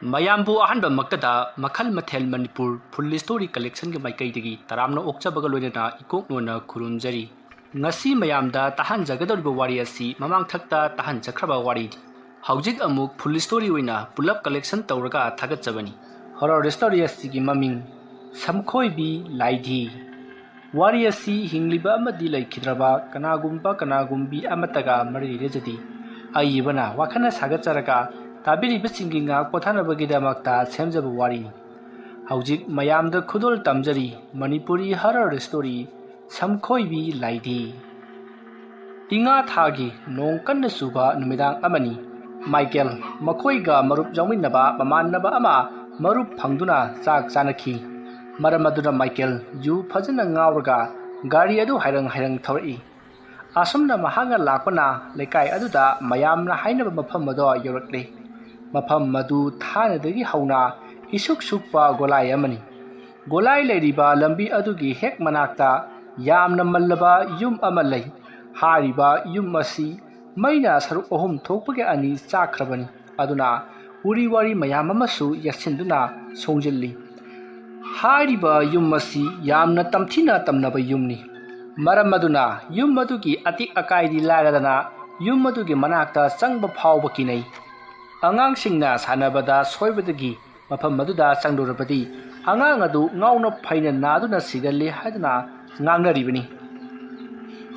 ꯃꯌꯥꯝꯕꯨ ꯑꯍꯥꯟꯕ ꯃꯛꯇꯗ ꯃꯈꯜ ꯃꯊꯦꯜ ꯃꯅꯤꯄꯨꯔ ꯐꯨꯜ ꯁ꯭ꯇꯣꯔꯤ ꯀꯂꯦꯛꯁꯟꯒꯤ ꯃꯥꯏꯀꯩꯗꯒꯤ ꯇꯔꯥꯝꯅ ꯑꯣꯛꯆꯕꯒ ꯂꯣꯏꯅꯅ ꯏꯀꯣꯛꯅꯣꯅ ꯈꯨꯔꯨꯝꯖꯔꯤ꯫ ꯉꯁꯤ ꯃꯌꯥꯝꯗ ꯇꯥꯍꯟꯖꯒꯗꯧꯔꯤꯕ ꯋꯥꯔꯤ ꯑꯁꯤ ꯃꯃꯥꯡꯊꯛꯇ ꯇꯥꯍꯟꯖꯈ꯭ꯔꯕ ꯋꯥꯔꯤꯅꯤ꯫ ꯍꯧꯖꯤꯛ ꯑꯃꯨꯛ ꯐꯨꯜ ꯁ꯭ꯇꯣꯔꯤ ꯑꯣꯏꯅ ꯄꯨꯂꯞ ꯀꯂꯦꯛꯁꯟ ꯇꯧꯔꯒ ꯊꯥꯒꯠꯆꯕꯅꯤ꯫ ꯍꯣꯔꯔ ꯁ꯭ꯇꯣꯔꯤ ꯑꯁꯤꯒꯤ ꯃꯃꯤꯡ ꯁꯝꯈꯣꯏꯕꯤ ꯂꯥꯏꯙꯤ꯫ ꯋꯥꯔꯤ ꯑꯁꯤ ꯍꯤꯡꯂꯤꯕ ꯑꯃꯗꯤ ꯂꯩꯈꯤꯗ꯭ꯔꯕ ꯀꯅꯥꯒꯨꯝꯕꯤ ꯑꯃꯠꯇꯒ ꯃꯔꯤ ꯂꯩꯅꯖꯗꯦ꯫ ꯑꯏꯕꯅ ꯋꯥꯈꯜꯅ ꯁꯥꯒꯠꯆꯔꯒ ꯇꯥꯕꯤꯔꯤꯕꯁꯤꯡꯒꯤ ꯉꯥꯏꯍꯥꯛ ꯄꯣꯊꯥꯅꯕꯒꯤꯗꯃꯛꯇ ꯁꯦꯝꯖꯕ ꯋꯥꯔꯤꯅꯤ꯫ ꯍꯧꯖꯤꯛ ꯃꯌꯥꯝꯗ ꯈꯨꯗꯣꯜ ꯇꯝꯖꯔꯤ ꯃꯅꯤꯄꯨꯔꯤ ꯍꯣꯔꯔ ꯁ꯭ꯇꯣꯔꯤ ꯁꯝꯈꯣꯏꯕꯤ ꯂꯥꯏꯙꯤ꯫ ꯏꯉꯥ ꯊꯥꯒꯤ ꯅꯣꯡ ꯀꯟꯅ ꯆꯨꯕ ꯅꯨꯃꯤꯗꯥꯡ ꯑꯃꯅꯤ꯫ ꯃꯥꯏꯀꯦꯜ ꯃꯈꯣꯏꯒ ꯃꯔꯨꯞ ꯌꯥꯎꯃꯤꯟꯅꯕ ꯃꯃꯥꯟꯅꯕ ꯑꯃ ꯃꯔꯨꯞ ꯐꯪꯗꯨꯅ ꯆꯥꯛ ꯆꯥꯅꯈꯤ꯫ ꯃꯔꯝ ꯑꯗꯨꯅ ꯃꯥꯏꯀꯦꯜ ꯌꯨ ꯐꯖꯅ ꯉꯥꯎꯔꯒ ꯒꯥꯔꯤ ꯑꯗꯨ ꯍꯥꯏꯔꯪ ꯊꯧꯔꯛꯏ꯫ ꯑꯁꯨꯝꯅ ꯃꯍꯥꯛꯅ ꯂꯥꯛꯄꯅ ꯂꯩꯀꯥꯏ ꯑꯗꯨꯗ ꯃꯌꯥꯝꯅ ꯍꯥꯏꯅꯕ ꯃꯐꯝ ꯑꯗꯨ ꯌꯧꯔꯛꯂꯦ꯫ ꯃꯐꯝ ꯑꯗꯨ ꯊꯥꯏꯅꯗꯒꯤ ꯍꯧꯅ ꯏꯁꯨꯛ ꯁꯨꯛꯄ ꯒꯣꯂꯥꯏ ꯑꯃꯅꯤ꯫ ꯒꯣꯂꯥꯏ ꯂꯩꯔꯤꯕ ꯂꯝꯕꯤ ꯑꯗꯨꯒꯤ ꯍꯦꯛ ꯃꯅꯥꯛꯇ ꯌꯥꯝꯅ ꯃꯜꯂꯕ ꯌꯨꯝ ꯑꯃ ꯂꯩ꯫ ꯍꯥꯏꯔꯤꯕ ꯌꯨꯝ ꯑꯁꯤ ꯃꯩꯅ ꯁꯔꯨꯛ ꯑꯍꯨꯝ ꯊꯣꯛꯄꯒꯤ ꯑꯅꯤ ꯆꯥꯛꯈ꯭ꯔꯕꯅꯤ꯫ ꯑꯗꯨꯅ ꯎꯔꯤ ꯋꯥꯔꯤ ꯃꯌꯥꯝ ꯑꯃꯁꯨ ꯌꯦꯠꯁꯤꯟꯗꯨꯅ ꯁꯣꯡꯖꯤꯜꯂꯤ꯫ ꯍꯥꯏꯔꯤꯕ ꯌꯨꯝ ꯑꯁꯤ ꯌꯥꯝꯅ ꯇꯝꯊꯤꯅ ꯇꯝꯅꯕ ꯌꯨꯝꯅꯤ꯫ ꯃꯔꯝ ꯑꯗꯨꯅ ꯌꯨꯝ ꯑꯗꯨꯒꯤ ꯑꯇꯦꯛ ꯑꯀꯥꯏꯗꯤ ꯂꯥꯏꯔꯗꯅ ꯌꯨꯝ ꯑꯗꯨꯒꯤ ꯃꯅꯥꯛꯇ ꯆꯪꯕ ꯐꯥꯎꯕ ꯀꯤꯅꯩ꯫ ꯑꯉꯥꯡꯁꯤꯡꯅ ꯁꯥꯟꯅꯕꯗ ꯁꯣꯏꯕꯗꯒꯤ ꯃꯐꯝ ꯑꯗꯨꯗ ꯆꯪꯂꯨꯔꯕꯗꯤ ꯑꯉꯥꯡ ꯑꯗꯨ ꯉꯥꯎꯅ ꯐꯩꯅ ꯅꯥꯗꯨꯅ ꯁꯤꯒꯜꯂꯤ ꯍꯥꯏꯗꯨꯅ ꯉꯥꯡꯅꯔꯤꯕꯅꯤ꯫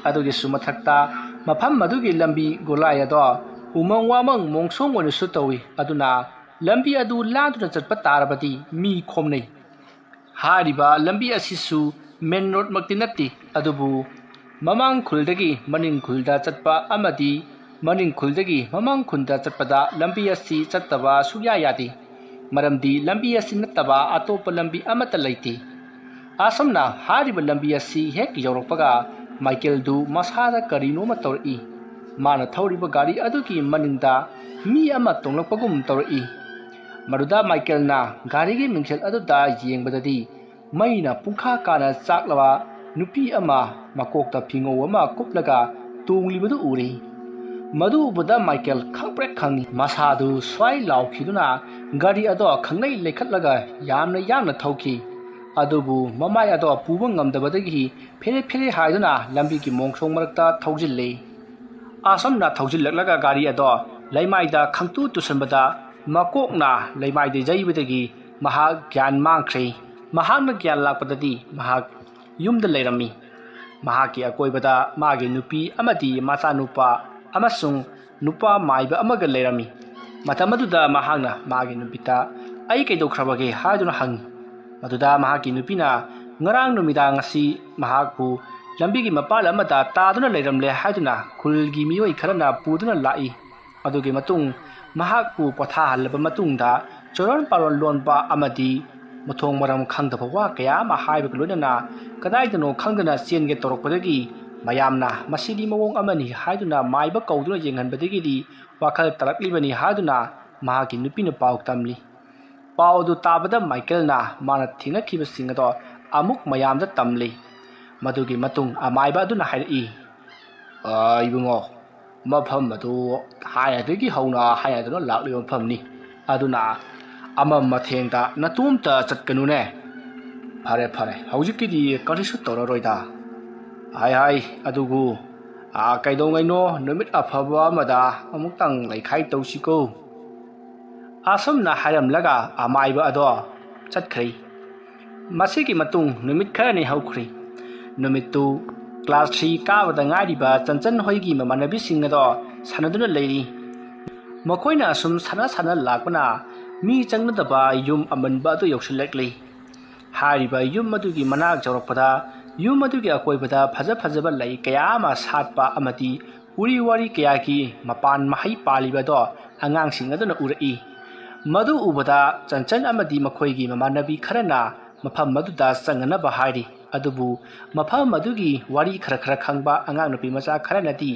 ꯑꯗꯨꯒꯤꯁꯨ ꯃꯊꯛꯇ ꯃꯐꯝ ꯑꯗꯨꯒꯤ ꯂꯝꯕꯤ ꯒꯣꯂꯥꯏ ꯑꯗꯣ ꯎꯃꯪ ꯋꯥꯃꯪ ꯃꯣꯡꯁꯣꯡ ꯑꯣꯏꯅꯁꯨ ꯇꯧꯏ꯫ ꯑꯗꯨꯅ ꯂꯝꯕꯤ ꯑꯗꯨ ꯂꯥꯟꯗꯨꯅ ꯆꯠꯄ ꯇꯥꯔꯕꯗꯤ ꯃꯤ ꯈꯣꯝꯅꯩ꯫ ꯍꯥꯏꯔꯤꯕ ꯂꯝꯕꯤ ꯑꯁꯤꯁꯨ ꯃꯦꯟ ꯔꯣꯗꯃꯛꯇꯤ ꯅꯠꯇꯦ꯫ ꯑꯗꯨꯕꯨ ꯃꯃꯥꯡ ꯈꯨꯜꯗꯒꯤ ꯃꯅꯤꯡ ꯈꯨꯜꯗ ꯆꯠꯄ ꯑꯃꯗꯤ ꯃꯅꯤꯡ ꯈꯨꯜꯗꯒꯤ ꯃꯃꯥꯡ ꯈꯨꯜꯗ ꯆꯠꯄꯗ ꯂꯝꯕꯤ ꯑꯁꯤ ꯆꯠꯇꯕ ꯁꯨꯛꯌꯥ ꯌꯥꯗꯦ꯫ ꯃꯔꯝꯗꯤ ꯂꯝꯕꯤ ꯑꯁꯤ ꯅꯠꯇꯕ ꯑꯇꯣꯞꯄ ꯂꯝꯕꯤ ꯑꯃꯠꯇ ꯂꯩꯇꯦ꯫ ꯑꯁꯨꯝꯅ ꯍꯥꯏꯔꯤꯕ ꯂꯝꯕꯤ ꯑꯁꯤ ꯍꯦꯛ ꯌꯧꯔꯛꯄꯒ ꯃꯥꯏꯀꯦꯜꯗꯨ ꯃꯁꯥꯗ ꯀꯔꯤꯅꯣꯃ ꯇꯧꯔꯛꯏ꯫ ꯃꯥꯅ ꯊꯧꯔꯤꯕ ꯒꯥꯔꯤ ꯑꯗꯨꯒꯤ ꯃꯅꯤꯡꯗ ꯃꯤ ꯑꯃ ꯇꯣꯡꯂꯛꯄꯒꯨꯝ ꯇꯧꯔꯛꯏ꯫ ꯃꯗꯨꯗ ꯃꯥꯏꯀꯦꯜꯅ ꯒꯥꯔꯤꯒꯤ ꯃꯤꯡꯁꯦꯜ ꯑꯗꯨꯗ ꯌꯦꯡꯕꯗꯗꯤ ꯃꯩꯅ ꯄꯨꯡꯈꯥ ꯀꯥꯅ ꯆꯥꯛꯂꯕ ꯅꯨꯄꯤ ꯑꯃ ꯃꯀꯣꯛꯇ ꯐꯤꯉꯧ ꯑꯃ ꯀꯨꯞꯂꯒ ꯇꯣꯡꯂꯤꯕꯗꯨ ꯎꯔꯦ꯫ ꯃꯗꯨ ꯎꯕꯗ ꯃꯥꯏꯀꯦꯜ ꯈꯪꯄ꯭ꯔꯦꯛ ꯈꯪꯏ꯫ ꯃꯁꯥꯗꯨ ꯁ꯭ꯋꯥꯏ ꯂꯥꯎꯈꯤꯗꯨꯅ ꯒꯥꯔꯤ ꯑꯗꯣ ꯈꯪꯂꯩ ꯂꯩꯈꯠꯂꯒ ꯌꯥꯝꯅ ꯌꯥꯡꯅ ꯊꯧꯈꯤ꯫ ꯑꯗꯨꯕꯨ ꯃꯃꯥꯏ ꯑꯗꯣ ꯄꯨꯕ ꯉꯝꯗꯕꯗꯒꯤ ꯐꯦꯔꯦ ꯍꯥꯏꯗꯨꯅ ꯂꯝꯕꯤꯒꯤ ꯃꯣꯡꯁꯣꯡ ꯃꯔꯛꯇ ꯊꯧꯖꯤꯜꯂꯦ꯫ ꯑꯁꯨꯝꯅ ꯊꯧꯖꯤꯜꯂꯛꯂꯒ ꯒꯥꯔꯤ ꯑꯗꯣ ꯂꯩꯃꯥꯏꯗ ꯈꯪꯇꯨ ꯇꯨꯁꯟꯕꯗ ꯃꯀꯣꯛꯅ ꯂꯩꯃꯥꯏꯗ ꯌꯩꯕꯗꯒꯤ ꯃꯍꯥꯛ ꯒ꯭ꯌꯥꯟ ꯃꯥꯡꯈ꯭ꯔꯦ꯫ ꯃꯍꯥꯛꯅ ꯒ꯭ꯌꯥꯟ ꯂꯥꯛꯄꯗꯗꯤ ꯃꯍꯥꯛ ꯌꯨꯝꯗ ꯂꯩꯔꯝꯃꯤ꯫ ꯃꯍꯥꯛꯀꯤ ꯑꯀꯣꯏꯕꯗ ꯃꯥꯒꯤ ꯅꯨꯄꯤ ꯑꯃꯗꯤ ꯃꯆꯥꯅꯨꯄꯥ ꯑꯃꯁꯨꯡ ꯅꯨꯄꯥ ꯃꯥꯏꯕ ꯑꯃꯒ ꯂꯩꯔꯝꯃꯤ꯫ ꯃꯇꯝ ꯑꯗꯨꯗ ꯃꯍꯥꯛꯅ ꯃꯥꯒꯤ ꯅꯨꯄꯤꯗ "ꯑꯩ ꯀꯩꯗꯧꯈ꯭ꯔꯕꯒꯦ?" ꯍꯥꯏꯗꯨꯅ ꯍꯪꯉꯤ꯫ ꯃꯗꯨꯗ ꯃꯍꯥꯛꯀꯤ ꯅꯨꯄꯤꯅ ꯉꯔꯥꯡ ꯅꯨꯃꯤꯗꯥꯡ ꯑꯁꯤ ꯃꯍꯥꯛꯄꯨ ꯂꯝꯕꯤꯒꯤ ꯃꯄꯥꯟ ꯑꯃꯗ ꯇꯥꯗꯨꯅ ꯂꯩꯔꯝꯂꯦ ꯍꯥꯏꯗꯨꯅ ꯈꯨꯜꯒꯤ ꯃꯤꯑꯣꯏ ꯈꯔꯅ ꯄꯨꯗꯨꯅ ꯂꯥꯛꯏ꯫ ꯑꯗꯨꯒꯤ ꯃꯇꯨꯡ ꯃꯍꯥꯛꯄꯨ ꯄꯣꯊꯥꯍꯜꯂꯕ ꯃꯇꯨꯡꯗ ꯆꯣꯔꯣꯟ ꯄꯥꯔꯣꯟ ꯂꯣꯟꯕ ꯑꯃꯗꯤ ꯃꯊꯣꯡ ꯃꯔꯝ ꯈꯪꯗꯕ ꯋꯥ ꯀꯌꯥ ꯑꯃ ꯍꯥꯏꯕꯒ ꯂꯣꯏꯅꯅ ꯀꯗꯥꯏꯗꯅꯣ ꯈꯪꯗꯅ ꯆꯦꯟꯒꯦ ꯇꯧꯔꯛꯄꯗꯒꯤ ꯃꯌꯥꯝꯅ "ꯃꯁꯤꯗꯤ ꯃꯑꯣꯡ ꯑꯃꯅꯤ" ꯍꯥꯏꯗꯨꯅ ꯃꯥꯏꯕ ꯀꯧꯗꯨꯅ ꯌꯦꯡꯍꯟꯕꯗꯒꯤꯗꯤ ꯋꯥꯈꯜ ꯇꯥꯔꯛꯂꯤꯕꯅꯤ ꯍꯥꯏꯗꯨꯅ ꯃꯍꯥꯛꯀꯤ ꯅꯨꯄꯤꯅ ꯄꯥꯎ ꯇꯝꯂꯤ꯫ ꯄꯥꯎ ꯑꯗꯨ ꯇꯥꯕꯗ ꯃꯥꯏꯀꯦꯜꯅ ꯃꯥꯅ ꯊꯦꯡꯅꯈꯤꯕꯁꯤꯡ ꯑꯗꯣ ꯑꯃꯨꯛ ꯃꯌꯥꯝꯗ ꯇꯝꯂꯤ꯫ ꯃꯗꯨꯒꯤ ꯃꯇꯨꯡ ꯑꯃꯥꯏꯕ ꯑꯗꯨꯅ ꯍꯥꯏꯔꯛꯏ, "ꯏꯕꯨꯡꯉꯣ, ꯃꯐꯝ ꯑꯗꯨ ꯊꯥꯏꯅꯗꯒꯤ ꯍꯧꯅ ꯍꯥꯏꯅꯗꯨꯅ ꯂꯥꯛꯂꯤꯕ ꯃꯐꯝꯅꯤ꯫ ꯑꯗꯨꯅ ꯑꯃꯝ ꯑꯊꯦꯡꯗ ꯅꯇꯣꯝꯇ ꯆꯠꯀꯅꯨꯅꯦ꯫ ꯐꯔꯦ, ꯍꯧꯖꯤꯛꯀꯤꯗꯤ ꯀꯔꯤꯁꯨ ꯇꯧꯔꯔꯣꯏꯗ꯫ ꯍꯥꯏ ꯑꯗꯨꯕꯨ ꯀꯩꯗꯧꯉꯩꯅꯣ ꯅꯨꯃꯤꯠ ꯑꯐꯕ ꯑꯃꯗ ꯑꯃꯨꯛꯇꯪ ꯂꯩꯈꯥꯏ ꯇꯧꯁꯤꯀꯣ." ꯑꯁꯨꯝꯅ ꯍꯥꯏꯔꯝꯂꯒ ꯑꯃꯥꯏꯕ ꯑꯗꯣ ꯆꯠꯈ꯭ꯔꯦ꯫ ꯃꯁꯤꯒꯤ ꯃꯇꯨꯡ ꯅꯨꯃꯤꯠ ꯈꯔꯅꯤ ꯍꯧꯈ꯭ꯔꯦ꯫ ꯅꯨꯃꯤꯠꯇꯨ ꯀ꯭ꯂꯥꯁ 3 ꯀꯥꯕꯗ ꯉꯥꯏꯔꯤꯕ ꯆꯟꯆꯟ ꯍꯣꯏꯒꯤ ꯃꯃꯥꯟꯅꯕꯤꯁꯤꯡ ꯑꯗꯣ ꯁꯥꯟꯅꯗꯨꯅ ꯂꯩꯔꯤ꯫ ꯃꯈꯣꯏꯅ ꯑꯁꯨꯝ ꯁꯥꯟꯅ ꯂꯥꯛꯄꯅ ꯃꯤ ꯆꯪꯅꯗꯕ ꯌꯨꯝ ꯑꯃꯟꯕ ꯑꯗꯨ ꯌꯧꯁꯤꯜꯂꯛꯂꯦ꯫ ꯍꯥꯏꯔꯤꯕ ꯌꯨꯝ ꯑꯗꯨꯒꯤ ꯃꯅꯥꯛ ꯌꯧꯔꯛꯄꯗ ꯌꯨꯝ ꯑꯗꯨꯒꯤ ꯑꯀꯣꯏꯕꯗ ꯐꯖꯕ ꯂꯩ ꯀꯌా ꯑꯃ ꯁꯥꯠꯄ ꯑꯃꯗꯤ ꯎꯔꯤ ꯋꯥꯔꯤ ꯀꯌꯥꯒꯤ ꯃꯄꯥꯟ ꯃꯍꯩ ꯄꯥꯜꯂꯤꯕꯗꯣ ꯑꯉꯥꯡꯁꯤꯡ ꯑꯗꯨꯅ ꯎꯔꯛꯏ꯫ ꯃꯗꯨ ꯎꯕꯗ ꯆꯟꯆꯟ ꯑꯃꯗꯤ ꯃꯈꯣꯏꯒꯤ ꯃꯃꯥꯟꯅꯕꯤ ꯈꯔꯅ ꯃꯐꯝ ꯑꯗꯨꯗ ꯆꯪꯅꯅꯕ ꯍꯥꯏꯔꯤ꯫ ꯑꯗꯨꯕꯨ ꯃꯐꯝ ꯑꯗꯨꯒꯤ ꯋꯥꯔꯤ ꯈꯔ ꯈꯪꯕ ꯑꯉꯥꯡ ꯅꯨꯄꯤ ꯃꯆꯥ ꯈꯔꯅꯗꯤ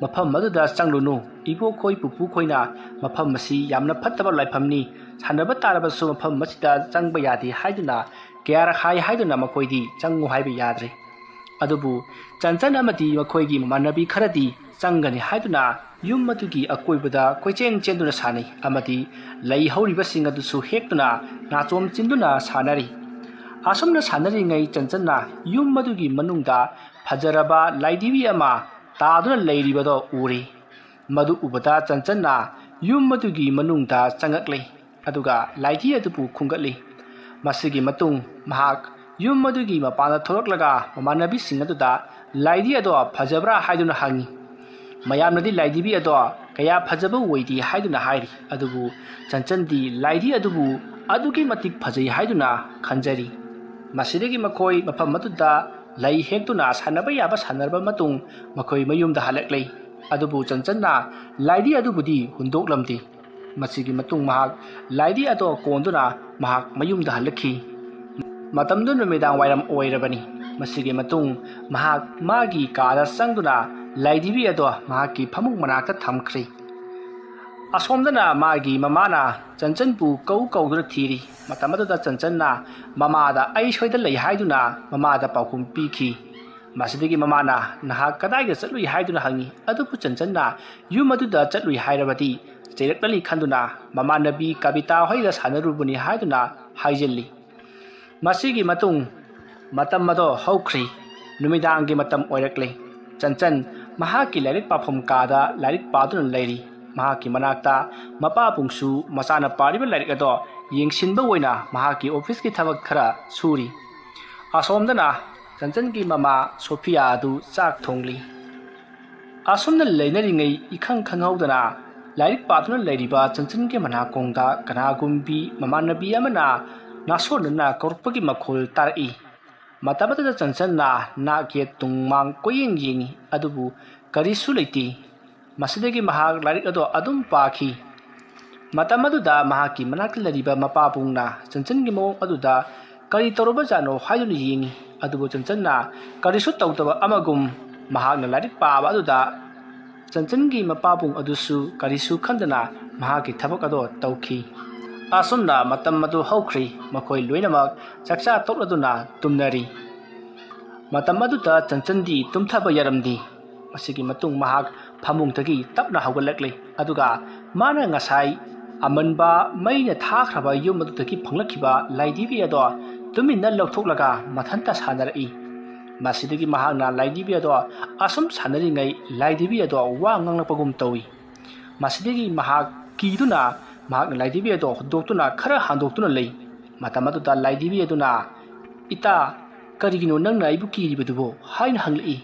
"ꯃꯐꯝ ꯑꯗꯨꯗ ꯆꯪꯂꯨꯅꯨ, ꯏꯕꯣꯛꯈꯣꯏ ꯄꯨꯄꯨꯈꯣꯏꯅ ꯃꯐꯝ ꯑꯁꯤ ꯌꯥꯝꯅ ꯐꯠꯇꯕ ꯂꯥꯏꯐꯝꯅꯤ, ꯁꯥꯟꯅꯕ ꯇꯥꯔꯕꯁꯨ ꯃꯐꯝ ꯑꯁꯤꯗ ꯆꯪꯕ ꯌꯥꯗꯦ" ꯍꯥꯏꯗꯨꯅ ꯀꯌꯥꯔꯛ ꯍꯥꯏꯗꯨꯅ ꯃꯈꯣꯏꯗꯤ ꯆꯪꯉꯨ ꯍꯥꯏꯕ ꯌꯥꯗ꯭ꯔꯦ꯫ ꯑꯗꯨꯕꯨ ꯆꯟꯆꯟ ꯑꯃꯗꯤ ꯃꯈꯣꯏꯒꯤ ꯃꯃꯥꯟꯅꯕꯤ ꯈꯔꯗꯤ ꯆꯪꯒꯅꯤ ꯍꯥꯏꯗꯨꯅ ꯌꯨꯝ ꯑꯗꯨꯒꯤ ꯑꯀꯣꯏꯕꯗ ꯀꯣꯏꯆꯦꯟ ꯆꯦꯟꯗꯨꯅ ꯁꯥꯟꯅꯩ ꯑꯃꯗꯤ ꯂꯩ ꯍꯧꯔꯤꯕꯁꯤꯡ ꯑꯗꯨꯁꯨ ꯍꯦꯛꯇꯨꯅ ꯅꯥꯆꯣꯝ ꯆꯤꯟꯗꯨꯅ ꯁꯥꯟꯅꯔꯤ ꯑꯁꯨꯝꯅ ꯁꯥꯟꯅꯔꯤꯉꯩ ꯆꯟꯆꯟꯅ ꯌꯨꯝ ꯑꯗꯨꯒꯤ ꯃꯅꯨꯡꯗ ꯐꯖꯔꯕ ꯂꯥꯏꯙꯤꯕꯤ ꯑꯃ ꯇꯥꯗꯨꯅ ꯂꯩꯔꯤꯕꯗꯣ ꯎꯔꯤ ꯃꯗꯨ ꯎꯕꯗ ꯆꯟꯆꯟꯅ ꯌꯨꯝ ꯑꯗꯨꯒꯤ ꯃꯅꯨꯡꯗ ꯆꯪꯉꯛꯂꯤ ꯑꯗꯨꯒ ꯂꯥꯏꯙꯤ ꯑꯗꯨꯕꯨ ꯈꯨꯝꯒꯠꯂꯤ ꯃꯁꯤꯒꯤ ꯃꯇꯨꯡ ꯃꯍꯥꯛ ꯌꯨꯝ ꯑꯗꯨꯒꯤ ꯃꯄꯥꯟꯗ ꯊꯣꯛꯂꯛꯂꯒ ꯃꯃꯥꯟꯅꯕꯤꯁꯤꯡ ꯑꯗꯨꯗ ꯂꯥꯏꯙꯤ ꯑꯗꯣ ꯐꯖꯕ꯭ꯔꯥ ꯍꯥꯏꯗꯨꯅ ꯍꯪꯉꯤ ꯃꯌꯥꯝꯅꯗꯤ ꯂꯥꯏꯙꯤꯕꯤ ꯑꯗꯣ ꯀꯌꯥ ꯐꯖꯕ ꯑꯣꯏꯗꯦ ꯍꯥꯏꯗꯨꯅ ꯍꯥꯏꯔꯤ ꯑꯗꯨꯕꯨ ꯆꯟꯆꯟꯗꯤ ꯂꯥꯏꯙꯤ ꯑꯗꯨꯕꯨ ꯑꯗꯨꯛꯀꯤ ꯃꯇꯤꯛ ꯐꯖꯩ ꯍꯥꯏꯗꯨꯅ ꯈꯟꯖꯔꯤ ꯃꯁꯤꯗꯒꯤ ꯃꯈꯣꯏ ꯃꯐꯝ ꯑꯗꯨꯗ ꯂꯩ ꯍꯦꯛꯇꯨꯅ ꯁꯥꯟꯅꯕ ꯌꯥꯕ ꯁꯥꯟꯅꯔꯕ ꯃꯇꯨꯡ ꯃꯈꯣꯏ ꯃꯌꯨꯝꯗ ꯍꯜꯂꯛꯂꯤ ꯑꯗꯨꯕꯨ ꯆꯟꯆꯟꯅ ꯂꯥꯏꯙꯤ ꯑꯗꯨꯕꯨꯗꯤ ꯍꯨꯟꯗꯣꯛꯂꯝꯗꯦ ꯃꯁꯤꯒꯤ ꯃꯇꯨꯡ ꯃꯍꯥꯛ ꯂꯥꯏꯙꯤ ꯑꯗꯣ ꯀꯣꯟꯗꯨꯅ ꯃꯍꯥꯛ ꯃꯌꯨꯝꯗ ꯍꯜꯂꯛꯈꯤ ꯃꯇꯝꯗꯨ ꯅꯨꯃꯤꯗꯥꯡ ꯋꯥꯏꯔꯝ ꯑꯣꯏꯔꯕꯅꯤ ꯃꯁꯤꯒꯤ ꯃꯇꯨꯡ ꯃꯍꯥꯛ ꯃꯥꯒꯤ ꯀꯥꯗ ꯆꯪꯗꯨꯅ ꯂꯥꯏꯙꯤꯕꯤ ꯑꯗꯣ ꯃꯍꯥꯛꯀꯤ ꯐꯃꯨꯡ ꯃꯅꯥꯛꯇ ꯊꯝꯈ꯭ꯔꯤ ꯑꯁꯣꯝꯗꯅ ꯃꯥꯒꯤ ꯃꯃꯥꯅ ꯆꯟꯆꯟꯕꯨ ꯀꯧꯗꯨꯅ ꯊꯤꯔꯤ ꯃꯇꯝ ꯑꯗꯨꯗ ꯆꯟꯆꯟꯅ ꯃꯃꯥꯗ ꯑꯩ ꯁꯣꯏꯗ ꯂꯩ ꯍꯥꯏꯗꯨꯅ ꯃꯃꯥꯗ ꯄꯥꯎꯈꯨꯝ ꯄꯤꯈꯤ ꯃꯁꯤꯗꯒꯤ ꯃꯃꯥꯅ ꯅꯍꯥꯛ ꯀꯗꯥꯏꯗ ꯆꯠꯂꯨꯏ ꯍꯥꯏꯗꯨꯅ ꯍꯪꯉꯤ ꯑꯗꯨꯕꯨ ꯆꯟꯆꯟꯅ ꯌꯨꯝ ꯑꯗꯨꯗ ꯆꯠꯂꯨꯏ ꯍꯥꯏꯔꯕꯗꯤ ꯆꯩꯔꯛꯂꯅꯤ ꯈꯟꯗꯨꯅ ꯃꯃꯥꯟꯅꯕꯤ ꯀꯕꯤꯇꯥ ꯍꯣꯏꯒ ꯁꯥꯟꯅꯔꯨꯕꯅꯤ ꯍꯥꯏꯗꯨꯅ ꯍꯥꯏꯖꯤꯜꯂꯤ ꯃꯁꯤꯒꯤ ꯃꯇꯨꯡ ꯃꯇꯝ ꯑꯗꯣ ꯍꯧꯈ꯭ꯔꯤ ꯅꯨꯃꯤꯗꯥꯡꯒꯤ ꯃꯇꯝ ꯑꯣꯏꯔꯛꯂꯤ ꯆꯟꯆꯟ ꯃꯍꯥꯛꯀꯤ ꯂꯥꯏꯔꯤꯛ ꯄꯥꯐꯝ ꯀꯥꯗ ꯂꯥꯏꯔꯤꯛ ꯄꯥꯗꯨꯅ ꯂꯩꯔꯤ ꯃꯍꯥꯛꯀꯤ ꯃꯅꯥꯛꯇ ꯃꯄꯥꯕꯨꯡꯁꯨ ꯃꯆꯥꯅ ꯄꯥꯔꯤꯕ ꯂꯥꯏꯔꯤꯛ ꯑꯗꯣ ꯌꯦꯡꯁꯤꯟꯕ ꯑꯣꯏꯅ ꯃꯍꯥꯛꯀꯤ ꯑꯣꯐꯤꯁꯀꯤ ꯊꯕꯛ ꯈꯔ ꯁꯨꯔꯤ ꯑꯁꯣꯝꯗꯅ ꯆꯟꯆꯟꯒꯤ ꯃꯃꯥ ꯁꯣꯐꯤꯌꯥ ꯑꯗꯨ ꯆꯥꯛ ꯊꯣꯡꯂꯤ ꯑꯁꯨꯝꯅ ꯂꯩꯅꯔꯤꯉꯩ ꯏꯈꯪ ꯈꯪꯍꯧꯗꯅ ꯂꯥꯏꯔꯤꯛ ꯄꯥꯗꯨꯅ ꯂꯩꯔꯤꯕ ꯆꯟꯆꯟꯒꯤ ꯃꯅꯥꯀꯣꯡꯗ ꯀꯅꯥꯒꯨꯝꯕꯤ ꯃꯃꯥꯟꯅꯕꯤ ꯑꯃꯅ ꯅꯥꯁꯣꯟꯅꯅ ꯀꯧꯔꯛꯄꯒꯤ ꯃꯈꯣꯜ ꯇꯥꯔꯛꯏ ꯃꯇꯝ ꯑꯗꯨꯗ ꯆꯟꯆꯟꯅ ꯅꯥꯛ ꯌꯦꯠ ꯇꯨꯡ ꯃꯥꯡ ꯀꯣꯏꯌꯦꯡ ꯌꯦꯡꯉꯤ ꯑꯗꯨꯕꯨ ꯀꯔꯤꯁꯨ ꯂꯩꯇꯦ ꯃꯁꯤꯗꯒꯤ ꯃꯍꯥꯛ ꯂꯥꯏꯔꯤꯛ ꯑꯗꯣ ꯑꯗꯨꯝ ꯄꯥꯈꯤ ꯃꯇꯝ ꯑꯗꯨꯗ ꯃꯍꯥꯛꯀꯤ ꯃꯅꯥꯛꯇ ꯂꯩꯔꯤꯕ ꯃꯄꯥꯕꯨꯡꯅ ꯆꯟꯆꯟꯒꯤ ꯃꯑꯣꯡ ꯑꯗꯨꯗ ꯀꯔꯤ ꯇꯧꯔꯕꯖꯥꯠꯅꯣ ꯍꯥꯏꯗꯨꯅ ꯌꯦꯡꯉꯤ ꯑꯗꯨꯕꯨ ꯆꯟꯆꯟꯅ ꯀꯔꯤꯁꯨ ꯇꯧꯗꯕ ꯑꯃꯒꯨꯝ ꯃꯍꯥꯛꯅ ꯂꯥꯏꯔꯤꯛ ꯄꯥꯕ ꯑꯗꯨꯗ ꯆꯟꯆꯟꯒꯤ ꯃꯄꯥꯕꯨꯡ ꯑꯗꯨꯁꯨ ꯀꯔꯤꯁꯨ ꯈꯟꯗꯅ ꯃꯍꯥꯛꯀꯤ ꯊꯕꯛ ꯑꯗꯣ ꯇꯧꯈꯤ ꯑꯁꯨꯝꯅ ꯃꯇꯝ ꯑꯗꯨ ꯍꯧꯈ꯭ꯔꯤ ꯃꯈꯣꯏ ꯂꯣꯏꯅꯃꯛ ꯆꯥꯛꯆꯥ ꯇꯣꯛꯂꯗꯨꯅ ꯇꯨꯝꯅꯔꯤ ꯃꯇꯝ ꯑꯗꯨꯗ ꯆꯟꯆꯟꯗꯤ ꯇꯨꯝꯊꯕ ꯌꯥꯔꯝꯗꯦ ꯃꯁꯤꯒꯤ ꯃꯇꯨꯡ ꯃꯍꯥꯛ ꯐꯃꯨꯡꯗꯒꯤ ꯇꯞꯅ ꯍꯧꯒꯠꯂꯛꯂꯤ ꯑꯗꯨꯒ ꯃꯥꯅ ꯉꯁꯥꯏ ꯑꯃꯟꯕ ꯃꯩꯅ ꯊꯥꯈ꯭ꯔꯕ ꯌꯨꯝ ꯑꯗꯨꯗꯒꯤ ꯐꯪꯂꯛꯈꯤꯕ ꯂꯥꯏꯙꯤꯕꯤ ꯑꯗꯣ ꯇꯨꯃꯤꯟꯅ ꯂꯧꯊꯣꯛꯂꯒ ꯃꯊꯟꯇ ꯁꯥꯟꯅꯔꯛꯏ ꯃꯁꯤꯗꯒꯤ ꯃꯍꯥꯛꯅ ꯂꯥꯏꯙꯤꯕꯤ ꯑꯗꯣ ꯑꯁꯨꯝ ꯁꯥꯟꯅꯔꯤꯉꯩ ꯂꯥꯏꯙꯤꯕꯤ ꯑꯗꯣ ꯋꯥ ꯉꯥꯡꯂꯛꯄꯒꯨꯝ ꯇꯧꯏ ꯃꯁꯤꯗꯒꯤ ꯃꯍꯥꯛ ꯀꯤꯗꯨꯅ ꯃꯍꯥꯛꯅ ꯂꯥꯏꯙꯤꯕꯤ ꯑꯗꯣ ꯍꯨꯟꯗꯣꯛꯇꯨꯅ ꯈꯔ ꯍꯥꯡꯗꯣꯛꯇꯨꯅ ꯂꯩ ꯃꯇꯝ ꯑꯗꯨꯗ ꯂꯥꯏꯙꯤꯕꯤ ꯑꯗꯨꯅ ꯏꯇꯥ ꯀꯔꯤꯒꯤꯅꯣ ꯅꯪꯅ ꯑꯩꯕꯨ ꯀꯤꯔꯤꯕꯗꯨꯕꯣ ꯍꯥꯏꯅ ꯍꯪꯂꯛꯏ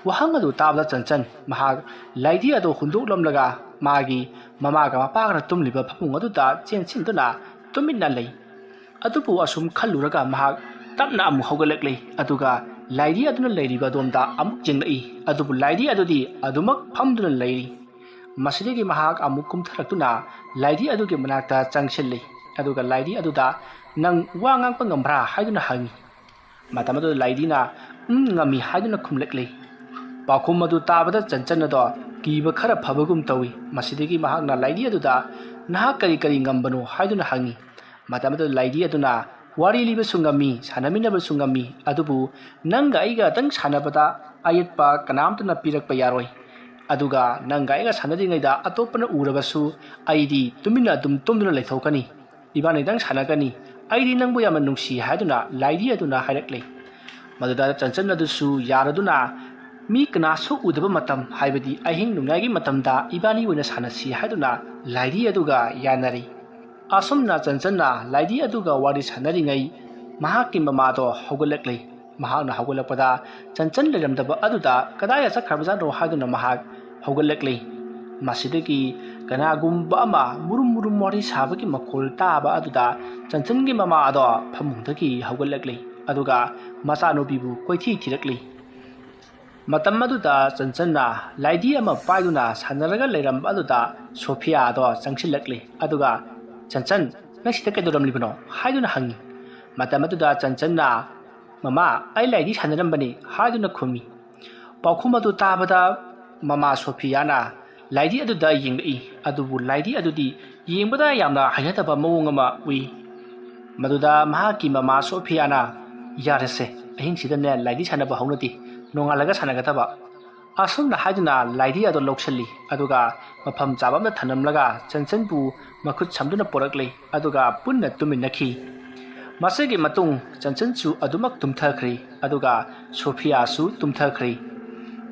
ꯋꯥꯍꯪ ꯑꯗꯨ ꯇꯥꯕꯗ ꯆꯟꯆꯟ ꯃꯍꯥꯛ ꯂꯥꯏꯙꯤ ꯑꯗꯣ ꯍꯨꯟꯗꯣꯛꯂꯝꯂꯒ ꯃꯥꯒꯤ ꯃꯃꯥꯒ ꯃꯄꯥꯒꯅ ꯇꯨꯝꯂꯤꯕ ꯐꯃꯨꯡ ꯑꯗꯨꯗ ꯆꯦꯟꯁꯤꯟꯗꯨꯅ ꯇꯨꯃꯤꯟꯅ ꯂꯩ ꯑꯗꯨꯕꯨ ꯑꯁꯨꯝ ꯈꯜꯂꯨꯔꯒ ꯃꯍꯥꯛ ꯇꯞꯅ ꯑꯃꯨꯛ ꯍꯧꯒꯠꯂꯛꯂꯤ ꯑꯗꯨꯒ ꯂꯥꯏꯙꯤ ꯑꯗꯨꯅ ꯂꯩꯔꯤꯕ ꯑꯗꯣꯝꯗ ꯑꯃꯨꯛ ꯌꯦꯡꯂꯛꯏ ꯑꯗꯨꯕꯨ ꯂꯥꯏꯙꯤ ꯑꯗꯨꯗꯤ ꯑꯗꯨꯃꯛ ꯐꯝꯗꯨꯅ ꯂꯩꯔꯤ ꯃꯁꯤꯗꯒꯤ ꯃꯍꯥꯛ ꯑꯃꯨꯛ ꯀꯨꯝꯊꯔꯛꯇꯨꯅ ꯂꯥꯏꯙꯤ ꯑꯗꯨꯒꯤ ꯃꯅꯥꯛꯇ ꯆꯪꯁꯤꯜꯂꯤ ꯑꯗꯨꯒ ꯂꯥꯏꯙꯤ ꯑꯗꯨꯗ ꯅꯪ ꯋꯥ ꯉꯥꯡꯕ ꯉꯝꯕ꯭ꯔꯥ ꯍꯥꯏꯗꯨꯅ ꯍꯪꯉꯤ ꯃꯇꯝ ꯑꯗꯨꯗ ꯂꯥꯏꯙꯤꯅ ꯉꯝꯃꯤ ꯍꯥꯏꯗꯨꯅ ꯈꯨꯝꯂꯛꯂꯤ ꯄꯥꯎꯈꯨꯝ ꯑꯗꯨ ꯇꯥꯕꯗ ꯆꯟꯆꯟ ꯑꯗꯣ ꯀꯤꯕ ꯈꯔ ꯐꯕꯒꯨꯝ ꯇꯧꯏ ꯃꯁꯤꯗꯒꯤ ꯃꯍꯥꯛꯅ ꯂꯥꯏꯙꯤ ꯑꯗꯨꯗ ꯅꯍꯥꯛ ꯀꯔꯤ ꯉꯝꯕꯅꯣ ꯍꯥꯏꯗꯨꯅ ꯍꯪꯉꯤ ꯃꯇꯝ ꯑꯗꯨꯗ ꯂꯥꯏꯙꯤ ꯑꯗꯨꯅ ꯋꯥꯔꯤ ꯂꯤꯕꯁꯨ ꯉꯝꯃꯤ ꯁꯥꯟꯅꯃꯤꯟꯅꯕꯁꯨ ꯉꯝꯃꯤ ꯑꯗꯨꯕꯨ ꯅꯪꯒ ꯑꯩꯒꯇꯪ ꯁꯥꯟꯅꯕꯗ ꯑꯌꯦꯠꯄ ꯀꯅꯥꯝꯇꯅ ꯄꯤꯔꯛꯄ ꯌꯥꯔꯣꯏ ꯑꯗꯨꯒ ꯅꯪꯒ ꯑꯩꯒ ꯁꯥꯟꯅꯔꯤꯉꯩꯗ ꯑꯇꯣꯞꯄꯅ ꯎꯔꯕꯁꯨ ꯑꯩꯗꯤ ꯇꯨꯃꯤꯟꯅ ꯑꯗꯨꯝ ꯇꯨꯝꯗꯨꯅ ꯂꯩꯊꯣꯛꯀꯅꯤ ꯏꯕꯥꯅꯤꯗꯪ ꯁꯥꯟꯅꯒꯅꯤ ꯑꯩꯗꯤ ꯅꯪꯕꯨ ꯌꯥꯝꯅ ꯅꯨꯡꯁꯤ ꯍꯥꯏꯗꯨꯅ ꯂꯥꯏꯙꯤ ꯑꯗꯨꯅ ꯍꯥꯏꯔꯛꯂꯤ ꯃꯗꯨꯗ ꯆꯟꯆꯟ ꯑꯗꯨꯁꯨ ꯌꯥꯔꯗꯨꯅ ꯃꯤ ꯀꯅꯥꯁꯨ ꯎꯗꯕ ꯃꯇꯝ ꯍꯥꯏꯕꯗꯤ ꯑꯍꯤꯡ ꯅꯣꯡꯌꯥꯏꯒꯤ ꯃꯇꯝꯗ ꯏꯕꯥꯅꯤ ꯑꯣꯏꯅ ꯁꯥꯟꯅꯁꯤ ꯍꯥꯏꯗꯨꯅ ꯂꯥꯏꯙꯤ ꯑꯗꯨꯒ ꯌꯥꯅꯔꯤ ꯑꯁꯨꯝꯅ ꯆꯟꯆꯟꯅ ꯂꯥꯏꯙꯤ ꯑꯗꯨꯒ ꯋꯥꯔꯤ ꯁꯥꯟꯅꯔꯤꯉꯩ ꯃꯍꯥꯛꯀꯤ ꯃꯃꯥꯗꯣ ꯍꯧꯒꯠꯂꯛꯂꯤ ꯃꯍꯥꯛꯅ ꯍꯧꯒꯠꯂꯛꯄꯗ ꯆꯟꯆꯟ ꯂꯩꯔꯝꯗꯕ ꯑꯗꯨꯗ ꯀꯗꯥꯏꯗ ꯆꯠꯈ꯭ꯔꯕꯖꯥꯠꯅꯣ ꯍꯥꯏꯗꯨꯅ ꯃꯍꯥꯛ ꯍꯧꯒꯠꯂꯛꯂꯤ ꯃꯁꯤꯗꯒꯤ ꯀꯅꯥꯒꯨꯝꯕ ꯑꯃ ꯃꯨꯔꯨꯝ ꯃꯨꯔꯨꯝ ꯋꯥꯔꯤ ꯁꯥꯕꯒꯤ ꯃꯈꯣꯜ ꯇꯥꯕ ꯑꯗꯨꯗ ꯆꯟꯆꯟꯒꯤ ꯃꯃꯥ ꯑꯗꯣ ꯐꯃꯨꯡꯗꯒꯤ ꯍꯧꯒꯠꯂꯛꯂꯤ ꯑꯗꯨꯒ ꯃꯆꯥꯅꯨꯄꯤꯕꯨ ꯀꯣꯏꯊꯤ ꯊꯤꯔꯛꯂꯤ ꯃꯇꯝ ꯑꯗꯨꯗ ꯆꯟꯆꯟꯅ ꯂꯥꯏꯙꯤ ꯑꯃ ꯄꯥꯏꯗꯨꯅ ꯁꯥꯟꯅꯔꯒ ꯂꯩꯔꯝꯕ ꯑꯗꯨꯗ ꯁꯣꯐꯤꯌꯥ ꯑꯗꯣ ꯆꯪꯁꯤꯜꯂꯛꯂꯤ ꯑꯗꯨꯒ ꯆꯟꯆꯟ ꯅꯪ ꯁꯤꯗ ꯀꯩꯗꯧꯔꯝꯂꯤꯕꯅꯣ ꯍꯥꯏꯗꯨꯅ ꯍꯪꯉꯤ ꯃꯇꯝ ꯑꯗꯨꯗ ꯆꯟꯆꯟꯅ ꯃꯃꯥ ꯑꯩ ꯂꯥꯏꯙꯤ ꯁꯥꯟꯅꯔꯝꯕꯅꯤ ꯍꯥꯏꯗꯨꯅ ꯈꯨꯝꯃꯤ ꯄꯥꯎꯈꯨꯝ ꯑꯗꯨ ꯇꯥꯕꯗ ꯃꯃꯥ ꯁꯣꯐꯤꯌꯥꯅ ꯂꯥꯏꯙꯤ ꯑꯗꯨꯗ ꯌꯦꯡꯂꯛꯏ ꯑꯗꯨꯕꯨ ꯂꯥꯏꯙꯤ ꯑꯗꯨꯗꯤ ꯌꯦꯡꯕꯗ ꯌꯥꯝꯅ ꯍꯩꯅꯗꯕ ꯃꯑꯣꯡ ꯑꯃ ꯎꯏ ꯃꯗꯨꯗ ꯃꯍꯥꯛꯀꯤ ꯃꯃꯥ ꯁꯣꯐꯤꯌꯥꯅ ꯌꯥꯔꯁꯦ ꯑꯍꯤꯡꯁꯤꯗꯅꯦ ꯂꯥꯏꯙꯤ ꯁꯥꯟꯅꯕ ꯍꯧꯅꯗꯦ ꯅꯣꯡꯉꯥꯜꯂꯒ ꯁꯥꯟꯅꯒꯗꯕ ꯑꯁꯨꯝꯅ ꯍꯥꯏꯗꯨꯅ ꯂꯥꯏꯙꯤ ꯑꯗꯨ ꯂꯧꯁꯤꯜꯂꯤ ꯑꯗꯨꯒ ꯃꯐꯝ ꯆꯥꯕ ꯑꯃꯗ ꯊꯅꯝꯂꯒ ꯆꯟꯆꯟꯕꯨ ꯃꯈꯨꯠ ꯁꯝꯗꯨꯅ ꯄꯣꯔꯛꯂꯤ ꯑꯗꯨꯒ ꯄꯨꯟꯅ ꯇꯨꯃꯤꯟꯅꯈꯤ ꯃꯁꯤꯒꯤ ꯃꯇꯨꯡ ꯆꯟꯆꯟꯁꯨ ꯑꯗꯨꯃꯛ ꯇꯨꯝꯊꯈ꯭ꯔꯤ ꯑꯗꯨꯒ ꯁꯣꯐꯤꯌꯥꯁꯨ ꯇꯨꯝꯊꯈ꯭ꯔꯤ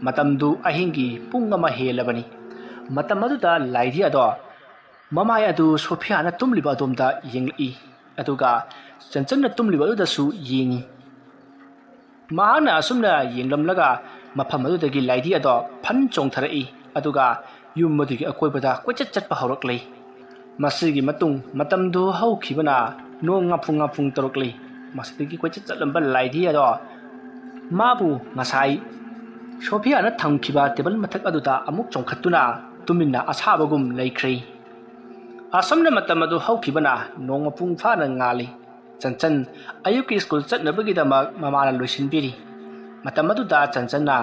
ꯃꯇꯝꯗꯨ ꯑꯍꯤꯡꯒꯤ ꯄꯨꯡ ꯑꯃ ꯍꯦꯜꯂꯕꯅꯤ ꯃꯇꯝ ꯑꯗꯨꯗ ꯂꯥꯏꯙꯤ ꯑꯗꯣ ꯃꯃꯥꯏ ꯑꯗꯨ ꯁꯣꯐꯤꯌꯥꯅ ꯇꯨꯝꯂꯤꯕ ꯑꯗꯣꯝꯗ ꯌꯦꯡꯂꯛꯏ ꯑꯗꯨꯒ ꯆꯟꯆꯟꯅ ꯇꯨꯝꯂꯤꯕ ꯑꯗꯨꯗꯁꯨ ꯌꯦꯡꯉꯤ ꯃꯍꯥꯛꯅ ꯑꯁꯨꯝꯅ ꯌꯦꯡꯂꯝꯂꯒ ꯃꯐꯝ ꯑꯗꯨꯗꯒꯤ ꯂꯥꯏꯙꯤ ꯑꯗꯣ ꯐꯟ ꯆꯣꯡꯊꯔꯛꯏ ꯑꯗꯨꯒ ꯌꯨꯝ ꯑꯗꯨꯒꯤ ꯑꯀꯣꯏꯕꯗ ꯀꯣꯏꯆꯠ ꯆꯠꯄ ꯍꯧꯔꯛꯂꯤ ꯃꯁꯤꯒꯤ ꯃꯇꯨꯡ ꯃꯇꯝꯗꯨ ꯍꯧꯈꯤꯕꯅ ꯅꯣꯡ ꯉꯥꯐꯨꯡ ꯇꯧꯔꯛꯂꯤ ꯃꯁꯤꯗꯒꯤ ꯀꯣꯏꯆꯠ ꯆꯠꯂꯝꯕ ꯂꯥꯏꯙꯤ ꯑꯗꯣ ꯃꯥꯕꯨ ꯉꯁꯥꯏ ꯁꯣꯐꯤꯌꯥꯅ ꯊꯝꯈꯤꯕ ꯇꯦꯕꯜ ꯃꯊꯛ ꯑꯗꯨꯗ ꯑꯃꯨꯛ ꯆꯣꯡꯈꯠꯇꯨꯅ ꯇꯨꯃꯤꯟꯅ ꯑꯁꯥꯕꯒꯨꯝ ꯂꯩꯈ꯭ꯔꯦ ꯑꯁꯨꯝꯅ ꯃꯇꯝ ꯑꯗꯨ ꯍꯧꯈꯤꯕꯅ ꯅꯣꯡ ꯃꯄꯨꯡ ꯐꯥꯅ ꯉꯥꯜꯂꯤ ꯆꯟꯆꯟ ꯑꯌꯨꯛꯀꯤ ꯁ꯭ꯀꯨꯜ ꯆꯠꯅꯕꯒꯤꯗꯃꯛ ꯃꯃꯥꯅ ꯂꯣꯏꯁꯤꯟꯕꯤꯔꯤ ꯃꯇꯝ ꯑꯗꯨꯗ ꯆꯟꯆꯟꯅ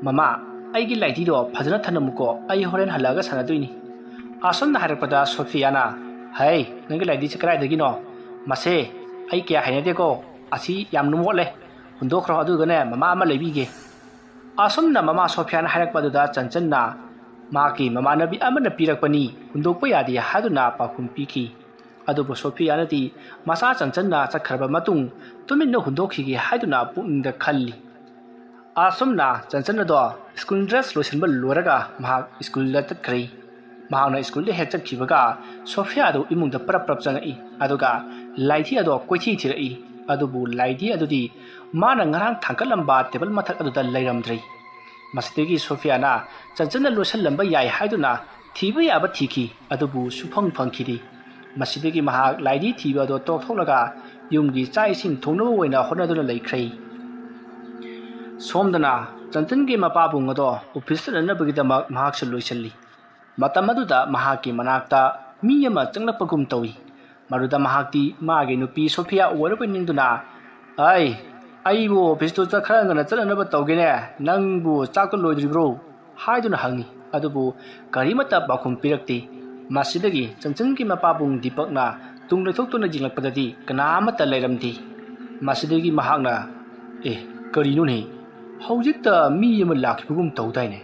ꯃꯃꯥ ꯑꯩꯒꯤ ꯂꯥꯏꯙꯤꯗꯣ ꯐꯖꯅ ꯊꯅꯝꯃꯨꯀꯣ ꯑꯩ ꯍꯣꯔꯦꯟ ꯍꯜꯂꯛꯑꯒ ꯁꯥꯟꯅꯗꯣꯏꯅꯤ ꯑꯁꯨꯝꯅ ꯍꯥꯏꯔꯛꯄꯗ ꯁꯣꯐꯤꯌꯥꯅ ꯍꯩ ꯅꯪꯒꯤ ꯂꯥꯏꯙꯤꯁꯦ ꯀꯗꯥꯏꯗꯒꯤꯅꯣ ꯃꯁꯦ ꯑꯩ ꯀꯌꯥ ꯍꯩꯅꯗꯦꯀꯣ ꯑꯁꯤ ꯌꯥꯝꯅ ꯃꯣꯠꯂꯦ ꯍꯨꯟꯗꯣꯛꯈ꯭ꯔꯣ ꯑꯗꯨꯒꯅꯦ ꯃꯃꯥ ꯑꯃ ꯂꯩꯕꯤꯒꯦ ꯑꯁꯨꯝꯅ ꯃꯃꯥ ꯁꯣꯐꯤꯌꯥꯅ ꯍꯥꯏꯔꯛꯄ ꯑꯗꯨꯗ ꯆꯟꯆꯟꯅ ꯃꯍꯥꯛꯀꯤ ꯃꯃꯥꯟꯅꯕꯤ ꯑꯃꯅ ꯄꯤꯔꯛꯄꯅꯤ ꯍꯨꯟꯗꯣꯛꯄ ꯌꯥꯗꯦ ꯍꯥꯏꯗꯨꯅ ꯄꯥꯎꯈꯨꯝ ꯄꯤꯈꯤ ꯑꯗꯨꯕꯨ ꯁꯣꯐꯤꯌꯥꯅꯗꯤ ꯃꯆꯥ ꯆꯟꯆꯟꯅ ꯆꯠꯈ꯭ꯔꯕ ꯃꯇꯨꯡ ꯇꯨꯃꯤꯟꯅ ꯍꯨꯟꯗꯣꯛꯈꯤꯒꯦ ꯍꯥꯏꯗꯨꯅ ꯄꯨꯛꯅꯤꯡꯗ ꯈꯜꯂꯤ ꯑꯁꯨꯝꯅ ꯆꯟꯆꯟ ꯑꯗꯣ ꯁ꯭ꯀꯨꯜ ꯗ꯭ꯔꯦꯁ ꯂꯣꯏꯁꯤꯟꯕ ꯂꯣꯏꯔꯒ ꯃꯍꯥꯛ ꯁ꯭ꯀꯨꯜꯗ ꯆꯠꯈ꯭ꯔꯦ ꯃꯍꯥꯛꯅ ꯁ꯭ꯀꯨꯜꯗ ꯍꯦꯛ ꯆꯠꯈꯤꯕꯒ ꯁꯣꯐꯤꯌꯥꯗꯨ ꯏꯃꯨꯡꯗ ꯄꯔꯞ ꯆꯪꯉꯛꯏ ꯑꯗꯨꯒ ꯂꯥꯏꯙꯤ ꯑꯗꯣ ꯀꯣꯏꯊꯤ ꯊꯤꯔꯛꯏ ꯑꯗꯨꯕꯨ ꯂꯥꯏꯙꯤ ꯑꯗꯨꯗꯤ ꯃꯥꯅ ꯉꯔꯥꯡ ꯊꯥꯡꯀꯠꯂꯝꯕ ꯇꯦꯕꯜ ꯃꯊꯛ ꯑꯗꯨꯗ ꯂꯩꯔꯝꯗ꯭ꯔꯦ ꯃꯁꯤꯗꯒꯤ ꯁꯣꯐꯤꯌꯥꯅ ꯆꯟꯆꯟꯅ ꯂꯣꯏꯁꯤꯜꯂꯝꯕ ꯌꯥꯏ ꯍꯥꯏꯗꯨꯅ ꯊꯤꯕ ꯌꯥꯕ ꯊꯤꯈꯤ ꯑꯗꯨꯕꯨ ꯁꯨꯐꯪ ꯐꯪꯈꯤꯗꯦ ꯃꯁꯤꯗꯒꯤ ꯃꯍꯥꯛ ꯂꯥꯏꯙꯤ ꯊꯤꯕ ꯑꯗꯣ ꯇꯣꯛꯊꯣꯛꯂꯒ ꯌꯨꯝꯒꯤ ꯆꯥꯛ ꯏꯁꯤꯡ ꯊꯣꯡꯅꯕ ꯑꯣꯏꯅ ꯍꯣꯠꯅꯗꯨꯅ ꯂꯩꯈ꯭ꯔꯦ ꯁꯣꯝꯗꯅ ꯆꯟꯆꯟꯒꯤ ꯃꯄꯥꯕꯨꯡ ꯑꯗꯣ ꯑꯣꯐꯤꯁ ꯆꯠꯅꯅꯕꯒꯤꯗꯃꯛ ꯃꯍꯥꯛꯁꯨ ꯂꯣꯏꯁꯤꯜꯂꯤ ꯃꯇꯝ ꯑꯗꯨꯗ ꯃꯍꯥꯛꯀꯤ ꯃꯅꯥꯛꯇ ꯃꯤ ꯑꯃ ꯆꯪꯂꯛꯄꯒꯨꯝ ꯇꯧꯏ ꯃꯗꯨꯗ ꯃꯍꯥꯛꯇꯤ ꯃꯥꯒꯤ ꯅꯨꯄꯤ ꯁꯣꯐꯤꯌꯥ ꯑꯣꯏꯔꯕꯣꯏ ꯅꯤꯡꯗꯨꯅ ꯑꯩꯕꯨ ꯑꯣꯐꯤꯁꯇꯨ ꯈꯔ ꯉꯟꯅ ꯆꯠꯅꯅꯕ ꯇꯧꯒꯦꯅꯦ ꯅꯪꯕꯨ ꯆꯥꯛꯇꯣ ꯂꯣꯏꯗ꯭ꯔꯤꯕ꯭ꯔꯣ ꯍꯥꯏꯗꯨꯅ ꯍꯪꯉꯤ ꯑꯗꯨꯕꯨ ꯀꯔꯤꯃꯠꯇ ꯄꯥꯎꯈꯨꯝ ꯄꯤꯔꯛꯇꯦ ꯃꯁꯤꯗꯒꯤ ꯆꯟꯆꯟꯒꯤ ꯃꯄꯥꯕꯨꯡ ꯗꯤꯄꯛꯅ ꯇꯨꯡ ꯂꯩꯊꯣꯛꯇꯨꯅ ꯌꯦꯡꯂꯛꯄꯗꯗꯤ ꯀꯅꯥꯃꯠꯇ ꯂꯩꯔꯝꯗꯦ ꯃꯁꯤꯗꯒꯤ ꯃꯍꯥꯛꯅ ꯀꯔꯤꯅꯣꯅꯦ ꯍꯧꯖꯤꯛꯇ ꯃꯤ ꯑꯃ ꯂꯥꯛꯈꯤꯕꯒꯨꯝ ꯇꯧꯗꯥꯏꯅꯦ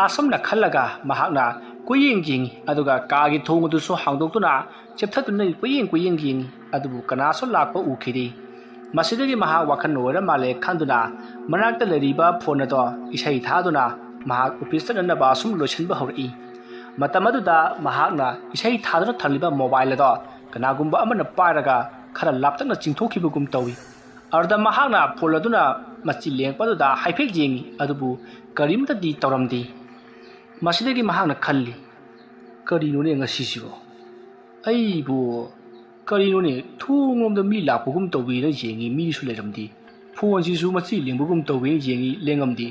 ꯑꯁꯨꯝꯅ ꯈꯜꯂꯒ ꯃꯍꯥꯛꯅ ꯀꯣꯏꯌꯦꯡ ꯌꯦꯡꯉꯤ ꯑꯗꯨꯒ ꯀꯥꯒꯤ ꯊꯣꯡ ꯑꯗꯨꯁꯨ ꯍꯥꯡꯗꯣꯛꯇꯨꯅ ꯆꯦꯞꯊꯗꯨꯅ ꯀꯣꯏꯌꯦꯡ ꯌꯦꯡꯉꯤ ꯑꯗꯨꯕꯨ ꯀꯅꯥꯁꯨ ꯂꯥꯛꯄ ꯎꯈꯤꯗꯦ ꯃꯁꯤꯗꯒꯤ ꯃꯍꯥꯛ ꯋꯥꯈꯜ ꯑꯣꯏꯔ ꯃꯥꯜꯂꯦ ꯈꯟꯗꯨꯅ ꯃꯅꯥꯛꯇ ꯂꯩꯔꯤꯕ ꯐꯣꯟ ꯑꯗꯣ ꯏꯁꯩ ꯊꯥꯗꯨꯅ ꯃꯍꯥꯛ ꯑꯣꯐꯤꯁ ꯆꯠꯅꯅꯕ ꯑꯁꯨꯝ ꯂꯣꯏꯁꯤꯟꯕ ꯍꯧꯔꯛꯏ ꯃꯇꯝ ꯑꯗꯨꯗ ꯃꯍꯥꯛꯅ ꯏꯁꯩ ꯊꯥꯗꯨꯅ ꯊꯝꯂꯤꯕ ꯃꯣꯕꯥꯏꯜ ꯑꯗꯣ ꯀꯅꯥꯒꯨꯝꯕ ꯑꯃꯅ ꯄꯥꯏꯔꯒ ꯈꯔ ꯂꯥꯞꯇꯛꯅ ꯆꯤꯡꯊꯣꯛꯈꯤꯕꯒꯨꯝ ꯇꯧꯏ ꯑꯗꯨꯗ ꯃꯍꯥꯛꯅ ꯐꯣꯟ ꯑꯗꯨꯅ ꯃꯆꯤ ꯂꯦꯡꯉꯛꯄ ꯑꯗꯨꯗ ꯍꯥꯏꯐꯦꯠ ꯌꯦꯡꯉꯤ ꯑꯗꯨꯕꯨ ꯀꯔꯤꯃꯇꯗꯤ ꯇꯧꯔꯝꯗꯦ ꯃꯁꯤꯗꯒꯤ ꯃꯍꯥꯛꯅ ꯈꯜꯂꯤ ꯀꯔꯤꯅꯣꯅꯦ ꯉꯁꯤꯁꯤꯕꯣ ꯑꯩꯕꯨ ꯀꯔꯤꯅꯣꯅꯦ ꯊꯣꯡꯂꯣꯝꯗ ꯃꯤ ꯂꯥꯛꯄꯒꯨꯝ ꯇꯧꯕꯤꯅ ꯌꯦꯡꯉꯤ ꯃꯤꯁꯨ ꯂꯩꯔꯝꯗꯦ ꯐꯣꯟꯁꯤꯁꯨ ꯃꯆꯤ ꯂꯦꯡꯕꯒꯨꯝ ꯇꯧꯕꯤꯅ ꯌꯦꯡꯉꯤ ꯂꯦꯡꯉꯝꯗꯦ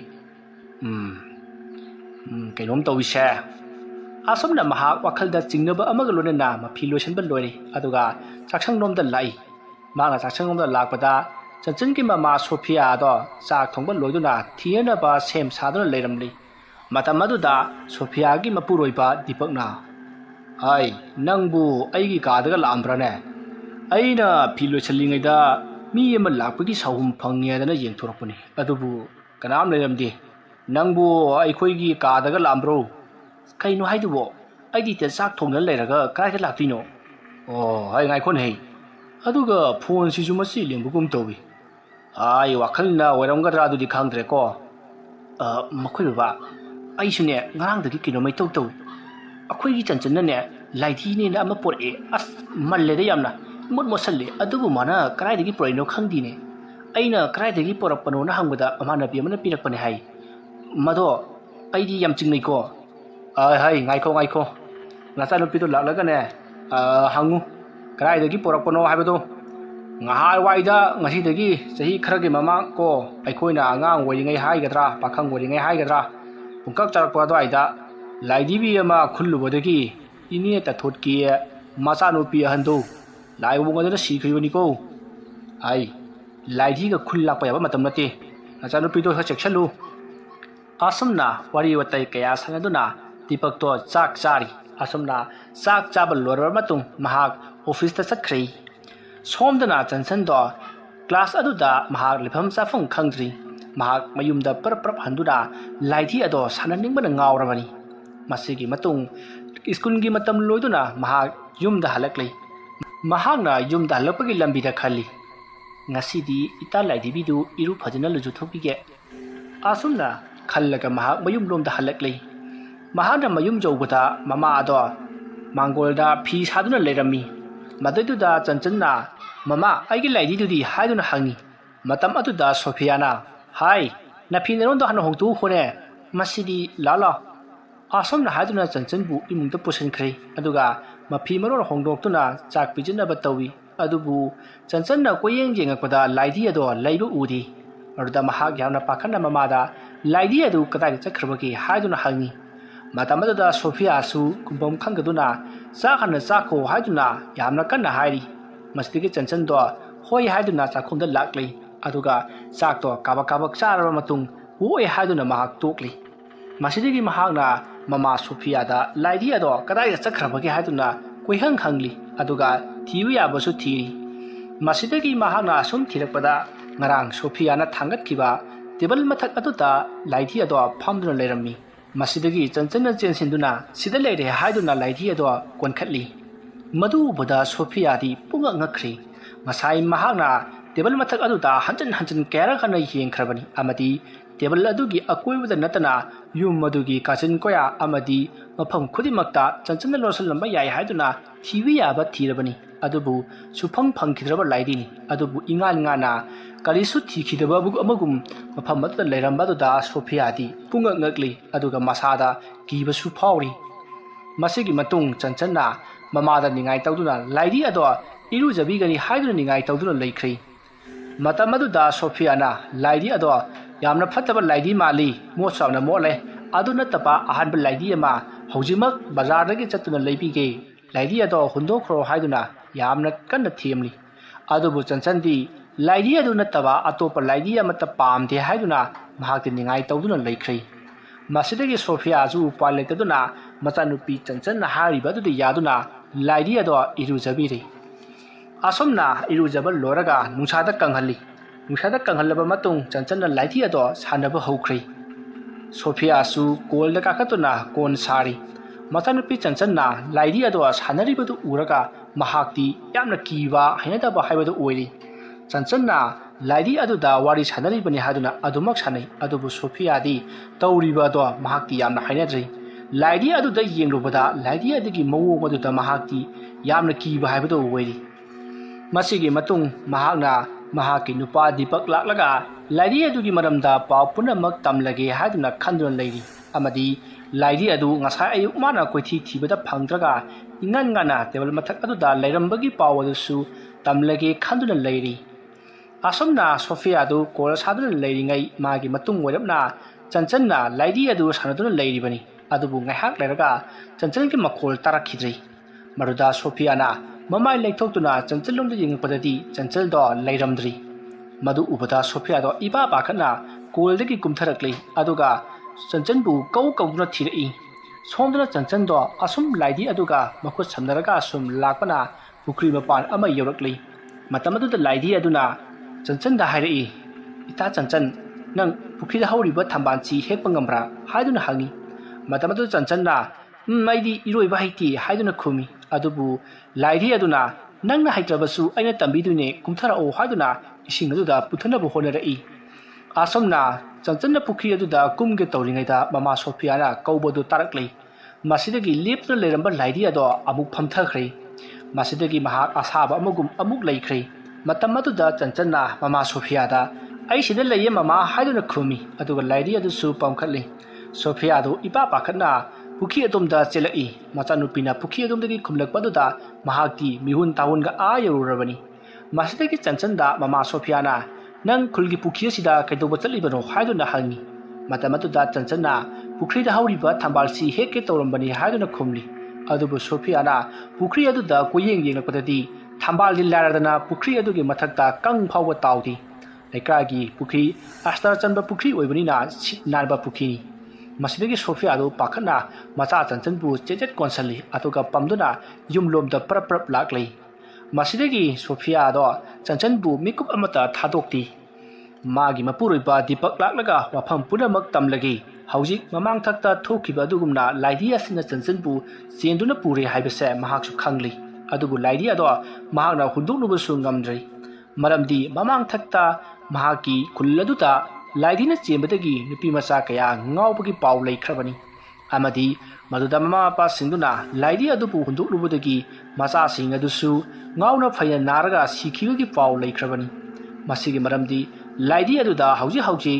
ꯀꯩꯅꯣꯝ ꯇꯧꯏꯁꯦ ꯑꯁꯨꯝꯅ ꯃꯍꯥꯛ ꯋꯥꯈꯜꯗ ꯆꯤꯡꯅꯕ ꯑꯃꯒ ꯂꯣꯏꯅꯅ ꯃꯐꯤ ꯂꯣꯏꯁꯤꯟꯕ ꯂꯣꯏꯔꯦ ꯑꯗꯨꯒ ꯆꯥꯛꯁꯪꯂꯣꯝꯗ ꯂꯥꯛꯏ ꯃꯍꯥꯛꯅ ꯆꯥꯛꯁꯪꯂꯣꯝꯗ ꯂꯥꯛꯄꯗ ꯆꯟꯆꯟꯒꯤ ꯃꯃꯥ ꯁꯣꯐꯤꯌꯥ ꯑꯗꯣ ꯆꯥꯛ ꯊꯣꯡꯕ ꯂꯣꯏꯗꯨꯅ ꯊꯤꯅꯅꯕ ꯁꯦꯝ ꯁꯥꯗꯨꯅ ꯂꯩꯔꯝꯂꯤ ꯃꯇꯝ ꯑꯗꯨꯗ ꯁꯣꯐꯤꯌꯥꯒꯤ ꯃꯄꯨꯔꯣꯏꯕ ꯗꯤꯄꯛꯅ ꯅꯪꯕꯨ ꯑꯩꯒꯤ ꯀꯥꯗꯒ ꯂꯥꯛꯑꯝꯕ꯭ꯔꯅꯦ ꯑꯩꯅ ꯐꯤ ꯂꯣꯏꯁꯤꯜꯂꯤꯉꯩꯗ ꯃꯤ ꯑꯃ ꯂꯥꯛꯄꯒꯤ ꯁꯥꯎꯍꯨꯝ ꯐꯪꯉꯦꯗꯅ ꯌꯦꯡꯊꯣꯔꯛꯄꯅꯤ ꯑꯗꯨꯕꯨ ꯀꯅꯥꯝ ꯂꯩꯔꯝꯗꯦ ꯅꯪꯕꯨ ꯑꯩꯈꯣꯏꯒꯤ ꯀꯥꯗꯒ ꯂꯥꯛꯑꯝꯕ꯭ꯔꯣ ꯀꯩꯅꯣ ꯍꯥꯏꯗꯨꯕꯣ ꯑꯩꯗꯤ ꯆꯥꯛ ꯊꯣꯡꯗꯅ ꯂꯩꯔꯒ ꯀꯗꯥꯏꯗ ꯂꯥꯛꯇꯣꯏꯅꯣ ꯉꯥꯏꯈꯣꯅꯦ ꯑꯗꯨꯒ ꯐꯣꯟꯁꯤꯁꯨ ꯃꯆꯤ ꯂꯦꯡꯕꯒꯨꯝ ꯇꯧꯏ ꯋꯥꯈꯜꯅ ꯑꯣꯏꯔꯝꯒꯗ꯭ꯔꯥ ꯑꯗꯨꯗꯤ ꯈꯪꯗ꯭ꯔꯦꯀꯣ ꯃꯈꯣꯏ ꯕꯕꯥ ꯑꯩꯁꯨꯅꯦ ꯉꯔꯥꯡꯗꯒꯤ ꯀꯩꯅꯣꯝꯃ ꯏꯇꯧ ꯇꯧꯏ ꯑꯩꯈꯣꯏꯒꯤ ꯆꯟꯆꯟꯅꯅꯦ ꯂꯥꯏꯙꯤꯅꯦꯅ ꯑꯃ ꯄꯣꯔꯛꯑꯦ ꯃꯜꯂꯦꯗ ꯌꯥꯝꯅ ꯃꯣꯠꯁꯜꯂꯦ ꯑꯗꯨꯕꯨ ꯃꯥꯅ ꯀꯗꯥꯏꯗꯒꯤ ꯄꯣꯔꯛꯏꯅꯣ ꯈꯪꯗꯦꯅꯦ ꯑꯩꯅ ꯀꯗꯥꯏꯗꯒꯤ ꯄꯣꯔꯛꯄꯅꯣꯅ ꯍꯪꯕꯗ ꯃꯃꯥꯟꯅꯕꯤ ꯑꯃꯅ ꯄꯤꯔꯛꯄꯅꯦ ꯍꯥꯏ ꯃꯗꯣ ꯑꯩꯗꯤ ꯌꯥꯝ ꯆꯤꯡꯅꯩꯀꯣ ꯉꯥꯏꯈꯣ ꯅꯆꯥꯅꯨꯄꯤꯗꯣ ꯂꯥꯛꯂꯒꯅꯦ ꯍꯪꯉꯨ ꯀꯗꯥꯏꯗꯒꯤ ꯄꯣꯔꯛꯄꯅꯣ ꯍꯥꯏꯕꯗꯣ ꯉꯍꯥꯟꯋꯥꯏꯗ ꯉꯁꯤꯗꯒꯤ ꯆꯍꯤ ꯈꯔꯒꯤ ꯃꯃꯥꯡ ꯑꯩꯈꯣꯏꯅ ꯑꯉꯥꯡ ꯑꯣꯏꯔꯤꯉꯩ ꯍꯥꯏꯒꯗ꯭ꯔꯥ ꯄꯥꯈꯪ ꯑꯣꯏꯔꯤꯉꯩ ꯍꯥꯏꯒꯗ꯭ꯔꯥ ꯄꯨꯡꯀꯛ ꯆꯥꯔꯛꯄ ꯑꯗꯨꯋꯥꯏꯗ ꯂꯥꯏꯙꯤꯕꯤ ꯑꯃ ꯈꯨꯜꯂꯨꯕꯗꯒꯤ ꯏꯅꯦ ꯇꯥꯊꯣꯠꯀꯤ ꯃꯆꯥꯅꯨꯄꯤ ꯑꯍꯟꯗꯣ ꯂꯥꯏꯑꯣꯡ ꯑꯗꯨꯅ ꯁꯤꯈ꯭ꯔꯤꯕꯅꯤꯀꯣ ꯂꯥꯏꯙꯤꯒ ꯈꯨꯜ ꯂꯥꯛꯄ ꯌꯥꯕ ꯃꯇꯝ ꯅꯠꯇꯦ ꯅꯆꯥꯅꯨꯄꯤꯗꯣ ꯈꯔ ꯆꯦꯛꯁꯤꯜꯂꯨ ꯑꯁꯨꯝꯅ ꯋꯥꯔꯤ ꯋꯥꯇꯥꯏ ꯀꯌꯥ ꯁꯥꯟꯅꯗꯨꯅ ꯗꯤꯄꯛꯇꯣ ꯆꯥꯛ ꯆꯥꯔꯤ ꯑꯁꯨꯝꯅ ꯆꯥꯛ ꯆꯥꯕ ꯂꯣꯏꯔꯕ ꯃꯇꯨꯡ ꯃꯍꯥꯛ ꯑꯣꯐꯤꯁꯇ ꯆꯠꯈ꯭ꯔꯦ ꯁꯣꯝꯗꯅ ꯆꯟꯆꯟꯗꯣ ꯀ꯭ꯂꯥꯁ ꯑꯗꯨꯗ ꯃꯍꯥꯛ ꯂꯩꯐꯝ ꯆꯥꯐꯝ ꯈꯪꯗ꯭ꯔꯤ mahak mayumda prap handuna laidhi ado sananingba ngawrabani masigi matung school gi matam loiduna mahak yumda halaklei mahakna yumda halakpagi lambida khali ngasidi ita laidhi du iru phajina luju thopige asumna khallaga mahak mayum lomda halaklei mahana mayum jawbata mama ado mangolda phi saduna lerami madaiduda chanchanna mama aigi laidhi dudi haiduna hangi matam atuda Sophiana hai na phineron do hana hongtu khone masidi lala asomna haiduna chanchanbu imungda pusan khre aduga mafi maror hongdoktuna chak pijina batawi adubu chanchanna koyeng jengakpada laidhi ado laibu udi aruda mahak yamna pakhana mamada laidhi adu kadai chakhrabagi haiduna hangi matamada Sophia su kumbam khangaduna chakhana chakho haiduna yamna kanna hairi masdigi chanchan do hoi haiduna chakhonda laklei aduga chak to kabak kabak charaba matung hoi haiduna mahak tokli masidigi mahakna mama Sophia da laidhi ado kadai chakhrabagi haiduna koihang khangli aduga thibu yabasu thiri masidigi mahakna sum thirakpada ngarang Sophia na thangat kiba table mathak atuta laidhi ado phamduna lerami masidagi chanchanna chensinduna sida leire haiduna laidhi ado konkhatli madu ubada Sophia di punga ngakri ngasai mahakna table mathak aduta hanjan kera kana yengkhrabani amadi table adugi akoibada natana yum madugi kachin koya amadi mafam khudimakta chanchanna losal lamba yai haiduna thiwi yaba thirabani adubu sufang phangkhidraba laidini adubu ingan ngana kalisu thikhidaba bug amagum mafam matda leirambadu da Sophia di punga ngakli aduga masada kibasu phawri masigi matung chanchanna mamada ningai tawduna laidi ado iru jabigani haiduna ningai tawduna leikhri matamadu da Sophia na laidi ado yamna phataba laidi mali mosawna mole aduna tapa ahanba laidi ama haujimak bazar dagi chatuna leibige laidi ado hundokhro haiduna yamna kanna themli adubu chanchandi laidi aduna taba atopa laidi amata pamde haiduna mahakti ningai tawduna leikhri masidagi Sophia ju paletaduna machanupi chanchanna hariba du yaduna laidi ado irujabiri asomna irujaba loraga nungsada kanghallaba matung chanchanna laidi ado sanaba haukhri Sophia su kolda kakatuna kon sari machanupi chanchanna laidi ado sanaribadu uraga mahakti yamna kiwa hainadaba haibadu oiri chanchanna laidi aduda wari sanaribani haduna adumak sanai adubu Sophia di tawriba do mahakti yamna hainadri laidi aduda yengrubada laidi adigi mawong aduda mahakti yamna kiba haibadu oiri masigi matung mahakna mahaki nupa Deepak laklaga laidi adugi maramda paw punamak tamlage haduna khanduna leiri amadi laidi adu ngasai ayuk mana koithi thibada phangdraga ingan ngana table mathak aduda leirambagi paw adusu tamlage khanduna leiri asomna Sophia adu kol saduna leiringai magi matung oirapna chanchanna laidi adu sanaduna leiribani adubu ngaihak leraga chanchanki makhol tarakhidri maruda Sophia na mamai leithokuna chanchalomda yengpadadi chanchal do leiramdri madu ubada Sophia do iba bakhana koldagi kumtharakli aduga chanchanbu kauduna thirai somduna chanchan do asum laidi aduga makhut samnaraga asum lakpana pukri mapan ama yorakli matamadu da laidi aduna chanchan da hairai ita chanchan nang pukri da hauriba thambanchi hekpangambra haiduna hangi matamadu chanchan na maidi iroiba haiti haiduna khumi adubu laidi aduna nangna haitrabasu aina tambidune kumthara o haiduna ising aduda puthanabu honarai asomna chanchanna pukri aduda kumge tawringaida mama Sophia na kaubodu taraklei masidagi lepna leramba laidi ado amuk phamthakhre masidagi mahak asaba amugum amuk leikhre matam aduda chanchanna mama Sophia da aisida leye mama haiduna khumi aduga laidi adu su pamkhatle Sophia do ipa pakhatna pukhi adomda chelai machanupina pukhi adomdagi khumlakpaduda mahakti mihun tawunga ayururabani masidagi chanchanda mama Sophia na nang khulgi pukhi sida kaidoba chalibano haiduna hangi matamatuda chanchanna pukri da hauriba thambalsi heke tawrambani haiduna khumli adubu Sophia na pukri aduda koyeng yengakpadadi thambal dillaradana pukri adugi mathakta kang phawwa tawdi lekragi pukri astar chanba pukri oibani na narba pukri masidagi Sophia adu pakhana macha chanchanbu chejet konsali atuga pamduna yumlomda prap laklei masidagi Sophia do chanchanbu mikup amata thadokti Magi mapuroiba Deepak laklaga wafam punamak tamlagi hauzik mamang thakta thokiba adugumna laidi asina chanchanbu chenduna pure haibase mahaksu khangli adubu laidi ado mahakna hunduknubusu ngamdrei maramdi mamang thakta mahaki kulladuta laidina chembadagi nupi macha kaya ngaubagi paw leikrabani amadi maduda mama mapa singduna laidi adubu hunduknubudagi macha sing adusu ngauna phaya naraga sikhibagi paw leikrabani masigi maramdi laidi aduda hauji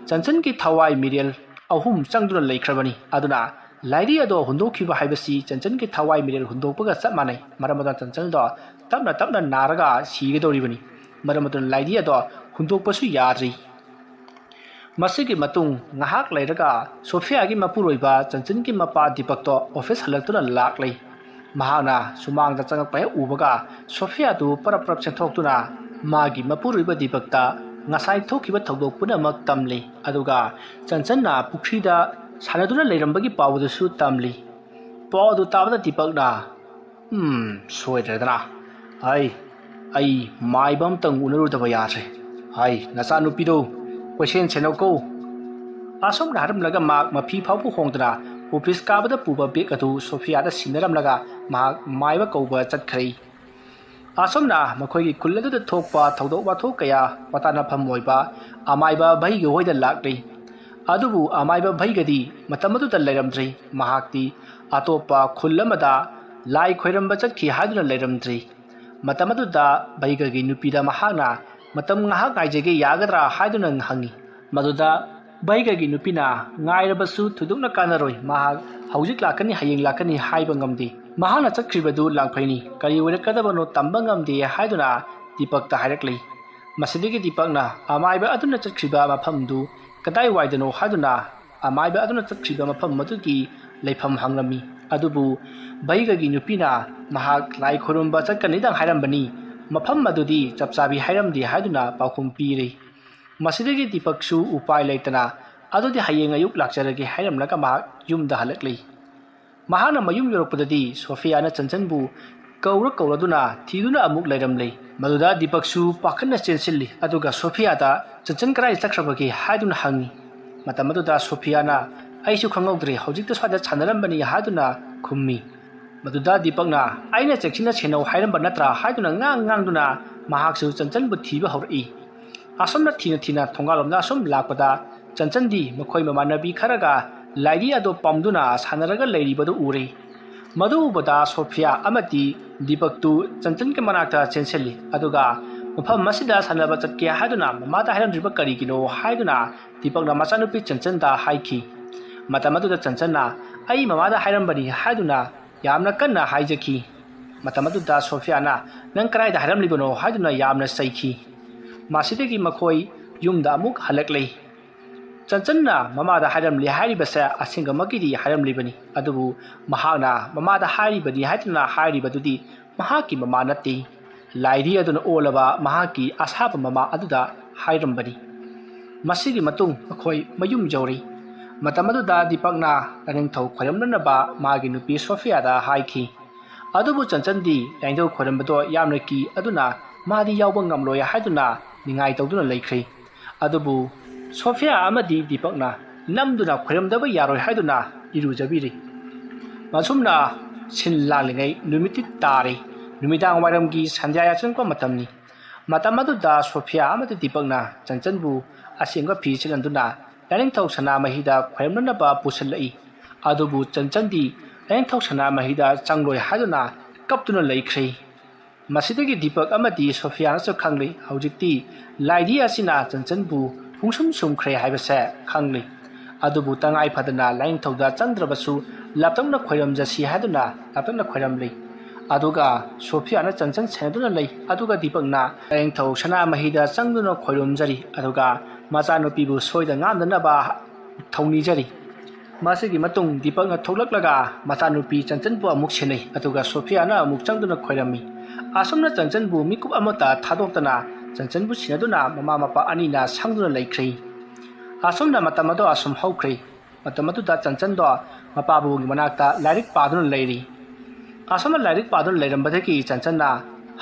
chanchan ki thawai mirel ahum changduna leikrabani aduna laidi ado hundokhiba haibasi chanchan ki thawai mirel hundokpaga chapmanai maramada chanchan do tapna naraga sigedoribani maramada laidi ado hundokpasu yadri masigi matung ngahak leiraga Sophia gi mapuroiba chanchan ki mapa Deepak to office halaktuna laklei mahana sumang da changak pai ubaga Sophia tu parap chenthokuna magi mapuroiba Deepak ta ngasai thokiba thodok punamak tamli aduga chanchanna pukhida sanaduna leirambagi pawdusu tamli pawdu tabada Deepak na soidradana ai maibam tang unaru da bayare ai nasa nupido question chenoko asom haram laga mak mafi phawpu hongdana office kabada puba bek adu Sophia da sinaram laga mak maiba kauba chatkhai asomna makhoi kulladu da thokpa thodok wathok kaya watana phamoiba amaiba bhaiga hoida lakri adubu amaiba bhaigadi matamadu da leiramdri mahakti atopa khullamada lai khoiramba chatkhi haduna leiramdri matamadu da bhaiga gi nupida mahana matam ngahak ngaijege yagadra haiduna hangi maduda bhaiga gi nupina ngairabasu thudukna kanaroi mahak haujik lakani hayeng lakani haiba ngamdi mahana chakribadu langphaini kari oirakadabano tamba ngamde haiduna Deepak ta hairakli masidigi Deepak na amaiba aduna chakriba mafamdu kadai waidano haiduna amaiba aduna chakriba mafam madugi leifam hanglami adubu bhaiga gi nupina mahak lai khurumba chakani dang hairambani mafam madudi chapchabi hairamdi haiduna paukhum piri masidigi Deepak su upai leitana adudi hayeng ayuk lakcharagi hairamlaga mahak yumda halakli mahana mayum yorokpadadi Sophia na chanchanbu kauraduna thiduna amuk leiramlei maduda Deepak su pakhana chensilli aduga Sophia da chanchan karai chakrabagi haiduna hangi matamaduda Sophia na aisu khangogdri hojikta swada chanarambani haiduna khummi maduda Deepak na aina chekchina chenau hairamba natra haiduna ngangduna mahaksu chanchanbu thiba haurai asomna thina thongalomna asom lakpada chanchandi makhoi mamanabi kharaga laidi ado pamduna sanaraga leiribadu uri madu bada Sophia amati Deepak tu chanchan ke manakta chenselli aduga mafam masida sanaba chatke haiduna mamata hairam riba karigino haiduna Deepak na machanupi chanchan da haiki matamadu da chanchan na ai mamada hairam bani haiduna yamna kanna haijaki matamadu da Sophia na nang karai da hairam libono haiduna yamna saiki masidegi makhoi yumda amuk halaklei chanchanna mamada hairam li hairibasa asingamagidi hairam libani adubu mahana mamada hairibadi haitna hairibadudi mahaki mama natti laidi aduna olaba mahaki ashaba mama aduda hairambani masigi matung akhoi mayum jawri matamaduda Deepak na raningthau khoramnaba magi nupi Sophia da haiki adubu chanchandi laingthau khorambado yamna ki aduna madi yawba ngamloi haiduna ningai tawduna leikhri adubu Sophia amadi Deepak na namduna khoramdaba yaroi haiduna irujabiri masumna sin lalingai numiti tari numidang waramgi sanjaya chankwa matamni matamaduda Sophia amadi Deepak na chanchanbu asingwa phi chilanduna laringthau sana mahida khoramnaba pusalai adubu chanchandi laringthau sana mahida changloi haiduna kaptuna leikhri masidagi Deepak amadi Sophia na khangli haujikti laidi asina chanchanbu pungsum sumkhre haibase khangli adubu tangai phadana laingthauda chandrabasu laptamna khoiramjasi haduna laptamna khoiramlei aduga Sophia na chanchan chenaduna lei aduga Deepak na laingthau sana mahida changduna khoiromjari aduga machanupibu soida ngamdana ba thongni jari masigi matung Deepak na tholaklaga machanupi chanchanbu amuk senei aduga Sophia na amuk changduna khoirami asomna chanchanbu mikup amata thadoktana chanchanbu sinaduna mama mapa anina sangduna leikhri asomna matamado asom haukhri matamadu da chanchando mapabu gi manakta lairik paduna leiri asomna lairik paduna leirambadaki chanchanna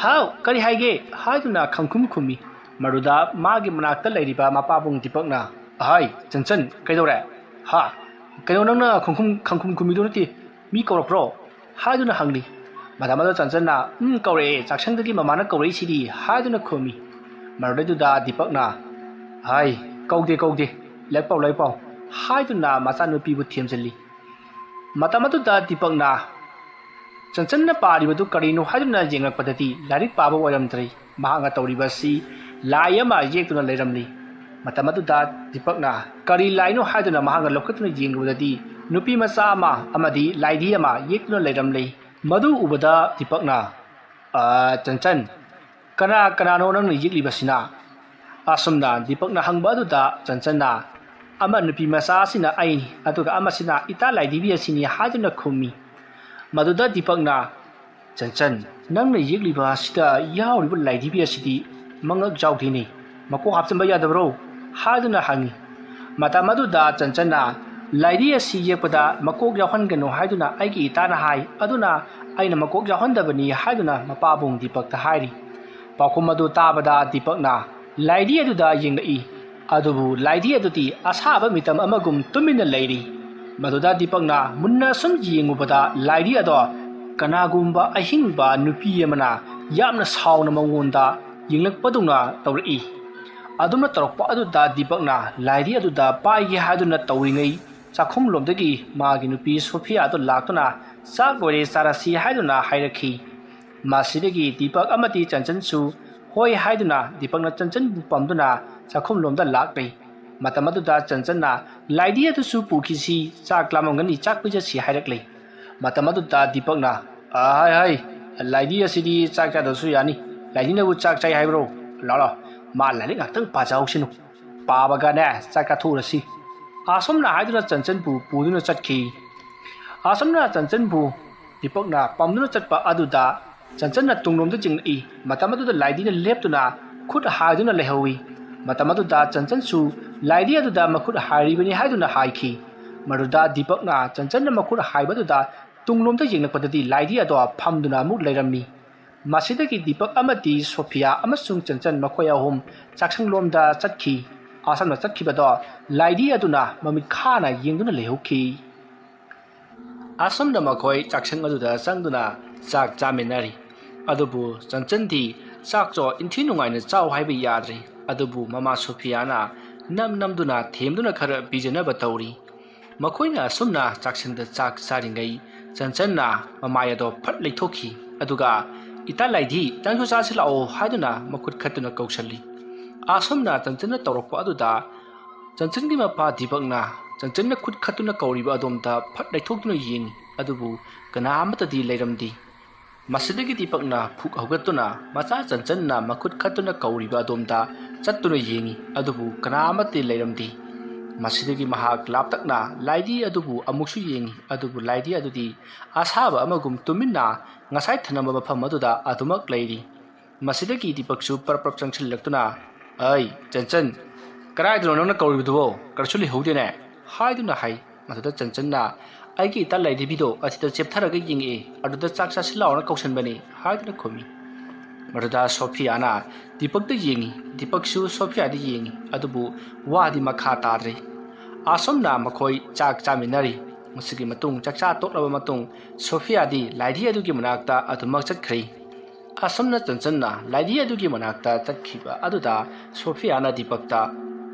hau kari haige haiduna khangkum khumi ꯃꯗꯨꯗ ꯃꯥꯒꯤ ꯃꯅꯥꯛꯇ ꯂꯩꯔꯤꯕ ꯃꯄꯥꯕꯨꯡ ꯗꯤꯄꯛꯅ ꯑꯍꯥꯏ ꯆꯟꯆꯟ ꯀꯩꯗꯧꯔꯦ ꯍꯥ ꯀꯩꯅꯣ ꯅꯪꯅ ꯈꯪꯈꯨꯝ ꯈꯨꯝꯃꯤꯗꯨ ꯅꯠꯇꯦ ꯃꯤ ꯀꯧꯔꯛꯄ꯭ꯔꯣ ꯍꯥꯏꯗꯨꯅ ꯍꯪꯂꯤ ꯃꯇꯝꯗꯨꯗ ꯆꯟꯆꯟꯅ ꯀꯧꯔꯛꯑꯦ ꯆꯥꯛꯁꯪꯗꯒꯤ ꯃꯃꯥꯅ ꯀꯧꯔꯛꯏꯁꯤꯗꯤ ꯍꯥꯏꯗꯨꯅ ꯈꯨꯝꯃꯤ ꯃꯗꯨꯗꯩꯗꯨꯗ ꯗꯤꯄꯛꯅ ꯍꯥꯏ ꯀꯧꯗꯦ ꯂꯥꯏꯔꯤꯛ ꯄꯥꯎ ꯍꯥꯏꯗꯨꯅ ꯃꯆꯥꯅꯨꯄꯤꯕꯨ ꯊꯦꯝꯖꯤꯜꯂꯤ ꯃꯇꯝ ꯑꯗꯨꯗ ꯗꯤꯄꯛꯅ ꯆꯟꯆꯟꯅ ꯄꯥꯔꯤꯕꯗꯨ ꯀꯔꯤꯅꯣ ꯍꯥꯏꯗꯨꯅ ꯌꯦꯡꯂꯛꯄꯗꯗꯤ ꯂꯥꯏꯔꯤꯛ ꯄꯥꯕ ꯑꯣꯏꯔꯝꯗ꯭ꯔꯦ ꯃꯍꯥꯛꯅ ꯇꯧꯔꯤꯕꯁꯤ ꯂꯥꯏ ꯑꯃ ꯌꯦꯛꯇꯨꯅ ꯂꯩꯔꯝꯂꯤ ꯃꯇꯝ ꯑꯗꯨꯗ ꯗꯤꯄꯛꯅ ꯀꯔꯤ ꯂꯥꯏꯅꯣ ꯍꯥꯏꯗꯨꯅ ꯃꯍꯥꯛꯅ ꯂꯧꯈꯠꯇꯨꯅ ꯌꯦꯡꯂꯨꯕꯗꯗꯤ ꯅꯨꯄꯤ ꯃꯆꯥ ꯑꯃ ꯑꯃꯗꯤ ꯂꯥꯏꯙꯤ ꯑꯃ ꯌꯦꯛꯇꯨꯅ ꯂꯩꯔꯝꯂꯤ ꯃꯗꯨ ꯎꯕꯗ ꯗꯤꯄꯛꯅ ꯆꯟꯆꯟ ꯀꯅꯥꯅꯣ ꯅꯪꯅ ꯌꯦꯛꯂꯤꯕꯁꯤꯅ ꯑꯁꯨꯝꯅ ꯗꯤꯄꯛꯅ ꯍꯪꯕ ꯑꯗꯨꯗ ꯆꯟꯆꯟꯅ ꯑꯃ ꯅꯨꯄꯤ ꯃꯆꯥ ꯑꯁꯤꯅ ꯑꯩꯅꯤ ꯑꯗꯨꯒ ꯑꯃꯁꯤꯅ ꯏꯇꯥ ꯂꯥꯏꯙꯤꯕꯤ ꯑꯁꯤꯅꯤ ꯍꯥꯏꯗꯨꯅ ꯈꯨꯝꯃꯤ ꯃꯗꯨꯗ ꯗꯤꯄꯛꯅ ꯆꯟꯆꯟ ꯅꯪꯅ ꯌꯦꯛꯂꯤꯕ ꯑꯁꯤꯗ ꯌꯥꯎꯔꯤꯕ ꯂꯥꯏꯙꯤꯕꯤ ꯑꯁꯤꯗꯤ ꯃꯉꯛ ꯌꯥꯎꯗꯦꯅꯦ ꯃꯀꯣꯛ ꯍꯥꯞꯆꯤꯟꯕ ꯌꯥꯗꯕ꯭ꯔꯣ ꯍꯥꯏꯗꯨꯅ ꯍꯪꯉꯤ ꯃꯇꯝ ꯑꯗꯨꯗ ꯆꯟꯆꯟꯅ ꯂꯥꯏꯙꯤ ꯑꯁꯤ ꯌꯦꯛꯄꯗ ꯃꯀꯣꯛ ꯌꯥꯎꯍꯟꯒꯅꯨ ꯍꯥꯏꯗꯨꯅ ꯑꯩꯒꯤ ꯏꯇꯥꯅ ꯍꯥꯏ ꯑꯗꯨꯅ ꯑꯩꯅ ꯃꯀꯣꯛ ꯌꯥꯎꯍꯟꯗꯕꯅꯤ ꯍꯥꯏꯗꯨꯅ ꯃꯄꯥꯕꯨꯡ ꯗꯤꯄꯛꯇ ꯍꯥꯏꯔꯤ ꯄꯥꯎꯈꯨꯝ ꯑꯗꯨ ꯇꯥꯕꯗ ꯗꯤꯄꯛꯅ ꯂꯥꯏꯙꯤ ꯑꯗꯨꯗ ꯌꯦꯡꯂꯛꯏ ꯑꯗꯨꯕꯨ ꯂꯥꯏꯙꯤ ꯑꯗꯨꯗꯤ ꯑꯁꯥꯕ ꯃꯤꯇꯝ ꯑꯃꯒꯨꯝ ꯇꯨꯃꯤꯟꯅ ꯂꯩꯔꯤ ꯃꯗꯨꯗ ꯗꯤꯄꯛꯅ ꯃꯨꯟꯅ ꯁꯨꯝ ꯌꯦꯡꯉꯨꯕꯗ ꯂꯥꯏꯙꯤ ꯑꯗꯣ ꯀꯅꯥꯒꯨꯝꯕ ꯑꯍꯤꯡꯕ ꯅꯨꯄꯤ ꯑꯃꯅ ꯌꯥꯝꯅ ꯁꯥꯎꯅ ꯃꯉꯣꯟꯗ ꯌꯦꯡꯂꯛꯄꯗꯧꯅ ꯇꯧꯔꯛꯏ ꯑꯗꯨꯝꯅ ꯇꯧꯔꯛꯄ ꯑꯗꯨꯗ ꯗꯤꯄꯛꯅ ꯂꯥꯏꯙꯤ ꯑꯗꯨꯗ ꯄꯥꯏꯒꯦ ꯍꯥꯏꯗꯨꯅ ꯇꯧꯔꯤꯉꯩ ꯆꯥꯛꯈꯨꯝꯂꯣꯝꯗꯒꯤ ꯃꯥꯒꯤ ꯅꯨꯄꯤ ꯁꯣꯐꯤꯌꯥꯗꯣ ꯂꯥꯛꯇꯨꯅ ꯆꯥꯛ ꯂꯣꯏꯔꯦ ꯆꯥꯔꯁꯤ ꯍꯥꯏꯗꯨꯅ ꯍꯥꯏꯔꯛꯈꯤ ꯃꯁꯤꯗꯒꯤ ꯗꯤꯄꯛ ꯑꯃꯗꯤ ꯆꯟꯆꯟꯁꯨ ꯍꯣꯏ ꯍꯥꯏꯗꯨꯅ ꯗꯤꯄꯛꯅ ꯆꯟꯆꯟꯕꯨ ꯄꯝꯗꯨꯅ ꯆꯥꯛꯈꯨꯝꯂꯣꯝꯗ ꯂꯥꯛꯂꯤ ꯃꯇꯝ ꯑꯗꯨꯗ ꯆꯟꯆꯟꯅ ꯂꯥꯏꯙꯤ ꯑꯗꯨꯁꯨ ꯄꯨꯈꯤꯁꯤ ꯆꯥꯛ ꯂꯥꯝꯃꯝꯒꯅꯤ ꯆꯥꯛ ꯄꯤꯖꯁꯤ ꯍꯥꯏꯔꯛꯂꯤ ꯃꯇꯝ ꯑꯗꯨꯗ ꯗꯤꯄꯛꯅ ꯍꯥꯏ ꯂꯥꯏꯙꯤ ꯑꯁꯤꯗꯤ ꯆꯥꯛ ꯆꯥꯗ꯭ꯔꯁꯨ ꯌꯥꯅꯤ ꯂꯥꯏꯙꯤꯅꯕꯨ ꯆꯥꯛ ꯆꯥꯏ ꯍꯥꯏꯕ꯭ꯔꯣ ꯂꯥꯛꯑꯣ ꯃꯥ ꯂꯥꯏꯔꯤꯛ ꯉꯥꯛꯇꯪ ꯄꯥꯖꯍꯧꯁꯤꯅꯨ ꯄꯥꯕꯒꯅꯦ ꯆꯥꯛ ꯆꯥꯊꯣꯛꯎꯔꯁꯤ ꯑꯁꯨꯝꯅ ꯍꯥꯏꯗꯨꯅ ꯆꯟꯆꯟꯕꯨ ꯄꯨꯗꯨꯅ ꯆꯠꯈꯤ ꯑꯁꯨꯝꯅ ꯆꯟꯆꯟꯕꯨ ꯗꯤꯄꯛꯅ ꯄꯝꯗꯨꯅ ꯆꯠꯄ ꯑꯗꯨꯗ ꯆꯟꯆꯟꯅ ꯇꯨꯡꯂꯣꯝꯗ ꯆꯤꯡꯂꯛꯏ ꯃꯇꯝ ꯑꯗꯨꯗ ꯂꯥꯏꯙꯤꯅ ꯂꯦꯞꯇꯨꯅ ꯈꯨꯠ ꯍꯥꯏꯗꯨꯅ ꯂꯩꯍꯧꯏ ꯃꯇꯝ ꯑꯗꯨꯗ ꯆꯟꯆꯟꯁꯨ ꯂꯥꯏꯙꯤ ꯑꯗꯨꯗ ꯃꯈꯨꯠ ꯍꯥꯏꯔꯤꯕꯅꯤ ꯍꯥꯏꯗꯨꯅ ꯍꯥꯏꯈꯤ ꯃꯗꯨꯗ ꯗꯤꯄꯛꯅ ꯆꯟꯆꯟꯅ ꯃꯈꯨꯠ ꯍꯥꯏꯕꯗꯨꯗ ꯇꯨꯡꯂꯣꯝꯗ ꯌꯦꯡꯂꯛꯄꯗꯗꯤ ꯂꯥꯏꯙꯤ ꯑꯗꯣ ꯐꯝꯗꯨꯅ ꯑꯃꯨꯛ ꯂꯩꯔꯝꯃꯤ ꯃꯁꯤꯗꯒꯤ ꯗꯤꯄꯛ ꯑꯃꯗꯤ ꯁꯣꯐꯤꯌꯥ ꯑꯃꯁꯨꯡ ꯆꯟꯆꯟ ꯃꯈꯣꯏ ꯑꯍꯨꯝ ꯆꯥꯛꯁꯪꯂꯣꯝꯗ ꯆꯠꯈꯤ ꯑꯁꯨꯝꯅ ꯆꯠꯈꯤꯕꯗꯣ ꯂꯥꯏꯙꯤ ꯑꯗꯨꯅ ꯃꯃꯤꯠ ꯈꯥꯅ ꯌꯦꯡꯗꯨꯅ ꯂꯩꯍꯧꯈꯤ ꯑꯁꯨꯝꯅ ꯃꯈꯣꯏ ꯆꯥꯛꯁꯪ ꯑꯗꯨꯗ ꯆꯪꯗꯨꯅ ꯆꯥꯛ ꯆꯥꯃꯤꯟꯅꯔꯤ ꯑꯗꯨꯕꯨ ꯆꯟꯆꯟꯗꯤ ꯆꯥꯛꯆꯣ ꯏꯟꯊꯤ ꯅꯨꯡꯉꯥꯏꯅ ꯆꯥꯎ ꯍꯥꯏꯕ ꯌꯥꯗ꯭ꯔꯤ ꯑꯗꯨꯕꯨ ꯃꯃꯥ ꯁꯣꯐꯤꯌꯥꯅ ꯅꯝꯗꯨꯅ ꯊꯦꯝꯗꯨꯅ ꯈꯔ ꯄꯤꯖꯅꯕ ꯇꯧꯔꯤ ꯃꯈꯣꯏꯅ ꯑꯁꯨꯝꯅ ꯆꯥꯛꯁꯪꯗ ꯆꯥꯛ ꯆꯥꯔꯤꯉꯩ ꯆꯟꯆꯟꯅ ꯃꯃꯥꯏ ꯑꯗꯣ ꯐꯠ ꯂꯩꯊꯣꯛꯈꯤ ꯑꯗꯨꯒ ꯏꯇꯥ ꯂꯥꯏꯙꯤ ꯅꯪꯁꯨ ꯆꯥꯁꯤ ꯂꯥꯛꯑꯣ ꯍꯥꯏꯗꯨꯅ ꯃꯈꯨꯠ ꯈꯠꯇꯨꯅ ꯀꯧꯁꯜꯂꯤ ꯑꯁꯨꯝꯅ ꯆꯟꯆꯟꯅ ꯇꯧꯔꯛꯄ ꯑꯗꯨꯗ ꯆꯟꯆꯟꯒꯤ ꯃꯄꯥ ꯗꯤꯄꯛꯅ ꯆꯟꯆꯟꯅ ꯈꯨꯠ ꯈꯠꯇꯨꯅ ꯀꯧꯔꯤꯕ ꯑꯗꯣꯝꯗ ꯐꯠ ꯂꯩꯊꯣꯛꯇꯨꯅ ꯌꯦꯡꯉꯤ ꯑꯗꯨꯕꯨ ꯀꯅꯥ ꯑꯃꯠꯇꯗꯤ ꯂꯩꯔꯝꯗꯦ ꯃꯁꯤꯗꯒꯤ ꯗꯤꯄꯛꯅ ꯐꯨꯛ ꯍꯧꯒꯠꯇꯨꯅ ꯃꯆꯥ ꯆꯟꯆꯟꯅ ꯃꯈꯨꯠ ꯈꯠꯇꯨꯅ ꯀꯧꯔꯤꯕ ꯑꯗꯣꯝꯗ ꯆꯠꯇꯨꯅ ꯌꯦꯡꯉꯤ ꯑꯗꯨꯕꯨ ꯀꯅꯥ ꯑꯃꯠꯇ ꯂꯩꯔꯝꯗꯦ ꯃꯁꯤꯗꯒꯤ ꯃꯍꯥꯛ ꯂꯥꯞꯇꯛꯅ ꯂꯥꯏꯙꯤ ꯑꯗꯨꯕꯨ ꯑꯃꯨꯛꯁꯨ ꯌꯦꯡꯉꯤ ꯑꯗꯨꯕꯨ ꯂꯥꯏꯙꯤ ꯑꯗꯨꯗꯤ ꯑꯁꯥꯕ ꯑꯃꯒꯨꯝ ꯇꯨꯃꯤꯟꯅ ꯉꯁꯥꯏ ꯊꯅꯝꯕ ꯃꯐꯝ ꯑꯗꯨꯗ ꯑꯗꯨꯃꯛ ꯂꯩꯔꯤ ꯃꯁꯤꯗꯒꯤ ꯗꯤꯄꯛꯁꯨ ꯄꯔꯞ ꯆꯪꯁꯤꯜꯂꯛꯇꯨꯅ ꯑꯩ ꯆꯟꯆꯟ ꯀꯗꯥꯏꯗꯅꯣ ꯅꯪꯅ ꯀꯧꯔꯤꯕꯗꯨꯕꯣ ꯀꯔꯤꯁꯨ ꯂꯩꯍꯧꯗꯦꯅꯦ ꯍꯥꯏꯗꯨꯅ ꯍꯥꯏ ꯃꯗꯨꯗ ꯆꯟꯆꯟꯅ ꯑꯩꯒꯤ ꯏꯇꯥ ꯂꯥꯏꯙꯤꯕꯤꯗꯣ ꯑꯁꯤꯗ ꯆꯦꯞꯊꯔꯒ ꯌꯦꯡꯉꯛꯑꯦ ꯑꯗꯨꯗ ꯆꯥꯛ ꯆꯥꯁꯤ ꯂꯥꯎꯅ ꯀꯧꯁꯟꯕꯅꯤ ꯍꯥꯏꯗꯨꯅ ꯈꯨꯝꯃꯤ ꯃꯗꯨꯗ ꯁꯣꯐꯤꯌꯥꯅ ꯗꯤꯄꯛꯇ ꯌꯦꯡꯉꯤ ꯗꯤꯄꯛꯁꯨ ꯁꯣꯐꯤꯌꯥꯗ ꯌꯦꯡꯉꯤ ꯑꯗꯨꯕꯨ ꯋꯥꯗꯤ ꯃꯈꯥ ꯇꯥꯗ꯭ꯔꯦ ꯑꯁꯨꯝꯅ ꯃꯈꯣꯏ ꯆꯥꯛ ꯆꯥꯃꯤꯟꯅꯔꯤ ꯃꯁꯤꯒꯤ ꯃꯇꯨꯡ ꯆꯥꯛꯆꯥ ꯇꯣꯛꯂꯕ ꯃꯇꯨꯡ ꯁꯣꯐꯤꯌꯥꯗꯤ ꯂꯥꯏꯙꯤ ꯑꯗꯨꯒꯤ ꯃꯅꯥꯛꯇ ꯑꯗꯨꯃꯛ ꯆꯠꯈ꯭ꯔꯦ ꯑꯁꯨꯝꯅ ꯆꯟꯆꯟꯅ ꯂꯥꯏꯙꯤ ꯑꯗꯨꯒꯤ ꯃꯅꯥꯛꯇ ꯆꯠꯈꯤꯕ ꯑꯗꯨꯗ ꯁꯣꯐꯤꯌꯥꯅ ꯗꯤꯄꯛꯇ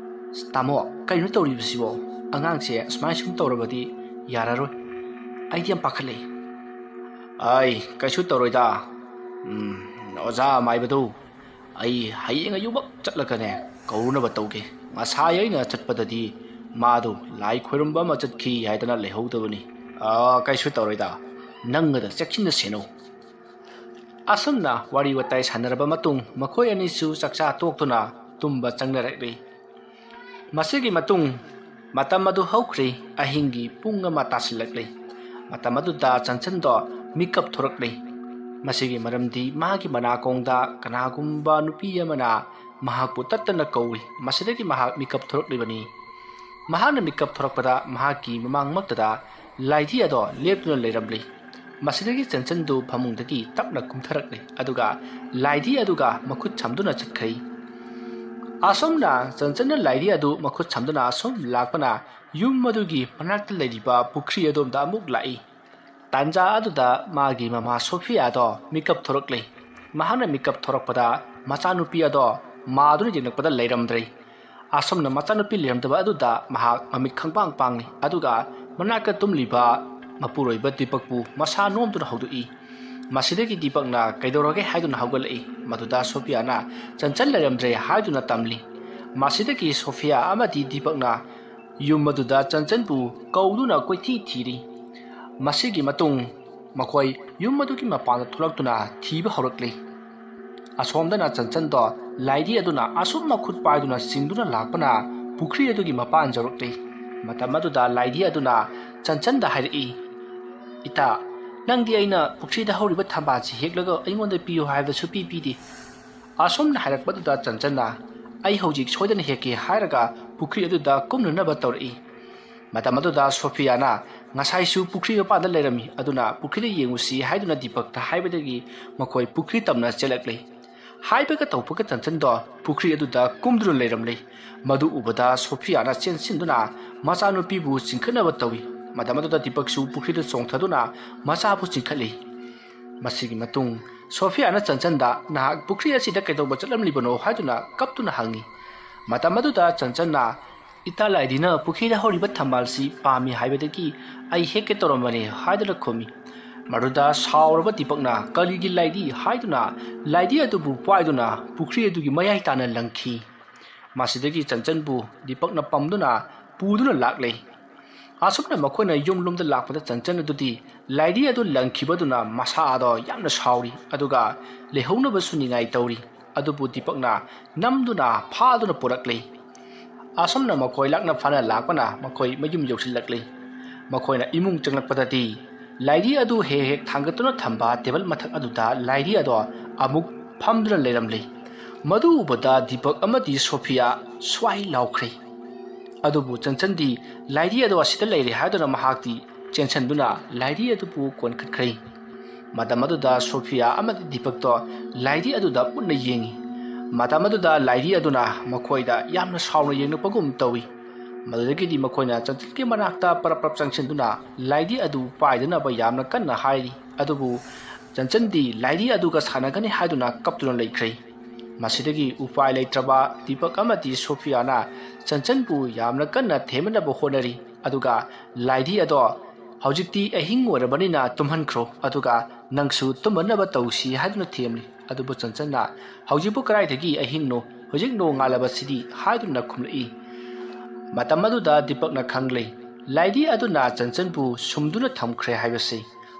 ꯇꯥꯃꯣ ꯀꯩꯅꯣ ꯇꯧꯔꯤꯕꯁꯤꯕꯣ ꯑꯉꯥꯡꯁꯦ ꯑꯁꯨꯃꯥꯏꯅ ꯁꯨꯝ ꯇꯧꯔꯕꯗꯤ ꯌꯥꯔꯔꯣꯏ ꯑꯩꯗꯤ ꯌꯥꯝ ꯄꯥꯈꯠꯂꯦ ꯑꯩ ꯀꯩꯁꯨ ꯇꯧꯔꯣꯏꯗ ꯑꯣꯖꯥ ꯃꯥꯏꯕꯗꯨ ꯑꯩ ꯍꯌꯦꯡ ꯑꯌꯨꯛꯃꯛ ꯆꯠꯂꯒꯅꯦ ꯀꯧꯔꯨꯅꯕ ꯇꯧꯒꯦ ꯉꯁꯥꯏ ꯑꯩꯅ ꯆꯠꯄꯗꯗꯤ मादो लाई खोरम्बा मा चटखी हाइदना लेहौदबनी कैसु तौरैदा नंगदा चेक्सिन सेनो असमना वारी वताई सानरबा मतुंग मखोय अनिसु चक्चा तोक्तुना तुम्बा चंगनरैबे मसिगी मतुंग मतम अदु हौख्रे अहिंगी पुंग अमा तासिलक्ले मतम अदुदा चंचनदो मिकअप थोरक्ले मसिगी मरमदी मागी मनाकोंगदा कनागुंबा नुपी अमना महाकु तत्तना कौई मसिदगी महाक मिकअप थोरक्लिबनी महाकना मिकअप थोरक्पदा महाकी ममांगमक्तदा लाइधी अदो लेप्तुना लेरमले मसिदगी चंचनदु फमुंगदगी तपना कुमथरक्ले अदुगा लाइधी अदुगा मखुत छमदुना चटखै asomna chanchana laidi adu makhut chamduna asom lakpana yum madugi manakta leiriba pukri adomda amuk lai tanja aduda magi mama Sophia do makeup thoroklei mahana makeup thorokpada machanupi ado maduna jenakpada leiramdrei asomna machanupi leiramdaba aduda mahak mamik khangpang pangni aduga manaka tumliba mapuroiba dipakpu masa nomduna hodui masidagi dipakna kaidoroge haiduna haugalei maduda Sophia na chanchal leiramdrei haiduna tamli masidagi Sophia amadi dipakna yum maduda chanchanpu kauduna koithi thiri masigi matung makoi yum madugi mapana thulaktuna thiba horakle asomdana chanchan do laidi aduna asum makhut paiduna singduna lakpana pukri adugi mapan jorokle matamaduda laidi aduna chanchan da hairi ita nangdi aina pukri da horiba thamba chi heklaga aingonda piyo haibda su pi di asomna hairakpaduda chanchanna ai hojik soidana heke hairaga pukri aduda kumnuna ba tori matamaduda Sophia na ngasai su pukri pa da lerami aduna pukri da yengusi haiduna dipak ta haibadagi makoi pukri tamna chelakle haibaga tawpaka chanchan do pukri aduda kumdru leramle madu ubada Sophia na chensinduna machanu pibu chingkhana ba tawi matamaduda dipak su pukri da chongthaduna macha bu chingkhali masigi matung Sophia na chanchan da na pukri asida kaidoba chalamli bano haiduna kaptuna hangi matamaduda chanchan na itala idina pukhida horiba thambalsi pami haibadagi ai heke toromani haidala khomi maruda sauraba dipakna kaligi laidi haiduna laidi adubu paiduna pukri adugi mayai tana langki masidagi chanchanbu dipakna pamduna puduna lakle asukna makhona yumlumda lakpada chanchan adudi laidi adu langkhibaduna masa ado yamna sauri aduga lehongna basuningai tauri adubu dipakna namduna phaduna purakle asomna makoi lakna phana lakpana makoi mayum yausilakle makoina imung changlakpadati laidi adu he thangatuna thamba table mathak aduda laidi ado amuk phamduna leramle madu ubada dipak amadi Sophia swai laukhre adubu chanchandi laidi ado asida leire haduna mahakti chenchanduna laidi adu pu konkhatkhre madamaduda Sophia amadi dipak to laidi aduda punna yengi matamaduda laidi aduna makoida yamna sauna yengnapagum tawi madudagidi makoina chanchanki manakta paraprap changsinduna laidi adu paiduna ba yamna kanna hairi adubu chanchandi laidi aduga sanagani haiduna kaptuna leikhre masidagi upai leitraba dipak amati Sophia na chanchanpu yamna kanna themana ba honari aduga laidi ado haujikti ahing warabanina tumhankhro aduga nangsu tumana ba tausi haiduna themli adubu chanchanna haujibu karaidagi ahingno hojikno ngalabasidi haiduna khumlei matamaduda dipakna khanglei laidi aduna chanchanpu sumduna thamkhre haibase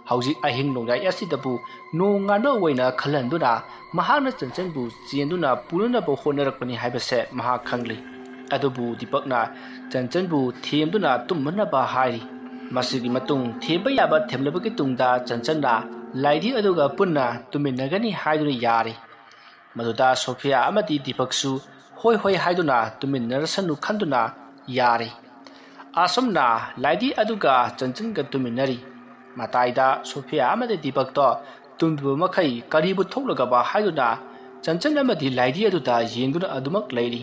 haujik ahingno gai asidabu no ngano waina khalanduna mahana chanchanpu chenduna puruna bo honarakpani haibase maha khanglei adubu dipakna chanchanpu themduna tummana ba hairi masigi matung theba yaba themlabagi tungda chanchanna laidi aduga punna tuminagani haiduna yari maduda Sophia amadi dipaksu hoi hoi haiduna tuminarasanu khanduna yari asomna laidi aduga chanchanga tuminari mataida Sophia amadi dipak to tumbu makai karibu thoklaga ba haiduna chanchanga amadi laidi aduda yengduna adumak leiri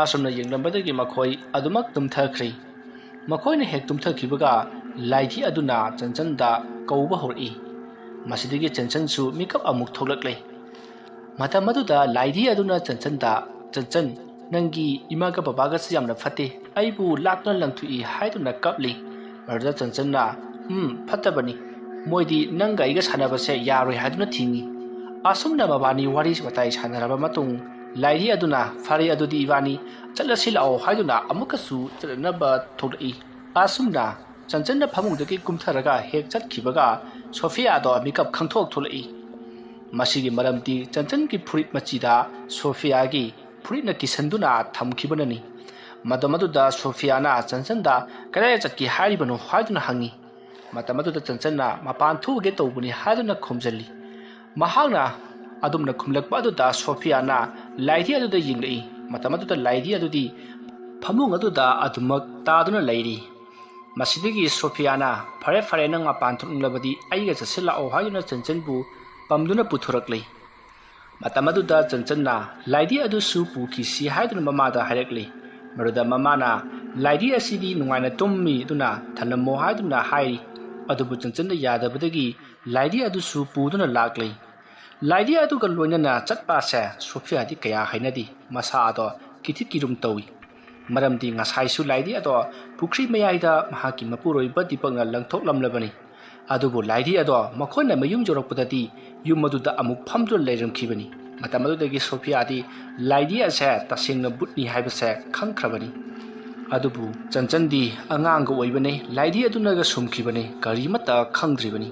asomna yenglambadagi makhoi adumak tumthakhri makoina hek tumthakibaga laidi aduna chanchanda kauba hori masidagi chanchansu makeup amuk thoklakle matamaduda laidi aduna chanchanda chanchan nangi imaga babaga siyamna phate aibu lakna langthui haiduna kapli marda chanchanna phatabani moidi nanga iga sanabase yaroi haduna thingi asumna babani wari batai sanaraba matung laidi aduna fari adudi ibani chalasilao haiduna amukasu chalnaba thori asumna chanchanna phamungdagi kumtharaga hek chatkibaga Sophia do makeup khangthok tholai masigi maramti chanchan ki phurit machida Sophia gi phurit na kisanduna thamkhibanani madamaduda Sophia na chanchan da kare chatki haribano haiduna hangi matamaduda chanchan na mapan thuge tawbuni haiduna khomjali mahagna adumna khumlakpa aduda Sophia na laidi aduda yinglei matamaduda laidi adudi phamung aduda adumak taduna leiri masidagi Sophia na fare nang mapan thunglabadi aiga chasilao haiduna chanchanbu pamduna puthurakle Matam aduda Chanchanna laidi adusu pukisi haiduna mamada hairakli maruda mamana laidi asidi nungaina tummi duna thanamo haiduna hairi adubu Chanchanna yadabadagi laidi adusu puduna lakli laidi aduga loinana chatpa se Sophia di kaya hainadi masa ado kithit kirum tawi maramdi ngasai su laidi ado pukri mayaida mahaki mapuroi badipanga langthok lamlabani adubu laidi ado makhona mayum jorokpadati yum aduda amuk phamdul leiramkhibani matam adudagi Sophia di laidi ase tasingna butni haibase khangkhrabani adubu Chanchan-di angang oibane laidi adunaga sumkhibane karimata khangdribani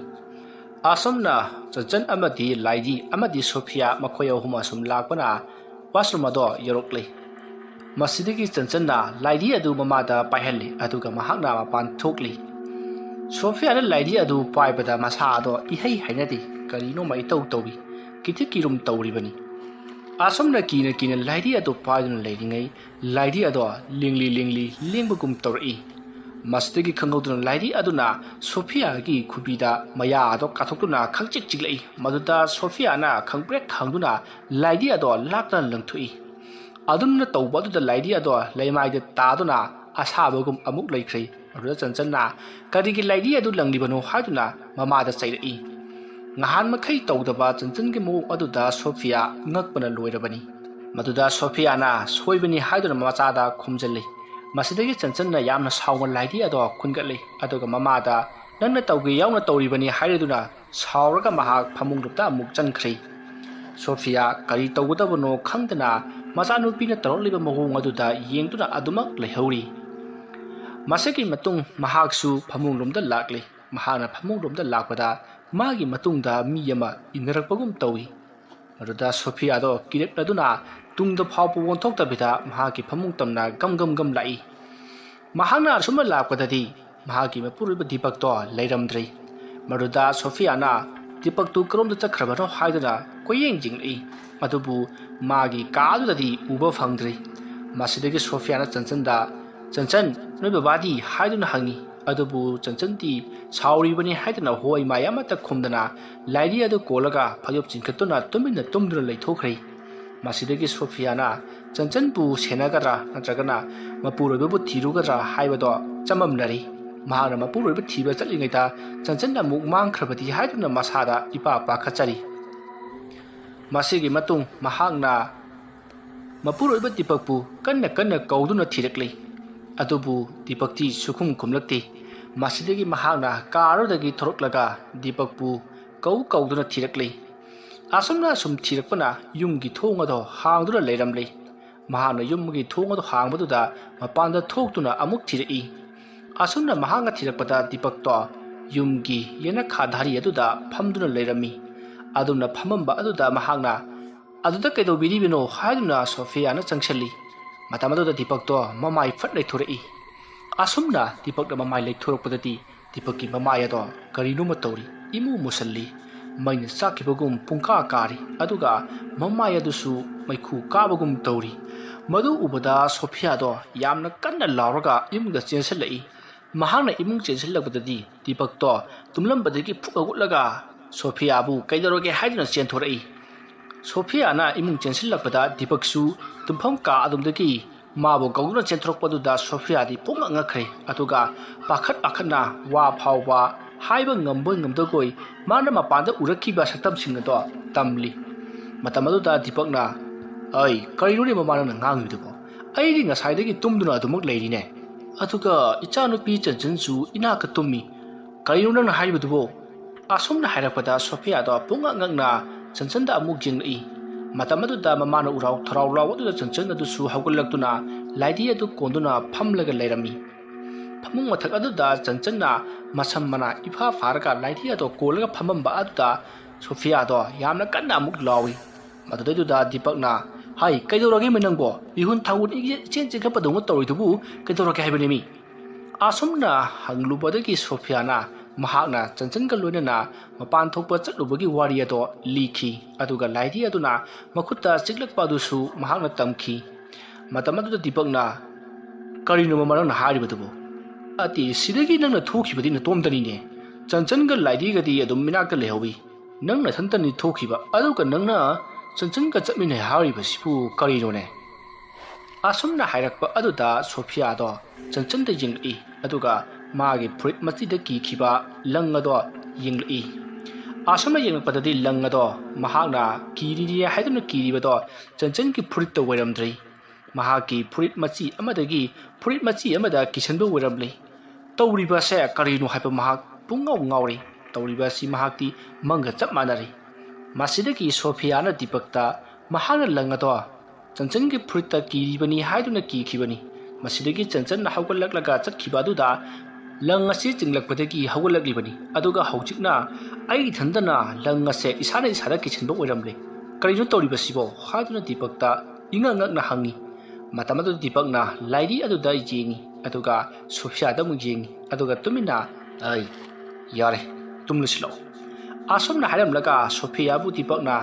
asomna Chanchan amadi laidi amadi Sophia makhoya huma sum lakpana washroom ado yorokle masidagi Chanchanna laidi adu mamada paihalli aduga mahakna mapan thokli Sophia na laidi adu paibada masa ado ihai hainadi karino mai tawbi kithik kirum tawribani asomna kina laidi adu paiduna leiringai laidi ado lingli lingbagum tawri masdagi khanguduna laidi aduna Sophia gi khubida maya ado kathokuna khangchik chiglai maduda Sophia na khangprek khangduna laidi ado lakna langthui adumna tawba du laidi ado leimai de taduna asabagum amuk leikhri aru Chanchanna karigi laidi adu langlibano haiduna mamada chairi ngahan makhai tawdaba Chanchan gi mo aduda Sophia ngakpana loirabani maduda Sophia na soibani haiduna machada khumjalli masidagi Chanchanna yamna sawma laidi ado khungatlei aduga mamada nangna tawgi yauna tawribani haireduna sawraga mahak phamungdupta amuk chankhri Sophia kari tawgudabano khangdana machanupina tarokliba mahung aduda yengduna adumak leihori masaki matung mahaksu phamunglomda lakle mahana phamunglomda lakpada magi matungda mi yama inarakpagum tawi aduda Sophia do kirekladuna tungda phawpu wonthoktabida mahaki phamungtamna gam lai mahana suma lakpadadi mahaki mapuruba Deepak to leiramdri maruda Sophia na Deepak tu kromda chakhrabano haiduna koyeng jinglei adubu magi kaadudadi uba phangdri masidagi Sophia na Chanchan noi babadi haiduna hangi adubu Chanchan di sauribani haiduna hoi mayamata khumdana laidi adu kolaga phayop chinkatuna tumina tumduna leithokhrei masidagi Sophia na Chanchan bu senagadra natragana mapuroibu thirugadra haibado chamamnari mahana mapuroibu thiba chatlingaita Chanchan na muk mangkhrabati haiduna masada ipa pakhachari masigi matung mahakna mapuroibu Deepakpu kanna kauduna thirakli adubu Deepakti sukhum kumlakti masidagi mahakna karodagi thoroklaga Deepakpu kauduna thirakli asomna sum thirakpana yumgi thongado hangduna leiramlei mahana yumgi thongado hangbaduda mapanda thoktuna amuk thirai asomna mahanga thirakpada Deepak to yumgi yena khadhari aduda phamduna leirami adumna phamamba aduda mahakna aduda kaidobiribino haiduna Sophia na changsalli matamaduda Deepak to mamai phat leithorai asomna Deepak na mamai leithorakpadati Deepak ki mamai ado karino matawri imu musalli maina sakibagum pungka kari aduga mamai adusu maikhu kabagum tawri madu ubada Sophia do yamna kanna lauraga imungda chensalai mahana imung chensalabadadi Deepak to tumlambadagi phugagutlaga Sophia bu kaidaroge haiduna chenthorai Sophia na imung chensalabada Deepak su tumpham ka adumdagi mabu gauduna chenthorokpaduda Sophia di punga ngakhre aduga pakhatna wa phawba haiba ngamdagoi mana mapanda urakhiba saktamsing ado tamli matamaduda Deepak na ai karirone mamana ngangidubo airi ngasaidagi tumduna adumuk leirine aduga ichanupi Chanchan su inaka tummi karirone na haibudubo asomna hairakpada Sophia do punga ngangna Chanchan da amuk jinglei matamaduda mamana urau tharau lawaduda Chanchan adu su haugallaktuna laidi adu konduna phamlaga leirami phamung mathak aduda Chanchan na masam mana ifa farga laidi adu kolaga phamamba aduda Sophia do yamna kanna amuk lawi maduda Deepak na hai kaidorage menangbo ihun thangun chen khapadu tawridubu kaidorage haibani asomna hanglubadagi Sophia na mahakna Chanchan ka loinana mapan thokpa chatlubagi wari ado likhi aduga laidi aduna makhutta chiklakpa dusu mahakna tamkhi matamaduda Deepak na karino mamana haribadubu ati sidagi nangna thokibadi na tomdani ne Chanchan ga laidi gadi adum minakta lehobi nangna thantani thokiba aduga nangna ꯆꯟꯆꯟꯒ ꯆꯠꯃꯤꯟꯅꯩ ꯍꯥꯏꯔꯤꯕꯁꯤꯕꯨ ꯀꯔꯤꯅꯣꯅꯦ? ꯑꯁꯨꯝꯅ ꯍꯥꯏꯔꯛꯄ ꯑꯗꯨꯗ ꯁꯣꯐꯤꯌꯥꯗꯣ ꯆꯟꯆꯟꯗ ꯌꯦꯡꯂꯛꯏ ꯑꯗꯨꯒ ꯃꯥꯒꯤ ꯐꯨꯔꯤꯠ ꯃꯆꯤꯗ ꯀꯤꯈꯤꯕ ꯂꯪ ꯑꯗꯣ ꯌꯦꯡꯂꯛꯏ꯫ ꯑꯁꯨꯝꯅ ꯌꯦꯡꯂꯛꯄꯗꯗꯤ ꯂꯪ ꯑꯗꯣ ꯃꯍꯥꯛꯅ ꯀꯤꯔꯤꯅꯤ ꯍꯥꯏꯗꯨꯅ ꯀꯤꯔꯤꯕꯗꯣ ꯆꯟꯆꯟꯒꯤ ꯐꯨꯔꯤꯠꯇ ꯑꯣꯏꯔꯝꯗ꯭ꯔꯦ, ꯃꯍꯥꯛꯀꯤ ꯐꯨꯔꯤꯠ ꯃꯆꯤ ꯑꯃꯗꯒꯤ ꯐꯨꯔꯤꯠ ꯃꯆꯤ ꯑꯃꯗ ꯀꯤꯁꯟꯕ ꯑꯣꯏꯔꯝꯂꯦ꯫ ꯇꯧꯔꯤꯕꯁꯦ ꯀꯔꯤꯅꯣ ꯍꯥꯏꯕ ꯃꯍꯥꯛ ꯄꯨꯡꯉꯥꯎ ꯉꯥꯎꯔꯦ꯫ ꯇꯧꯔꯤꯕ ꯑꯁꯤ ꯃꯍꯥꯛꯇꯤ ꯃꯪꯒ ꯆꯞ ꯃꯥꯟꯅꯔꯦ꯫ ꯃꯁꯤꯗꯒꯤ ꯁꯣꯐꯤꯌꯥꯅ ꯗꯤꯄꯛꯇ ꯃꯍꯥꯛꯅ ꯂꯪ ꯑꯗꯣ ꯆꯟꯆꯟꯒꯤ ꯐꯨꯔꯤꯠꯇ ꯀꯤꯔꯤꯕꯅꯤ ꯍꯥꯏꯗꯨꯅ ꯀꯤꯈꯤꯕꯅꯤ꯫ ꯃꯁꯤꯗꯒꯤ ꯆꯟꯆꯟꯅ ꯍꯧꯒꯠꯂꯛꯂꯒ ꯆꯠꯈꯤꯕ ꯑꯗꯨꯗ ꯂꯪ ꯑꯁꯤ ꯆꯤꯡꯂꯛꯄꯗꯒꯤ ꯍꯧꯒꯠꯂꯛꯂꯤꯕꯅꯤ꯫ ꯑꯗꯨꯒ ꯍꯧꯖꯤꯛꯅ ꯑꯩ ꯏꯊꯟꯇꯅ ꯂꯪ ꯑꯁꯦ ꯏꯁꯥꯅ ꯏꯁꯥꯗ ꯀꯤꯁꯟꯕ ꯑꯣꯏꯔꯝꯂꯦ꯫ ꯀꯔꯤꯅꯣ ꯇꯧꯔꯤꯕꯁꯤꯕꯣ ꯍꯥꯏꯗꯨꯅ ꯗꯤꯄꯛꯇ ꯏꯉꯛ ꯉꯛꯅ ꯍꯪꯉꯤ꯫ ꯃꯇꯝ ꯑꯗꯨꯗ ꯗꯤꯄꯛꯅ ꯂꯥꯏꯔꯤ ꯑꯗꯨꯗ ꯌꯦꯡꯉꯤ ꯑꯗꯨꯒ ꯁꯣꯐꯤꯌꯥꯗ ꯑꯃꯨꯛ ꯌꯦꯡꯉꯤ ꯑꯗꯨꯒ ꯇꯨꯃꯤꯟꯅ ꯑꯩ ꯌꯥꯔꯦ ꯇꯨꯝꯂꯁꯤꯜꯂꯛꯑꯣ ꯑꯁꯨꯝꯅ ꯍꯥꯏꯔꯝꯂꯒ ꯁꯣꯐꯤꯌꯥꯕꯨ ꯗꯤꯄꯛꯅ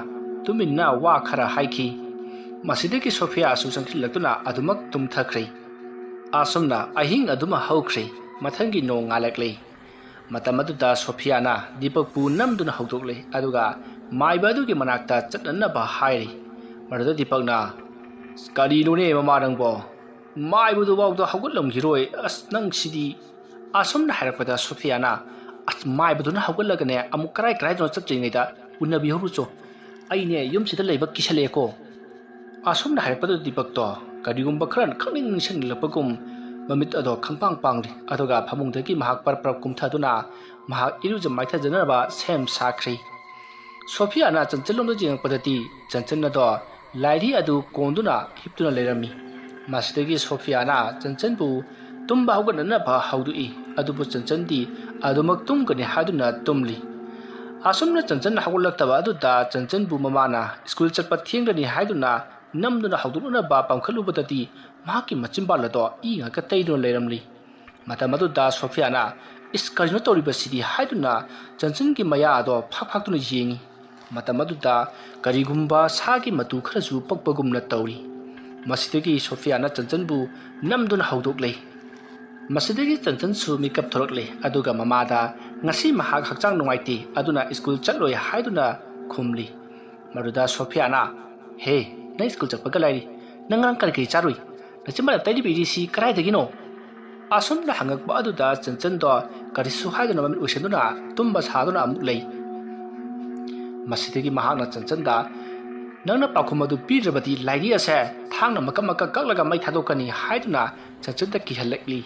ꯇꯨꯃꯤꯟꯅ ꯋꯥ ꯈꯔ ꯍꯥꯏꯈꯤ꯫ ꯃꯁꯤꯗꯒꯤ ꯁꯣꯐꯤꯌꯥꯁꯨ ꯆꯪꯁꯤꯜꯂꯛꯇꯨꯅ ꯑꯗꯨꯃꯛ ꯇꯨꯝꯊꯈ꯭ꯔꯦ꯫ ꯑꯁꯨꯝꯅ ꯑꯍꯤꯡ ꯑꯗꯨꯃ ꯍꯧꯈ꯭ꯔꯦ꯫ ꯃꯊꯪꯒꯤ ꯅꯣꯡ ꯉꯥꯜꯂꯛꯂꯦ꯫ ꯃꯇꯝ ꯑꯗꯨꯗ ꯁꯣꯐꯤꯌꯥꯅ ꯗꯤꯄꯛꯄꯨ ꯅꯝꯗꯨꯅ ꯍꯧꯗꯣꯛꯂꯦ ꯑꯗꯨꯒ ꯃꯥꯏꯕ ꯑꯗꯨꯒꯤ ꯃꯅꯥꯛꯇ ꯆꯠꯅꯅꯕ ꯍꯥꯏꯔꯤ꯫ ꯃꯗꯨꯗ ꯗꯤꯄꯛꯅ ꯀꯔꯤꯅꯣꯅꯦ ꯃꯃꯥ ꯅꯪꯕꯣ, ꯃꯥꯏꯕꯗꯨꯐꯥꯎꯗ ꯍꯧꯒꯠꯂꯝꯈꯤꯔꯣꯏ, ꯑꯁ ꯅꯪꯁꯤꯗꯤ ꯑꯁꯨꯝꯅ ꯍꯥꯏꯔꯛꯄꯗ ꯁꯣꯐꯤꯌꯥꯅ ꯑꯁ ꯃꯥꯏꯕꯗꯨꯅ ꯍꯧꯒꯠꯂꯒꯅꯦ ꯑꯃꯨꯛ ꯀꯔꯥꯏꯗꯅꯣ ꯆꯠꯇ꯭ꯔꯤꯉꯩꯗ ꯎꯅꯕꯤꯍꯧꯔꯨꯆꯣ, ꯑꯩꯅꯦ ꯌꯨꯝꯁꯤꯗ ꯂꯩꯕ ꯀꯤꯁꯜꯂꯛꯑꯦꯀꯣ꯫ ꯑꯁꯨꯝꯅ ꯍꯥꯏꯔꯛꯄꯗ ꯗꯤꯄꯛꯇꯣ ꯀꯔꯤꯒꯨꯝꯕ ꯈꯔ ꯈꯪꯅꯤꯡ ꯅꯤꯡꯁꯤꯡꯂꯛꯄꯒꯨꯝ ꯃꯃꯤꯠ ꯑꯗꯣ ꯈꯪꯄꯥꯡ ꯄꯥꯡꯂꯤ ꯑꯗꯨꯒ ꯐꯃꯨꯡꯗꯒꯤ ꯃꯍꯥꯛ ꯄꯔꯞ ꯀꯨꯝꯊꯗꯨꯅ ꯃꯍꯥꯛ ꯏꯔꯨꯖ ꯃꯥꯏꯊꯖꯅꯕ ꯁꯦꯝ ꯁꯥꯈ꯭ꯔꯦ꯫ ꯁꯣꯐꯤꯌꯥꯅ ꯆꯟꯆꯟꯂꯣꯝꯗ ꯌꯦꯡꯉꯛꯄꯗꯗꯤ ꯆꯟꯆꯟ ꯑꯗꯣ ꯂꯥꯏꯔꯤ ꯑꯗꯨ ꯀꯣꯟꯗꯨꯅ ꯍꯤꯞꯇꯨꯅ ꯂꯩꯔꯝꯃꯤ꯫ ꯃꯁꯤꯗꯒꯤ ꯁꯣꯐꯤꯌꯥꯅ ꯆꯟꯆꯟꯕꯨ ꯇꯨꯝꯕ ꯍꯧꯒꯠꯅꯅꯕ ꯍꯧꯗꯣꯛꯏ ꯑꯗꯨꯕꯨ ꯆꯟꯆꯟꯗꯤ ꯑꯗꯨꯃꯛ ꯇꯨꯝꯒꯅꯤ ꯍꯥꯏꯗꯨꯅ ꯇꯨꯝꯂꯤ꯫ ꯑꯁꯨꯝꯅ ꯆꯟꯆꯟ ꯍꯧꯒꯠꯂꯛꯇꯕ ꯑꯗꯨꯗ ꯆꯟꯆꯟꯕꯨ ꯃꯃꯥꯅ ꯁ꯭ꯀꯨꯜ ꯆꯠꯄ ꯊꯦꯡꯒꯅꯤ ꯍꯥꯏꯗꯨꯅ ꯅꯝꯗꯨꯅ ꯍꯧꯗꯣꯛꯅꯅꯕ ꯄꯥꯝꯈꯠꯂꯨꯕꯗꯗꯤ ꯃꯍꯥꯛꯀꯤ ꯃꯆꯤꯟꯕꯥꯜ ꯑꯗꯣ ꯏ ꯉꯥꯛꯇ ꯇꯩꯗꯨꯅ ꯂꯩꯔꯝꯂꯤ꯫ ꯃꯇꯝ ꯑꯗꯨꯗ ꯁꯣꯐꯤꯌꯥꯅ ꯏꯁ ꯀꯔꯤꯅꯣ ꯇꯧꯔꯤꯕꯁꯤꯗꯤ ꯍꯥꯏꯗꯨꯅ ꯆꯟꯆꯟꯒꯤ ꯃꯌꯥ ꯑꯗꯣ ꯐꯥꯛꯇꯨꯅ ꯌꯦꯡꯉꯤ꯫ ꯃꯇꯝ ꯑꯗꯨꯗ ꯀꯔꯤꯒꯨꯝꯕ ꯁꯥꯒꯤ ꯃꯇꯨ ꯈꯔꯁꯨ ꯄꯛꯄꯒꯨꯝꯅ ꯇꯧꯔꯤ꯫ ꯃꯁꯤꯗꯒꯤ ꯁꯣꯐꯤꯌꯥꯅ ꯆꯟꯆꯟꯕꯨ ꯅꯝꯗꯨꯅ ꯍꯧꯗꯣꯛꯂꯦ꯫ ꯃꯁꯤꯗꯒꯤ ꯆꯟꯆꯟꯁꯨ ꯃꯤꯀꯞ ꯊꯣꯔꯛꯂꯦ ꯑꯗꯨꯒ ꯃꯃꯥꯗ ꯉꯁꯤ ꯃꯍꯥꯛ ꯍꯛꯆꯥꯡ ꯅꯨꯡꯉꯥꯏꯇꯦ ꯑꯗꯨꯅ ꯁ꯭ꯀꯨꯜ ꯆꯠꯂꯣꯏ ꯍꯥꯏꯗꯨꯅ ꯈꯨꯝꯂꯤ꯫ ꯃꯗꯨꯗ ꯁꯣꯐꯤꯌꯥꯅ ꯍꯦ ꯅꯪ ꯁ꯭ꯀꯨꯜ ꯆꯠꯄꯒ ꯂꯥꯏꯔꯤ, ꯅꯪ ꯉꯔꯥꯡ ꯀꯔꯤ ꯆꯥꯔꯨꯏ, ꯅꯆꯤꯟꯕꯥꯜꯗ ꯇꯩꯔꯤꯕ ꯏꯔꯤꯁꯤ ꯀꯗꯥꯏꯗꯒꯤꯅꯣ? ꯑꯁꯨꯝꯅ ꯍꯪꯉꯛꯄ ꯑꯗꯨꯗ ꯆꯟꯆꯟꯗꯣ ꯀꯔꯤꯁꯨ ꯍꯥꯏꯗꯨꯅ ꯃꯃꯤꯠ ꯎꯏꯁꯤꯟꯗꯨꯅ ꯇꯨꯝꯕ ꯁꯥꯗꯨꯅ ꯑꯃꯨꯛ ꯂꯩ꯫ ꯃꯁꯤꯗꯒꯤ ꯃꯍꯥꯛꯅ ꯆꯟꯆꯟꯗ ꯅꯪꯅ ꯄꯥꯎꯈꯨꯝ ꯑꯗꯨ ꯄꯤꯗ꯭ꯔꯕꯗꯤ ꯂꯥꯏꯔꯤ ꯑꯁꯦ ꯊꯥꯡꯅ ꯃꯀꯛ ꯃꯀꯛ ꯀꯛꯂꯒ ꯃꯩ ꯊꯥꯗꯣꯛꯀꯅꯤ ꯍꯥꯏꯗꯨꯅ ꯆꯟꯆꯟꯗ ꯀꯤꯍꯜꯂꯛꯂꯤ꯫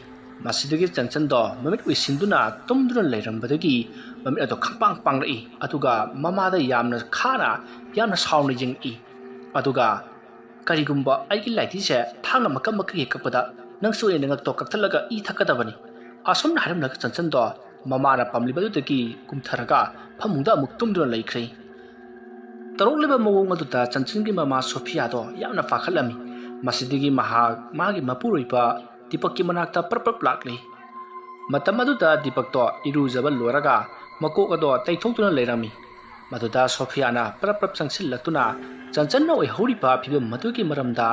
ꯃꯁꯤꯗꯒꯤ ꯆꯟꯆꯟꯗꯣ ꯃꯃꯤꯠ ꯎꯏꯁꯤꯟꯗꯨꯅ ꯇꯨꯝꯗꯨꯅ ꯂꯩꯔꯝꯕꯗꯒꯤ ꯃꯃꯤꯠ ꯑꯗꯣ ꯈꯪꯄꯥꯡ ꯄꯥꯡꯂꯛꯏ ꯑꯗꯨꯒ ꯃꯃꯥꯗ ꯌꯥꯝꯅ ꯈꯥꯅ ꯌꯥꯝꯅ ꯁꯥꯎꯅ ꯌꯦꯡꯉꯛꯏ ꯑꯗꯨꯒ ꯀꯔꯤꯒꯨꯝꯕ ꯑꯩꯒꯤ ꯂꯥꯏꯙꯤꯁꯦ ꯊꯥꯡꯅ ꯃꯀꯛ ꯃꯀꯛ ꯍꯦꯛ ꯀꯛꯄꯗ ꯅꯪꯁꯨ ꯑꯩꯅ ꯉꯛꯇꯣ ꯀꯛꯊꯠꯂꯒ ꯏ ꯊꯛꯀꯗꯕꯅꯤ꯫ ꯑꯁꯨꯝꯅ ꯍꯥꯏꯔꯝꯂꯒ ꯆꯟꯆꯟꯗꯣ ꯃꯃꯥꯅ ꯄꯥꯝꯂꯤꯕꯗꯨꯗꯒꯤ ꯀꯨꯝꯊꯔꯒ ꯐꯃꯨꯡꯗ ꯑꯃꯨꯛ ꯇꯨꯝꯗꯨꯅ ꯂꯩꯈ꯭ꯔꯦ꯫ ꯇꯧꯔꯛꯂꯤꯕ ꯃꯑꯣꯡ ꯑꯗꯨꯗ ꯆꯟꯆꯟꯒꯤ ꯃꯃꯥ ꯁꯣꯐꯤꯌꯥꯗꯣ ꯌꯥꯝꯅ ꯄꯥꯈꯠꯂꯝꯃꯤ꯫ ꯃꯁꯤꯗꯒꯤ ꯃꯍꯥꯛ ꯃꯥꯒꯤ ꯃꯄꯨꯔꯣꯏꯕ ꯗꯤꯄꯛꯀꯤ ꯃꯅꯥꯛꯇ ꯄ꯭ꯔꯞ ꯂꯥꯛꯂꯤ꯫ ꯃꯇꯝ ꯑꯗꯨꯗ ꯗꯤꯄꯛꯇꯣ ꯏꯔꯨꯖꯕ ꯂꯣꯏꯔꯒ ꯃꯀꯣꯛ ꯑꯗꯣ ꯇꯩꯊꯣꯛꯇꯨꯅ ꯂꯩꯔꯝꯃꯤ꯫ ꯃꯗꯨꯗ ꯁꯣꯐꯤꯌꯥꯅ ꯄ꯭ꯔꯞ ꯆꯪꯁꯤꯜꯂꯛꯇꯨꯅ ꯆꯟꯆꯟꯅ ꯑꯣꯏꯍꯧꯔꯤꯕ ꯐꯤꯕꯝ ꯑꯗꯨꯒꯤ ꯃꯔꯝꯗ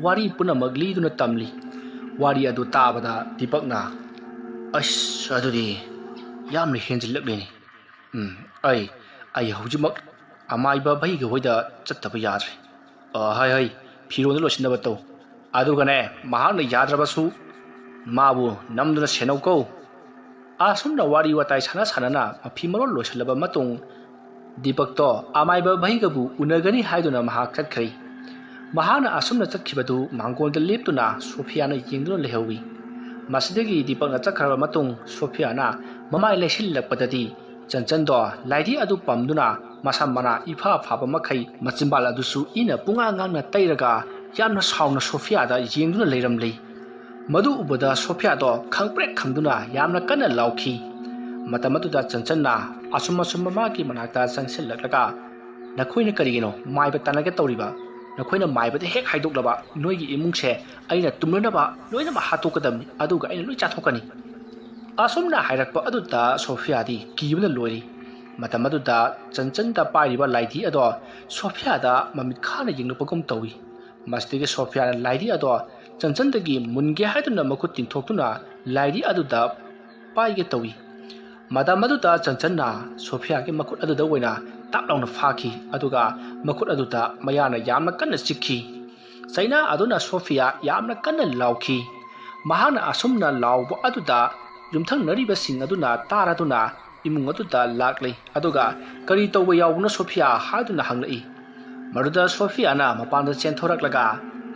ꯋꯥꯔꯤ ꯄꯨꯝꯅꯃꯛ ꯂꯤꯗꯨꯅ ꯇꯝꯂꯤ꯫ ꯋꯥꯔꯤ ꯑꯗꯨ ꯇꯥꯕꯗ ꯗꯤꯄꯛꯅ ꯑꯁ ꯑꯗꯨꯗꯤ ꯌꯥꯝꯅ ꯍꯦꯟꯖꯤꯜꯂꯛꯂꯦꯅꯦ꯫ ꯑꯩ ꯍꯧꯖꯤꯛꯃꯛ ꯑꯃꯥꯏꯕ ꯚꯩꯒ ꯍꯣꯏꯗ ꯆꯠꯇꯕ ꯌꯥꯗ꯭ꯔꯦ꯫ ꯍꯩ ꯐꯤꯔꯣꯟꯗ ꯂꯣꯏꯁꯤꯟꯅꯕ ꯇꯧ ꯑꯗꯨꯒꯅꯦ ꯃꯍꯥꯛꯅ ꯌꯥꯗ꯭ꯔꯕꯁꯨ ꯃꯥꯕꯨ ꯅꯝꯗꯨꯅ ꯁꯦꯟꯅꯧꯀꯣ꯫ ꯑꯁꯨꯝꯅ ꯋꯥꯔꯤ ꯋꯥꯇꯥꯏ ꯁꯥꯟꯅ ꯃꯐꯤ ꯃꯔꯣꯜ ꯂꯣꯏꯁꯤꯜꯂꯕ ꯃꯇꯨꯡ ꯗꯤꯄꯛꯇꯣ ꯑꯃꯥꯏꯕ ꯚꯩꯒꯕꯨ ꯎꯅꯒꯅꯤ ꯍꯥꯏꯗꯨꯅ ꯃꯍꯥꯛ ꯆꯠꯈ꯭ꯔꯦ꯫ ꯃꯍꯥꯛꯅ ꯑꯁꯨꯝꯅ ꯆꯠꯈꯤꯕꯗꯨ ꯃꯥꯡꯒꯣꯜꯗ ꯂꯦꯞꯇꯨꯅ ꯁꯣꯐꯤꯌꯥꯅ ꯌꯦꯡꯗꯨꯅ ꯂꯩꯍꯧꯏ꯫ ꯃꯁꯤꯗꯒꯤ ꯗꯤꯄꯛꯅ ꯆꯠꯈ꯭ꯔꯕ ꯃꯇꯨꯡ ꯁꯣꯐꯤꯌꯥꯅ ꯃꯃꯥꯏ ꯂꯩꯁꯤꯜꯂꯛꯄꯗꯗꯤ ꯆꯟꯆꯟꯗꯣ ꯂꯥꯏꯙꯤ ꯑꯗꯨ ꯄꯝꯗꯨꯅ ꯃꯁꯝ ꯃꯅꯥ ꯏꯐꯥ ꯐꯥꯕ ꯃꯈꯩ ꯃꯆꯤꯟꯕꯥꯜ ꯑꯗꯨꯁꯨ ꯏꯅ ꯄꯨꯡꯉꯥꯡ ꯉꯥꯡꯅ ꯇꯩꯔꯒ ꯌꯥꯝꯅ ꯁꯥꯎꯅ ꯁꯣꯐꯤꯌꯥꯗ ꯌꯦꯡꯗꯨꯅ ꯂꯩꯔꯝꯂꯤ꯫ ꯃꯗꯨ ꯎꯕꯗ ꯁꯣꯐꯤꯌꯥꯗꯣ ꯈꯪꯄ꯭ꯔꯦꯛ ꯈꯪꯗꯨꯅ ꯌꯥꯝꯅ ꯀꯟꯅ ꯂꯥꯎꯈꯤ꯫ ꯃꯇꯝ ꯑꯗꯨꯗ ꯆꯟꯆꯟꯅ ꯑꯁꯨꯝ ꯃꯃꯥꯒꯤ ꯃꯅꯥꯛꯇ ꯆꯪꯁꯤꯜꯂꯛꯂꯒ ꯅꯈꯣꯏꯅ ꯀꯔꯤꯒꯤꯅꯣ ꯃꯥꯏꯕ ꯇꯥꯟꯅꯒꯦ ꯇꯧꯔꯤꯕ? ꯅꯈꯣꯏꯅ ꯃꯥꯏꯕꯗ ꯍꯦꯛ ꯍꯥꯏꯗꯣꯛꯂꯕ ꯅꯣꯏꯒꯤ ꯏꯃꯨꯡꯁꯦ ꯑꯩꯅ ꯇꯨꯝꯅꯅꯕ ꯂꯣꯏꯅꯃꯛ ꯍꯥꯠꯇꯣꯛꯀꯗꯕꯅꯤ ꯑꯗꯨꯒ ꯑꯩꯅ ꯂꯣꯏ ꯆꯥꯊꯣꯛꯀꯅꯤ꯫ ꯑꯁꯨꯝꯅ ꯍꯥꯏꯔꯛꯄ ꯑꯗꯨꯗ ꯁꯣꯐꯤꯌꯥꯗꯤ ꯀꯤꯕꯅ ꯂꯣꯏꯔꯤ꯫ ꯃꯇꯝ ꯑꯗꯨꯗ ꯆꯟꯆꯟꯗ ꯄꯥꯏꯔꯤꯕ ꯂꯥꯏꯙꯤ ꯑꯗꯣ ꯁꯣꯐꯤꯌꯥꯗ ꯃꯃꯤꯠ ꯈꯥꯅ ꯌꯦꯡꯂꯛꯄꯒꯨꯝ ꯇꯧꯏ꯫ ꯃꯁꯤꯗꯒꯤ ꯁꯣꯐꯤꯌꯥꯅ ꯂꯥꯏꯙꯤ ꯑꯗꯣ ꯆꯟꯆꯟꯗꯒꯤ ꯃꯨꯟꯒꯦ ꯍꯥꯏꯗꯨꯅ ꯃꯈꯨꯠ ꯇꯤꯡꯊꯣꯛꯇꯨꯅ ꯂꯥꯏꯙꯤ ꯑꯗꯨꯗ ꯄꯥꯏꯒꯦ ꯇꯧꯏ꯫ ꯃꯇꯝ ꯑꯗꯨꯗ ꯆꯟꯆꯟꯅ ꯁꯣꯐꯤꯌꯥꯒꯤ ꯃꯈꯨꯠ ꯑꯗꯨꯗ ꯑꯣꯏꯅ tap launa phaki aduga makut aduda mayana yamna kanna chikhi Saina aduna Sophia yamna kanna lauki mahana asumna laubo aduda yumthang nariba sing aduna taraduna imung aduda lakli aduga kari tawba yawna Sophia haduna hanglai maruda Sophia na mapanda chenthoraklaga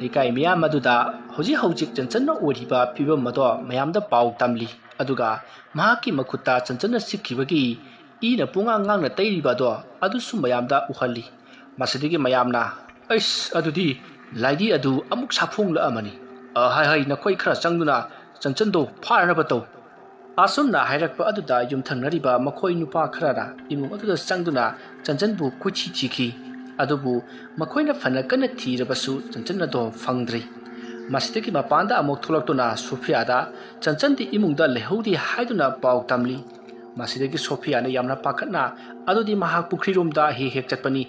likai miyam aduda hoji hojik chanchanna oriba pibam mado mayamda pau tamli aduga mahaki makuta chanchanna sikhibagi ina punga ngangna tairiba do adu sum mayamda uhali masidigi mayamna ais adudi laidi adu amuk saphung la amani hai nakoi khara changduna chanchando pharana bato asumna hairakpa aduda yumthangnariba makhoi nupa kharara imung aduda changduna chanchanbu kuchi chiki adubu makhoina phana kana thirabasu chanchanna do phangdri masitiki mapanda amok thulaktuna Sophia da chanchanti imungda lehodi haiduna pau tamli masitiki Sophia na yamna pakhatna adudi mahak pukri romda hek chatpani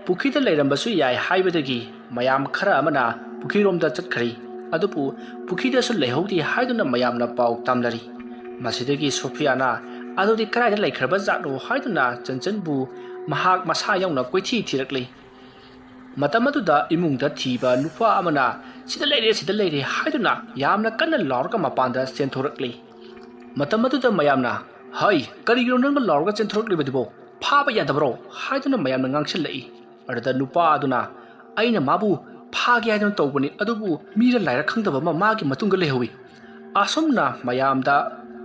pukri da leirambasu yai haibadagi mayam khara amana pukri romda chatkhari adupu pukri da su lehodi haiduna mayamna pau tamlari masitiki Sophia na adudi karai da laikhraba jatno haiduna chanchanbu mahak masa yauna koithi thirakli matamatuda imungda thiba nupa amana sida leire haiduna yamna kanna lorga mapanda senthorakli matamatuda mayamna hai karigiro nanga lorga senthorakli badibo phaba yadabro haiduna mayamna ngangshilai arda nupa aduna aina mabu phage haiduna tawbani adubu mira laira khangdaba magi matunga lehowi asomna mayamda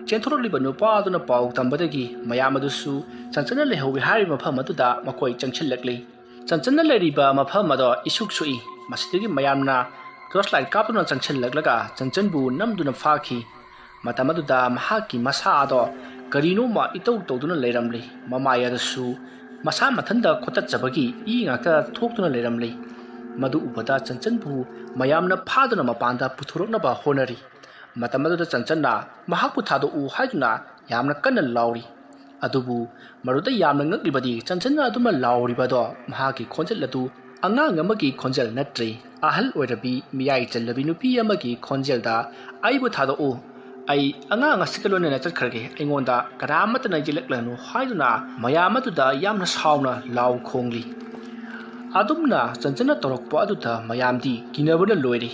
chenthorokliba nupa aduna pau tambadagi mayam adusu chanchana lehowi hari mafam aduda makoi changchilakli chanchana leriba mafam ado isuk sui masitigi mayamna crossline kapuna changchillaklaga chanchanbu namduna phaki matamaduda mahaki masa ado karino ma itau tawduna leiramli mamaya dasu masa mathanda khotatchabagi I ngaka thoktuna leiramli madu ubada chanchanbu mayamna phaduna mapanda puthuroknaba honari matamaduda chanchanna mahakpu thado u haiduna yamna kanna lauri adubu maruda yamna ngaklibadi chanchanna aduma lauribado mahaki khonjelladu angang amagi khonjel natri ahal oirabi miyai challabi nupi amagi khonjelda aibu thado u ai angang asikalone na chatkharge aingonda karamatna jilaklanu haiduna mayamatuda yamna sauna law khongli adumna chanchana torokpa aduda mayamdi kinabuna loiri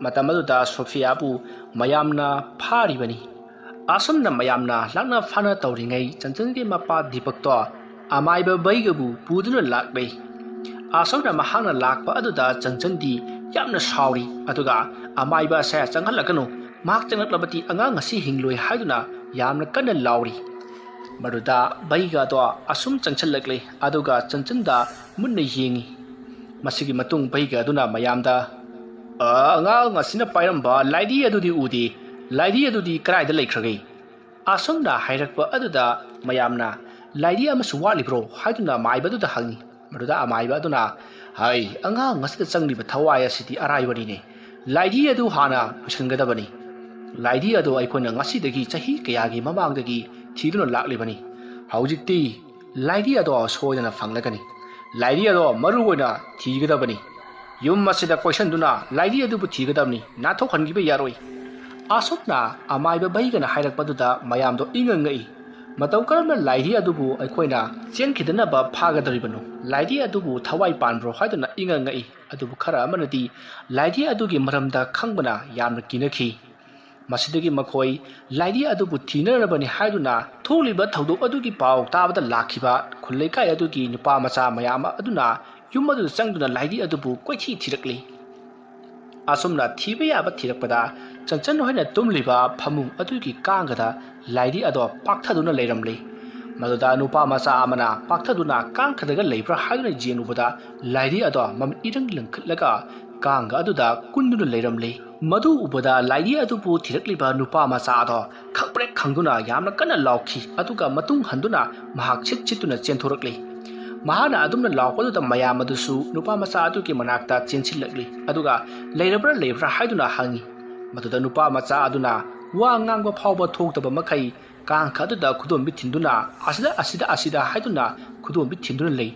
matamaduda Sophia bu mayamna pharibani asumna mayamna lakna phana tawringai chanchangi mapa dipakto amaiba baigabu puduna laklai asomna mahangna lakpa aduda chanchanti yamna sauri aduga amaiba sa changhalakanu mak changaklabati angang asi hingloi haiduna yamna kanna lauri maruda baiga do asum changchallakle aduga chanchanda munna yengi masigi matung baiga aduna mayamda angang asina pairamba laidi adudi udi laidi adudi karaida laikhrage asomna hairakpa aduda mayamna laidi amasu walibro haiduna maibaduda hangi maruda amaiba aduna hai angang ngasida changliba thawai asidi araibani laidi adu hana husangadabani laidi adu aikona ngasidagi chahi kayagi mamangdagi thiduna laklibani haujikti laidi adu soidana fanglagani laidi adu maruona thigadabani yum masida questionduna laidi adu bu thigadabni nathok khangibe yaroi asopna amaiba baigana hairakpaduda mayamdo ingangai matau karna laidi adubu aikoina chenkidana ba phagadoribanu laidi adubu thawai panbro haiduna ingangai adubu khara amanadi laidi adugi maramda khangbana yamna kinakhi masidagi makhoi laidi adubu thinarabani haiduna tholiba thaudo adugi paw tabada lakhiba khulleikai adugi nupa macha mayama aduna yumadu changduna laidi adubu koithi thirakli asumna thibe yaba thirakpada chanchan hoina tumliba phamung adugi kangada laidi ado pakthaduna leiramli maduda nupa macha amana pakthaduna kangkhadaga leibra haiduna jenubada laidi ado mam irang langkhlaga kanga aduda kunduna leiramli madu ubada laidi adubu thirakliba nupa macha ado khakprek khangduna yamna kana laukhi aduga matung handuna mahak chitchituna chenthorakli mahana adumna laukpaduda mayam adusu nupa macha adugi manakta chenchillakli aduga leibra haiduna hangi maduda nupa macha aduna wa ngangba phawba thoktaba makai kangkha aduda khudom bi thinduna asida haiduna khudom bi thinduna lei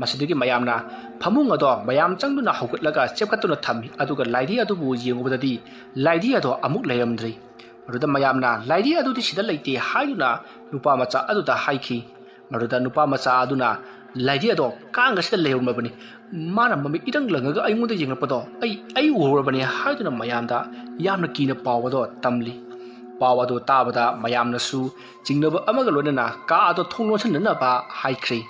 masidagi mayamna phamung ado mayam changduna hogutlaga chepkatuna thami aduga laidi adubu yengubadadi laidi ado amuk leiramdri maruda mayamna laidi adudi sida leite haiduna nupa macha aduda haiki maruda nupa macha aduna ꯂꯥꯏꯗꯤ ꯑꯗꯣ ꯀꯥꯡ ꯑꯁꯤꯗ ꯂꯩꯔꯝꯃꯕꯅꯤ ꯃꯥꯅ ꯃꯃꯤꯠ ꯏꯔꯪ ꯂꯪꯉꯒ ꯑꯩꯉꯣꯟꯗ ꯌꯦꯡꯂꯛꯄꯗꯣ ꯑꯩ ꯎꯔꯕꯅꯤ ꯍꯥꯏꯗꯨꯅ ꯃꯌꯥꯝꯗ ꯌꯥꯝꯅ ꯀꯤꯅ ꯄꯥꯎ ꯑꯗꯣ ꯇꯝꯂꯤ ꯄꯥꯎ ꯑꯗꯣ ꯇꯥꯕꯗ ꯃꯌꯥꯝꯅꯁꯨ ꯆꯤꯡꯅꯕ ꯑꯃꯒ ꯂꯣꯏꯅꯅ ꯀꯥ ꯑꯗꯣ ꯊꯣꯡ ꯂꯣꯟꯁꯤꯟꯅꯅꯕ ꯍꯥꯏꯈ꯭ꯔꯦ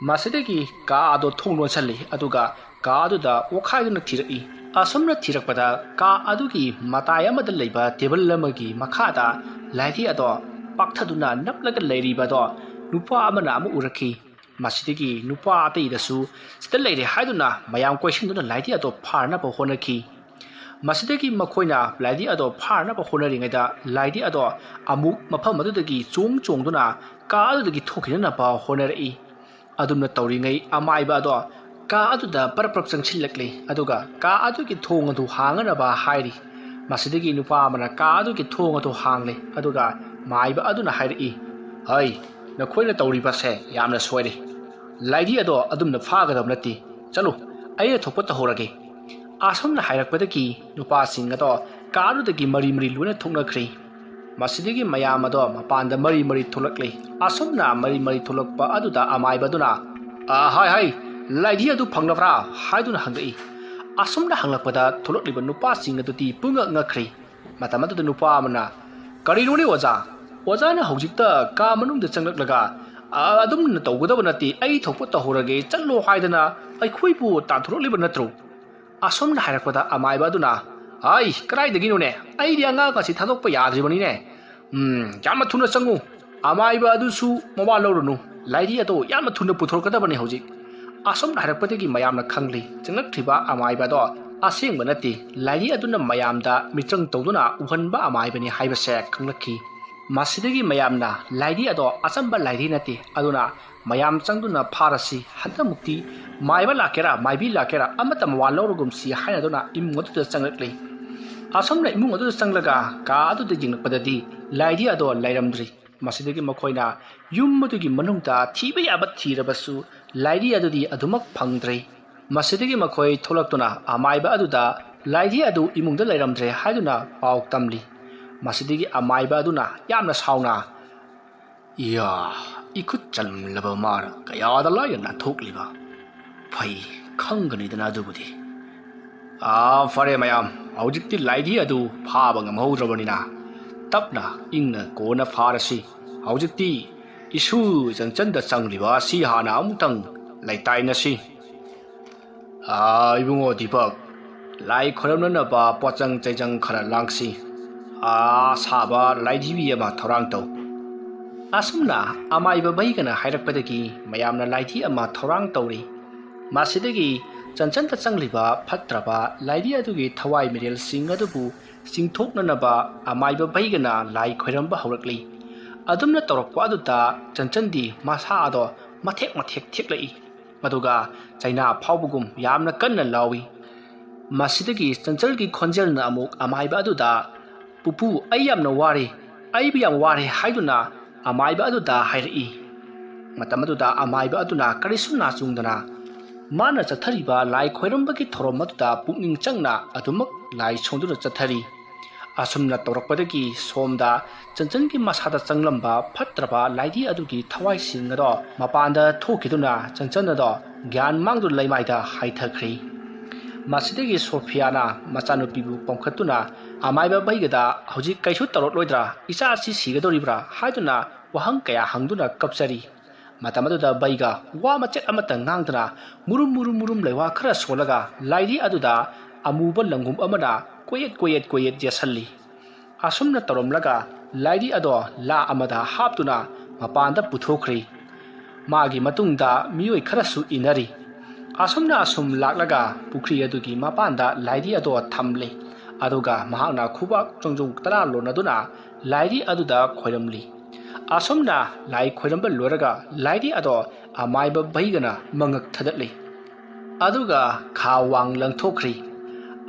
ꯃꯁꯤꯗꯒꯤ ꯀꯥ ꯑꯗꯣ ꯊꯣꯡ ꯂꯣꯟꯁꯤꯜꯂꯤ ꯑꯗꯨꯒ ꯀꯥ ꯑꯗꯨꯗ ꯑꯣꯛꯈꯥꯏꯗꯨꯅ ꯊꯤꯔꯛꯏ ꯑꯁꯨꯝꯅ ꯊꯤꯔꯛꯄꯗ ꯀꯥ ꯑꯗꯨꯒꯤ ꯃꯇꯥꯏ ꯑꯃꯗ ꯂꯩꯕ ꯇꯦꯕꯜ ꯑꯃꯒꯤ ꯃꯈꯥꯗ ꯂꯥꯏꯙꯤ ꯑꯗꯣ ꯄꯥꯛꯊꯗꯨꯅ ꯅꯞꯂꯒ ꯂꯩꯔꯤꯕꯗꯣ ꯅꯨꯄꯥ ꯑꯃꯅ ꯑꯃꯨꯛ ꯎꯔꯛꯈꯤ ꯃꯁꯤꯗꯒꯤ ꯅꯨꯄꯥ ꯑꯇꯩꯗꯁꯨ ꯁꯤꯗ ꯂꯩꯔꯦ ꯍꯥꯏꯗꯨꯅ ꯃꯌꯥꯝ ꯀꯣꯏꯁꯤꯟꯗꯨꯅ ꯂꯥꯏꯙꯤ ꯑꯗꯣ ꯐꯥꯅꯕ ꯍꯣꯠꯅꯈꯤ ꯃꯁꯤꯗꯒꯤ ꯃꯈꯣꯏꯅ ꯂꯥꯏꯙꯤ ꯑꯗꯣ ꯐꯥꯅꯕ ꯍꯣꯠꯅꯔꯤꯉꯩꯗ ꯂꯥꯏꯙꯤ ꯑꯗꯣ ꯑꯃꯨꯛ ꯃꯐꯝ ꯑꯗꯨꯗꯒꯤ ꯆꯣꯡꯗꯨꯅ ꯀꯥ ꯑꯗꯨꯗꯒꯤ ꯊꯣꯛꯈꯤꯅꯅꯕ ꯍꯣꯠꯅꯔꯛꯏ ꯑꯗꯨꯝꯅ ꯇꯧꯔꯤꯉꯩ ꯑꯃꯥꯏꯕ ꯑꯗꯣ ꯀꯥ ꯑꯗꯨꯗ ꯄꯔꯞ ꯆꯪꯁꯤꯜꯂꯛꯂꯤ ꯑꯗꯨꯒ ꯀꯥ ꯑꯗꯨꯒꯤ ꯊꯣꯡ ꯑꯗꯨ ꯍꯥꯡꯅꯕ ꯍꯥꯏꯔꯤ ꯃꯁꯤꯗꯒꯤ ꯅꯨꯄꯥ ꯑꯃꯅ ꯀꯥ ꯑꯗꯨꯒꯤ ꯊꯣꯡ ꯑꯗꯨ ꯍꯥꯡꯂꯦ ꯑꯗꯨꯒ ꯃꯥꯏꯕ ꯑꯗꯨꯅ ꯍꯥꯏꯔꯛꯏ ꯍꯩ ꯅꯈꯣꯏꯅ ꯇꯧꯔꯤꯕꯁꯦ ꯌꯥꯝꯅ ꯁꯣꯏꯔꯦ ꯂꯥꯏꯙꯤ ꯑꯗꯣ ꯑꯗꯨꯝꯅ ꯐꯥꯒꯗꯕ ꯅꯠꯇꯦ ꯆꯠꯂꯨ ꯑꯩꯅ ꯊꯣꯛꯄ ꯇꯧꯍꯧꯔꯒꯦ ꯑꯁꯨꯝꯅ ꯍꯥꯏꯔꯛꯄꯗꯒꯤ ꯅꯨꯄꯥꯁꯤꯡ ꯑꯗꯣ ꯀꯥ ꯑꯗꯨꯗꯒꯤ ꯃꯔꯤ ꯂꯣꯏꯅ ꯊꯣꯛꯅꯈ꯭ꯔꯦ ꯃꯁꯤꯗꯒꯤ ꯃꯌꯥꯝ ꯑꯗꯣ ꯃꯄꯥꯟꯗ ꯃꯔꯤ ꯊꯣꯛꯂꯛꯂꯤ ꯑꯁꯨꯝꯅ ꯃꯔꯤ ꯊꯣꯛꯂꯛꯄ ꯑꯗꯨꯗ ꯑꯃꯥꯏꯕꯗꯨꯅ ꯍꯥꯏ ꯂꯥꯏꯙꯤ ꯑꯗꯨ ꯐꯪꯂꯕ꯭ꯔꯥ ꯍꯥꯏꯗꯨꯅ ꯍꯪꯂꯛꯏ ꯑꯁꯨꯝꯅ ꯍꯪꯂꯛꯄꯗ ꯊꯣꯛꯂꯛꯂꯤꯕ ꯅꯨꯄꯥꯁꯤꯡ ꯑꯗꯨꯗꯤ ꯄꯨꯡꯉꯛ ꯉꯛꯈ꯭ꯔꯦ ꯃꯇꯝ ꯑꯗꯨꯗ ꯅꯨꯄꯥ ꯑꯃꯅ ꯀꯔꯤꯅꯣꯅꯦ ꯑꯣꯖꯥꯅ ꯍꯧꯖꯤꯛꯇ ꯀꯥ ꯃꯅꯨꯡꯗ ꯆꯪꯂꯛꯂꯒ ꯑꯗꯨꯝꯅ ꯇꯧꯒꯗꯕ ꯅꯠꯇꯦ ꯑꯩ ꯊꯣꯛꯄ ꯇꯧꯍꯧꯔꯒꯦ ꯆꯠꯂꯣ ꯍꯥꯏꯗꯅ ꯑꯩꯈꯣꯏꯕꯨ ꯇꯥꯟꯊꯣꯔꯛꯂꯤꯕ ꯅꯠꯇ꯭ꯔꯣ ꯑꯁꯨꯝꯅ ꯍꯥꯏꯔꯛꯄꯗ ꯑꯃꯥꯏꯕ ꯑꯗꯨꯅ ꯍꯥꯏ ꯀꯗꯥꯏꯗꯒꯤꯅꯣꯅꯦ ꯑꯩꯗꯤ ꯑꯉꯥꯡ ꯑꯁꯤ ꯊꯥꯗꯣꯛꯄ ꯌꯥꯗ꯭ꯔꯤꯕꯅꯤꯅꯦ ꯌꯥꯝꯅ ꯊꯨꯅ ꯆꯪꯉꯨ ꯑꯃꯥꯏꯕ ꯑꯗꯨꯁꯨ ꯃꯋꯥ ꯂꯧꯔꯨꯅꯨ ꯂꯥꯏꯙꯤ ꯑꯗꯣ ꯌꯥꯝꯅ ꯊꯨꯅ ꯄꯨꯊꯣꯔꯛꯀꯗꯕꯅꯤ ꯍꯧꯖꯤꯛ ꯑꯁꯨꯝꯅ ꯍꯥꯏꯔꯛꯄꯗꯒꯤ ꯃꯌꯥꯝꯅ ꯈꯪꯂꯤ ꯆꯪꯂꯛꯈ꯭ꯔꯤꯕ ꯑꯃꯥꯏꯕ ꯑꯗꯣ ꯑꯁꯦꯡꯕ ꯅꯠꯇꯦ ꯂꯥꯏꯙꯤ ꯑꯗꯨꯅ ꯃꯌꯥꯝꯗ ꯃꯤꯆꯪ ꯇꯧꯗꯨꯅ ꯎꯍꯟꯕ ꯑꯃꯥꯏꯕꯅꯤ ꯍꯥꯏꯕꯁꯦ ꯈꯪꯂꯛꯈꯤ ꯃꯁꯤꯗꯒꯤ ꯃꯌꯥꯝꯅ ꯂꯥꯏꯙꯤ ꯑꯗꯣ ꯑꯆꯝꯕ ꯂꯥꯏꯙꯤ ꯅꯠꯇꯦ ꯑꯗꯨꯅ ꯃꯌꯥꯝ ꯆꯪꯗꯨꯅ ꯐꯥꯔꯁꯤ ꯍꯟꯗꯛꯃꯨꯛꯇꯤ ꯃꯥꯏꯕ ꯂꯥꯛꯀꯦꯔꯥ ꯃꯥꯏꯕꯤ ꯂꯥꯛꯀꯦꯔꯥ ꯑꯃꯠꯇ ꯃꯋꯥ ꯂꯧꯔꯒꯨꯝꯁꯤ ꯍꯥꯏꯅꯗꯨꯅ ꯏꯃꯨꯡ ꯑꯗꯨꯗ ꯆꯪꯂꯛꯂꯤ ꯑꯁꯨꯝꯅ ꯏꯃꯨꯡ ꯑꯗꯨꯗ ꯆꯪꯂꯒ ꯀꯥ ꯑꯗꯨꯗ ꯌꯦꯡꯂꯛꯄꯗꯗꯤ ꯂꯥꯏꯙꯤ ꯑꯗꯣ ꯂꯩꯔꯝꯗ꯭ꯔꯤ ꯃꯁꯤꯗꯒꯤ ꯃꯈꯣꯏꯅ ꯌꯨꯝ ꯑꯗꯨꯒꯤ ꯃꯅꯨꯡꯗ ꯊꯤꯕ ꯌꯥꯕ ꯊꯤꯔꯕꯁꯨ ꯂꯥꯏꯙꯤ ꯑꯗꯨꯗꯤ ꯑꯗꯨꯃꯛ ꯐꯪꯗ꯭ꯔꯦ ꯃꯁꯤꯗꯒꯤ ꯃꯈꯣꯏ ꯊꯣꯛꯂꯛꯇꯨꯅ ꯑꯃꯥꯏꯕ ꯑꯗꯨꯗ ꯂꯥꯏꯙꯤ ꯑꯗꯨ ꯏꯃꯨꯡꯗ ꯂꯩꯔꯝꯗ꯭ꯔꯦ ꯍꯥꯏꯗꯨꯅ ꯄꯥꯎ ꯇꯝꯂꯤ ꯃꯁꯤꯗꯒꯤ ꯑꯃꯥꯏꯕ ꯑꯗꯨꯅ ꯌꯥꯝꯅ ꯁꯥꯎꯅ ꯏꯌꯥ 이쿠 ꯆꯜꯂꯕ ꯃꯥꯅ ꯀꯌꯥꯗ ꯂꯥꯏꯅ ꯅꯥꯟꯊꯣꯛꯂꯤꯕ ꯐꯩ ꯈꯪꯒꯅꯤꯗꯅ ꯑꯗꯨꯕꯨꯗꯤ ꯐꯔꯦ ꯃꯌꯥꯝ ꯍꯧꯖꯤꯛꯇꯤ ꯂꯥꯏꯙꯤ ꯑꯗꯨ ꯐꯥꯕ ꯉꯝꯍꯧꯗ꯭ꯔꯕꯅꯤꯅ ꯇꯞꯅ ꯏꯪꯅ ꯀꯣꯟꯅ ꯐꯥꯔꯁꯤ ꯍꯧꯖꯤꯛꯇꯤ ꯏꯁꯨ ꯆꯟꯆꯟꯗ ꯆꯪꯂꯤꯕ ꯑꯁꯤ ꯍꯥꯟꯅ ꯑꯃꯨꯛꯇꯪ ꯂꯩꯇꯥꯏꯅꯁꯤ 이붕어 디박 ꯂꯥꯏ ꯈꯣꯏꯔꯝꯅꯅꯕ ꯄꯣꯠꯆꯪ ꯆꯩꯖꯪ ꯈꯔ ꯂꯥꯡꯁꯤ 사바 라이디비 ꯑꯃ ꯊꯧꯔꯥꯡ ꯇꯧ ꯑꯁꯨꯝꯅ ꯑꯃꯥꯏꯕ ꯕꯩꯒꯅ ꯍꯥꯏꯔꯛꯄꯗꯒꯤ ꯃꯌꯥꯝꯅ ꯂꯥꯏꯙꯤ ꯑꯃ ꯊꯧꯔꯥꯡ ꯇꯧꯔꯤ ꯃꯁꯤꯗꯒꯤ ꯆꯟꯆꯟꯗ ꯆꯪꯂꯤꯕ ꯐꯠꯇ꯭ꯔꯕ ꯂꯥꯏꯙꯤ ꯑꯗꯨꯒꯤ ꯊꯋꯥꯏ ꯃꯤꯔꯦꯜꯁꯤꯡ ꯑꯗꯨꯕꯨ ꯆꯤꯡꯊꯣꯛꯅꯅꯕ ꯑꯃꯥꯏꯕ ꯕꯩꯒꯅ ꯂꯥꯏ ꯈꯣꯏꯔꯝꯕ ꯍꯧꯔꯛꯂꯤ ꯑꯗꯨꯝꯅ ꯇꯧꯔꯛꯄ ꯑꯗꯨꯗ ꯆꯟꯆꯟꯗꯤ ꯃꯁꯥ ꯑꯗꯣ ꯃꯊꯦꯛ ꯊꯦꯛꯂꯛꯏ ꯑꯗꯨꯒ ꯆꯩꯅꯥ ꯐꯥꯎꯕꯒꯨꯝ ꯌꯥꯝꯅ ꯀꯟꯅ ꯂꯥꯎꯏ ꯃꯁꯤꯗꯒꯤ ꯆꯟꯆꯜꯒꯤ ꯈꯣꯟꯖꯦꯜꯅ ꯑꯃꯨꯛ ꯑꯃꯥꯏꯕ ꯑꯗꯨꯗ ꯄꯨꯄꯨ ꯑꯩ ꯌꯥꯝꯅ ꯋꯥꯔꯦ ꯑꯩꯕꯨ ꯌꯥꯝ ꯋꯥꯔꯦ ꯍꯥꯏꯗꯨꯅ ꯑꯃꯥꯏꯕ ꯑꯗꯨꯗ ꯍꯥꯏꯔꯛꯏ ꯃꯇꯝ ꯑꯗꯨꯗ ꯑꯃꯥꯏꯕ ꯑꯗꯨꯅ ꯀꯔꯤꯁꯨ ꯅꯥꯆꯨꯡꯗꯅ ꯃꯥꯅ ꯆꯠꯊꯔꯤꯕ ꯂꯥꯏ ꯈꯣꯏꯔꯝꯕꯒꯤ ꯊꯧꯔꯝ ꯑꯗꯨꯗ ꯄꯨꯛꯅꯤꯡ ꯆꯪꯅ ꯑꯗꯨꯃꯛ ꯂꯥꯏ ꯁꯣꯟꯗꯨꯅ ꯆꯠꯊꯔꯤ ꯑꯁꯨꯝꯅ ꯇꯧꯔꯛꯄꯗꯒꯤ ꯁꯣꯝꯗ ꯆꯟꯆꯟꯒꯤ ꯃꯁꯥꯗ ꯆꯪꯂꯝꯕ ꯐꯠꯇ꯭ꯔꯕ ꯂꯥꯏꯙꯤ ꯑꯗꯨꯒꯤ ꯊꯋꯥꯏꯁꯤꯡ ꯑꯗꯣ ꯃꯄꯥꯟꯗ ꯊꯣꯛꯈꯤꯗꯨꯅ ꯆꯟꯆꯟ ꯑꯗꯣ ꯒ꯭ꯌꯥꯟ ꯃꯥꯡꯗꯨꯅ ꯂꯩꯃꯥꯏꯗ ꯍꯥꯏꯊꯈ꯭ꯔꯤ ꯃꯁꯤꯗꯒꯤ ꯁꯣꯐꯤꯌꯥꯅ ꯃꯆꯥꯅꯨꯄꯤꯕꯨ ꯄꯣꯡꯈꯠꯇꯨꯅ ꯑꯃꯥꯏꯕ ꯕꯩꯒꯗ ꯍꯧꯖꯤꯛ ꯀꯩꯁꯨ ꯇꯧꯔꯛꯂꯣꯏꯗ꯭ꯔꯥ ꯏꯆꯥ ꯑꯁꯤ ꯁꯤꯒꯗꯧꯔꯤꯕ꯭ꯔꯥ ꯍꯥꯏꯗꯨꯅ ꯋꯥꯍꯪ ꯀꯌꯥ ꯍꯪꯗꯨꯅ ꯀꯞꯆꯔꯤ ꯃꯇꯝ ꯑꯗꯨꯗ ꯕꯩꯒ ꯋꯥ ꯃꯆꯦꯠ ꯑꯃꯠꯇ ꯉꯥꯡꯗꯅ ꯃꯨꯔꯨꯝ ꯂꯩꯋꯥ ꯈꯔ ꯁꯣꯜꯂꯒ ꯂꯥꯏꯙꯤ ꯑꯗꯨꯗ ꯑꯃꯨꯕ ꯂꯪꯒꯨꯝ ꯑꯃꯅ ꯀꯣꯌꯦꯠ ꯌꯦꯠꯁꯜꯂꯤ ꯑꯁꯨꯝꯅ ꯇꯧꯔꯝꯂꯒ ꯂꯥꯏꯙꯤ ꯑꯗꯣ ꯂꯥ ꯑꯃꯗ ꯍꯥꯞꯇꯨꯅ ꯃꯄꯥꯟꯗ ꯄꯨꯊꯣꯛꯈ꯭ꯔꯤ ꯃꯥꯒꯤ ꯃꯇꯨꯡꯗ ꯃꯤꯑꯣꯏ ꯈꯔꯁꯨ ꯏꯟꯅꯔꯤ ꯑꯁꯨꯝꯅ ꯑꯁꯨꯝ ꯂꯥꯛꯂꯒ ꯄꯨꯈ꯭ꯔꯤ ꯑꯗꯨꯒꯤ ꯃꯄꯥꯟꯗ ꯂꯥꯏꯙꯤ ꯑꯗꯣ ꯊꯝꯂꯤ ꯑꯗꯨꯒ ꯃꯍꯥꯛꯅ ꯈꯨꯕꯥꯛ ꯆꯣꯡꯖꯧ ꯇꯔꯥ ꯂꯣꯟꯅꯗꯨꯅ ꯂꯥꯏꯙꯤ ꯑꯗꯨꯗ ꯈꯣꯏꯔꯝꯂꯤ ꯑꯁꯨꯝꯅ ꯂꯥꯏ ꯈꯣꯏꯔꯝꯕ ꯂꯣꯏꯔꯒ ꯂꯥꯏꯙꯤ ꯑꯗꯣ ꯑꯃꯥꯏꯕ ꯕꯩꯒꯅ ꯃꯉꯛ ꯊꯗꯠꯂꯤ ꯑꯗꯨꯒ ꯈꯥ ꯋꯥꯡ ꯂꯪꯊꯣꯛꯈ꯭ꯔꯤ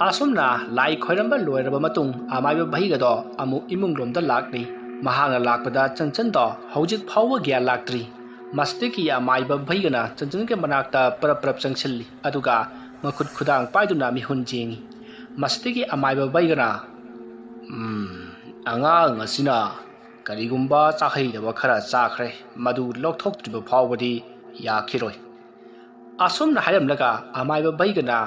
ꯑꯁꯨꯝꯅ ꯂꯥꯏ ꯈꯣꯏꯔꯝꯕ ꯂꯣꯏꯔꯕ ꯃꯇꯨꯡ ꯑꯃꯥꯏꯕ ꯕꯩꯒꯗꯣ ꯑꯃꯨꯛ ꯏꯃꯨꯡꯂꯣꯝꯗ ꯂꯥꯛꯂꯤ ꯃꯍꯥꯛꯅ ꯂꯥꯛꯄꯗ ꯆꯟꯆꯟꯗꯣ ꯍꯧꯖꯤꯛ ꯐꯥꯎꯕ ꯒ꯭ꯌꯥꯟ ꯂꯥꯛꯇ꯭ꯔꯤ ꯃꯁꯤꯗꯒꯤ ꯑꯃꯥꯏꯕ ꯕꯩꯒꯅ ꯆꯟꯆꯟꯒꯤ ꯃꯅꯥꯛꯇ ꯄꯔꯞ ꯆꯪꯁꯤꯜꯂꯤ ꯑꯗꯨꯒ ꯃꯈꯨꯠ ꯈꯨꯗꯥꯡ ꯄꯥꯏꯗꯨꯅ ꯃꯤꯍꯨꯟ ꯌꯦꯡꯉꯤ ꯃꯁꯤꯗꯒꯤ ꯑꯃꯥꯏꯕ ꯕꯩꯒꯅ ꯑꯉꯥꯡ ꯑꯁꯤꯅ ꯀꯔꯤꯒꯨꯝꯕ ꯆꯥꯍꯩꯗꯕ ꯈꯔ ꯆꯥꯈ꯭ꯔꯦ ꯃꯗꯨ ꯂꯧꯊꯣꯛꯇ꯭ꯔꯤꯕ ꯐꯥꯎꯕꯗꯤ ꯌꯥꯈꯤꯔꯣꯏ ꯑꯁꯣꯝꯅ ꯍꯥꯏꯔꯝꯂꯒ ꯑꯃꯥꯏꯕ ꯕꯩꯒꯅ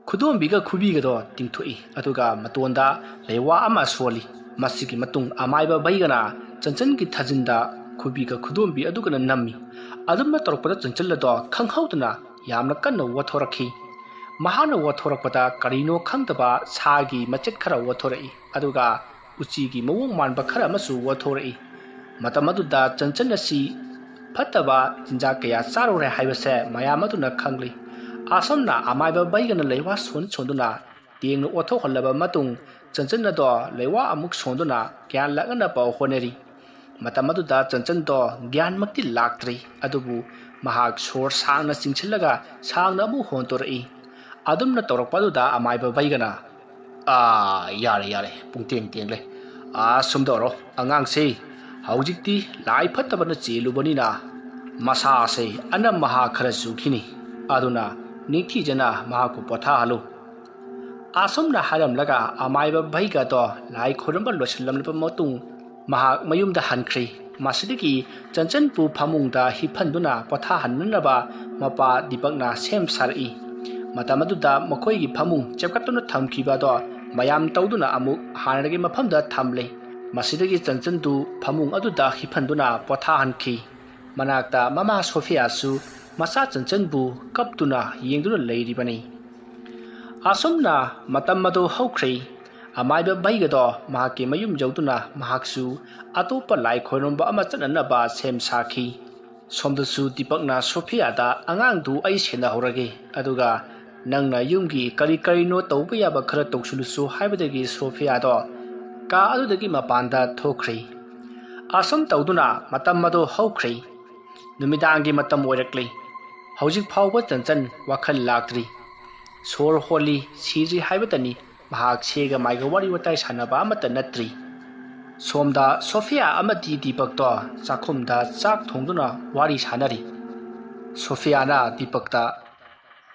ꯈꯨꯗꯣꯝꯕꯤꯒ ꯈꯨꯕꯤꯒꯗꯣ ꯇꯤꯡꯊꯣꯛꯏ ꯑꯗꯨꯒ ꯃꯇꯣꯟꯗ ꯂꯩꯋꯥ ꯑꯃ ꯁꯣꯜꯂꯤ ꯃꯁꯤꯒꯤ ꯃꯇꯨꯡ ꯑꯃꯥꯏꯕ ꯕꯩꯒꯅ ꯆꯟꯆꯟꯒꯤ ꯊꯥꯖꯤꯟꯗ ꯈꯨꯕꯤꯒ ꯈꯨꯗꯣꯝꯕꯤ ꯑꯗꯨꯒꯅ ꯅꯝꯃꯤ ꯑꯗꯨꯝꯅ ꯇꯧꯔꯛꯄꯗ ꯆꯟꯆꯟ ꯑꯗꯣ ꯈꯪꯍꯧꯗꯅ ꯌꯥꯝꯅ ꯀꯟꯅ ꯋꯥꯊꯣꯔꯛꯈꯤ ꯃꯍꯥꯛꯅ ꯋꯥꯊꯣꯔꯛꯄꯗ ꯀꯔꯤꯅꯣ ꯈꯪꯗꯕ ꯁꯥꯒꯤ ꯃꯆꯦꯠ ꯈꯔ ꯋꯥꯊꯣꯔꯛꯏ ꯑꯗꯨꯒ ꯎꯆꯤꯒꯤ ꯃꯑꯣꯡ ꯃꯥꯟꯕ ꯈꯔ ꯑꯃꯁꯨ ꯋꯥꯊꯣꯔꯛꯏ ꯃꯇꯝ ꯑꯗꯨꯗ ꯆꯟꯆꯟ ꯑꯁꯤ ꯐꯠꯇꯕ ꯆꯤꯟꯖꯥꯛ ꯀꯌꯥ ꯆꯥꯔꯨꯔꯦ ꯍꯥꯏꯕꯁꯦ ꯃꯌꯥꯝ ꯑꯗꯨꯅ ꯈꯪꯂꯤ ꯑꯁꯣꯝꯅ ꯑꯃꯥꯏꯕ ꯕꯩꯒꯅ ꯂꯩꯋꯥ ꯁꯣꯟꯗꯨꯅ ꯇꯦꯡꯅ ꯑꯣꯠꯊꯣꯛꯍꯜꯂꯕ ꯃꯇꯨꯡ ꯆꯟꯆꯟ ꯑꯗꯣ ꯂꯩꯋꯥ ꯑꯃꯨꯛ ꯁꯣꯟꯗꯨꯅ ꯒ꯭ꯌꯥꯟ ꯂꯥꯛꯅꯅꯕ ꯍꯣꯠꯅꯔꯤ ꯃꯇꯝ ꯑꯗꯨꯗ ꯆꯟꯆꯟꯗꯣ ꯒ꯭ꯌꯥꯟꯃꯛꯇꯤ ꯂꯥꯛꯇ꯭ꯔꯤ ꯑꯗꯨꯕꯨ ꯃꯍꯥꯛ ꯁꯣꯔ ꯁꯥꯡꯅ ꯆꯤꯡꯁꯤꯜꯂꯒ ꯁꯥꯡꯅ ꯑꯃꯨꯛ ꯍꯣꯟꯇꯣꯔꯛꯏ ꯑꯗꯨꯝꯅ ꯇꯧꯔꯛꯄ ꯑꯗꯨꯗ ꯑꯃꯥꯏꯕ ꯕꯩꯒꯅ ꯌꯥꯔꯦ ꯄꯨꯡꯇꯦꯡ ꯇꯦꯡꯂꯦ ꯁꯨꯝꯗꯧꯔꯣ ꯑꯉꯥꯡꯁꯦ ꯍꯧꯖꯤꯛꯇꯤ ꯂꯥꯏ ꯐꯠꯇꯕꯅ ꯆꯦꯜꯂꯨꯕꯅꯤꯅ ꯃꯁꯥꯁꯦ ꯑꯅꯝ ꯃꯍꯥ ꯈꯔ ꯆꯨꯈꯤꯅꯤ ꯑꯗꯨꯅ ꯅꯤꯡꯊꯤꯖꯅ ꯃꯍꯥꯛꯄꯨ ꯄꯣꯊꯥꯍꯜꯂꯨ ꯑꯁꯨꯝꯅ ꯍꯥꯏꯔꯝꯂꯒ ꯑꯃꯥꯏꯕ ꯕꯩꯒꯗꯣ ꯂꯥꯏ ꯈꯣꯏꯔꯝꯕ ꯂꯣꯏꯁꯤꯜꯂꯕ ꯃꯇꯨꯡ ꯃꯍꯥꯛ ꯃꯌꯨꯝꯗ ꯍꯟꯈ꯭ꯔꯤ ꯃꯁꯤꯗꯒꯤ ꯆꯟꯆꯟꯄꯨ ꯐꯃꯨꯡꯗ ꯍꯤꯞꯍꯟꯗꯨꯅ ꯄꯣꯊꯥꯍꯟꯅꯅꯕ ꯃꯄꯥ ꯗꯤꯄꯛꯅ ꯁꯦꯝ ꯁꯥꯔꯛꯏ ꯃꯇꯝ ꯑꯗꯨꯗ ꯃꯈꯣꯏꯒꯤ ꯐꯃꯨꯡ ꯆꯦꯞꯀꯠꯇꯨꯅ ꯊꯝꯈꯤꯕꯗꯣ ꯃꯌꯥꯝ ꯇꯧꯗꯨꯅ ꯑꯃꯨꯛ ꯍꯥꯟꯅꯒꯤ ꯃꯐꯝꯗ ꯊꯝꯂꯦ ꯃꯁꯤꯗꯒꯤ ꯆꯟꯆꯟꯗꯨ ꯐꯃꯨꯡ ꯑꯗꯨꯗ ꯍꯤꯞꯍꯟꯗꯨꯅ ꯄꯣꯊꯥꯍꯟꯈꯤ ꯃꯅꯥꯛꯇ ꯃꯃꯥ ꯁꯣꯐꯤꯌꯥꯁꯨ ꯃꯆꯥ ꯆꯟꯆꯟꯕꯨ ꯀꯞꯇꯨꯅ ꯌꯦꯡꯗꯨꯅ ꯂꯩꯔꯤꯕꯅꯤ ꯑꯁꯨꯝꯅ ꯃꯇꯝ ꯑꯗꯨ ꯍꯧꯈ꯭ꯔꯦ ꯑꯃꯥꯏꯕ ꯕꯩꯒꯗꯣ ꯃꯍꯥꯛꯀꯤ ꯃꯌꯨꯝ ꯌꯧꯗꯨꯅ ꯃꯍꯥꯛꯁꯨ ꯑꯇꯣꯞꯄ ꯂꯥꯏ ꯈꯣꯏꯔꯝꯕ ꯑꯃ ꯆꯠꯅꯅꯕ ꯁꯦꯝ ꯁꯥꯈꯤ ꯁꯣꯝꯗꯁꯨ ꯗꯤꯄꯛꯅ ꯁꯣꯐꯤꯌꯥꯗ ꯑꯉꯥꯡꯗꯨ ꯑꯩ ꯁꯦꯟꯅꯍꯧꯔꯒꯦ ꯑꯗꯨꯒ ꯅꯪꯅ ꯌꯨꯝꯒꯤ ꯀꯔꯤꯅꯣ ꯇꯧꯕ ꯌꯥꯕ ꯈꯔ ꯇꯧꯁꯤꯜꯂꯨꯁꯨ ꯍꯥꯏꯕꯗꯒꯤ ꯁꯣꯐꯤꯌꯥꯗꯣ ꯀꯥ ꯑꯗꯨꯗꯒꯤ ꯃꯄꯥꯟꯗ ꯊꯣꯛꯈ꯭ꯔꯤ ꯑꯁꯨꯝ ꯇꯧꯗꯨꯅ ꯃꯇꯝ ꯑꯗꯨ ꯍꯧꯈ꯭ꯔꯤ ꯅꯨꯃꯤꯗꯥꯡꯒꯤ ꯃꯇꯝ ꯑꯣꯏꯔꯛꯂꯤ ꯍꯧꯖꯤꯛ ꯐꯥꯎꯕ ꯆꯟꯆꯟ ꯋꯥꯈꯜ ꯂꯥꯛꯇ꯭ꯔꯤ ꯁꯣꯔ ꯍꯣꯜꯂꯤ ꯁꯤꯗ꯭ꯔꯤ ꯍꯥꯏꯕꯇꯅꯤ ꯃꯍꯥꯛ ꯁꯦꯒ ꯃꯥꯏꯒ ꯋꯥꯔꯤ ꯋꯥꯇꯥꯏ ꯁꯥꯟꯅꯕ ꯑꯃꯠꯇ ꯅꯠꯇ꯭ꯔꯤ ꯁꯣꯝꯗ ꯁꯣꯐꯤꯌꯥ ꯑꯃꯗꯤ ꯗꯤꯄꯛꯇꯣ ꯆꯥꯛꯈꯨꯝꯗ ꯆꯥꯛ ꯊꯣꯡꯗꯨꯅ ꯋꯥꯔꯤ ꯁꯥꯟꯅꯔꯤ ꯁꯣꯐꯤꯌꯥꯅ ꯗꯤꯄꯛꯇ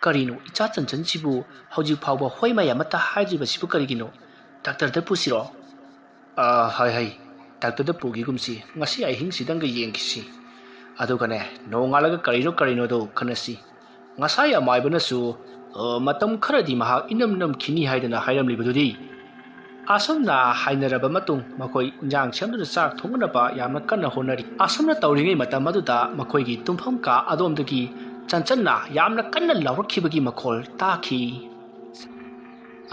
ꯀꯔꯤꯅꯣ ꯏꯆꯥ ꯆꯟꯆꯟꯁꯤꯕꯨ ꯍꯧꯖꯤꯛ ꯐꯥꯎꯕ ꯍꯣꯏ ꯃꯩ ꯑꯃꯠꯇ ꯍꯥꯏꯗ꯭ꯔꯤꯕꯁꯤꯕꯨ ꯀꯔꯤꯒꯤꯅꯣ ꯗꯥꯛꯇꯔꯗ ꯄꯨꯁꯤꯔꯣ ꯍꯣꯏ ꯗꯥꯛꯇꯔꯗ ꯄꯨꯈꯤꯒꯨꯝꯁꯤ ꯉꯁꯤ ꯑꯍꯤꯡꯁꯤꯗꯪꯒ ꯌꯦꯡꯈꯤꯁꯤ ꯑꯗꯨꯒꯅꯦ ꯅꯣꯡꯉꯥꯜꯂꯒ ꯀꯔꯤꯅꯣꯗꯣ ꯈꯟꯅꯁꯤ ꯉꯁꯥꯏ ꯑꯃꯥꯏꯕꯅꯁꯨ ꯃꯇꯝ ꯈꯔꯗꯤ ꯃꯍꯥꯛ ꯏꯅꯝ ꯅꯝꯈꯤꯅꯤ ꯍꯥꯏꯗꯅ ꯍꯥꯏꯔꯝꯂꯤꯕꯗꯨꯗꯤ ꯑꯁꯨꯝꯅ ꯍꯥꯏꯅꯔꯕ ꯃꯇꯨꯡ ꯃꯈꯣꯏ ꯏꯟꯖꯥꯡ ꯁꯦꯝꯗꯨꯅ ꯆꯥꯛ ꯊꯣꯡꯅꯕ ꯌꯥꯝꯅ ꯀꯟꯅ ꯍꯣꯠꯅꯔꯤ ꯑꯁꯨꯝꯅ ꯇꯧꯔꯤꯉꯩ ꯃꯇꯝ ꯑꯗꯨꯗ ꯃꯈꯣꯏꯒꯤ ꯇꯨꯝꯐꯝ ꯀꯥ ꯑꯗꯣꯝꯗꯒꯤ ꯆꯟꯆꯟꯅ ꯌꯥꯝꯅ ꯀꯟꯅ ꯂꯥꯎꯔꯛꯈꯤꯕꯒꯤ ꯃꯈꯣꯜ ꯇꯥꯈꯤ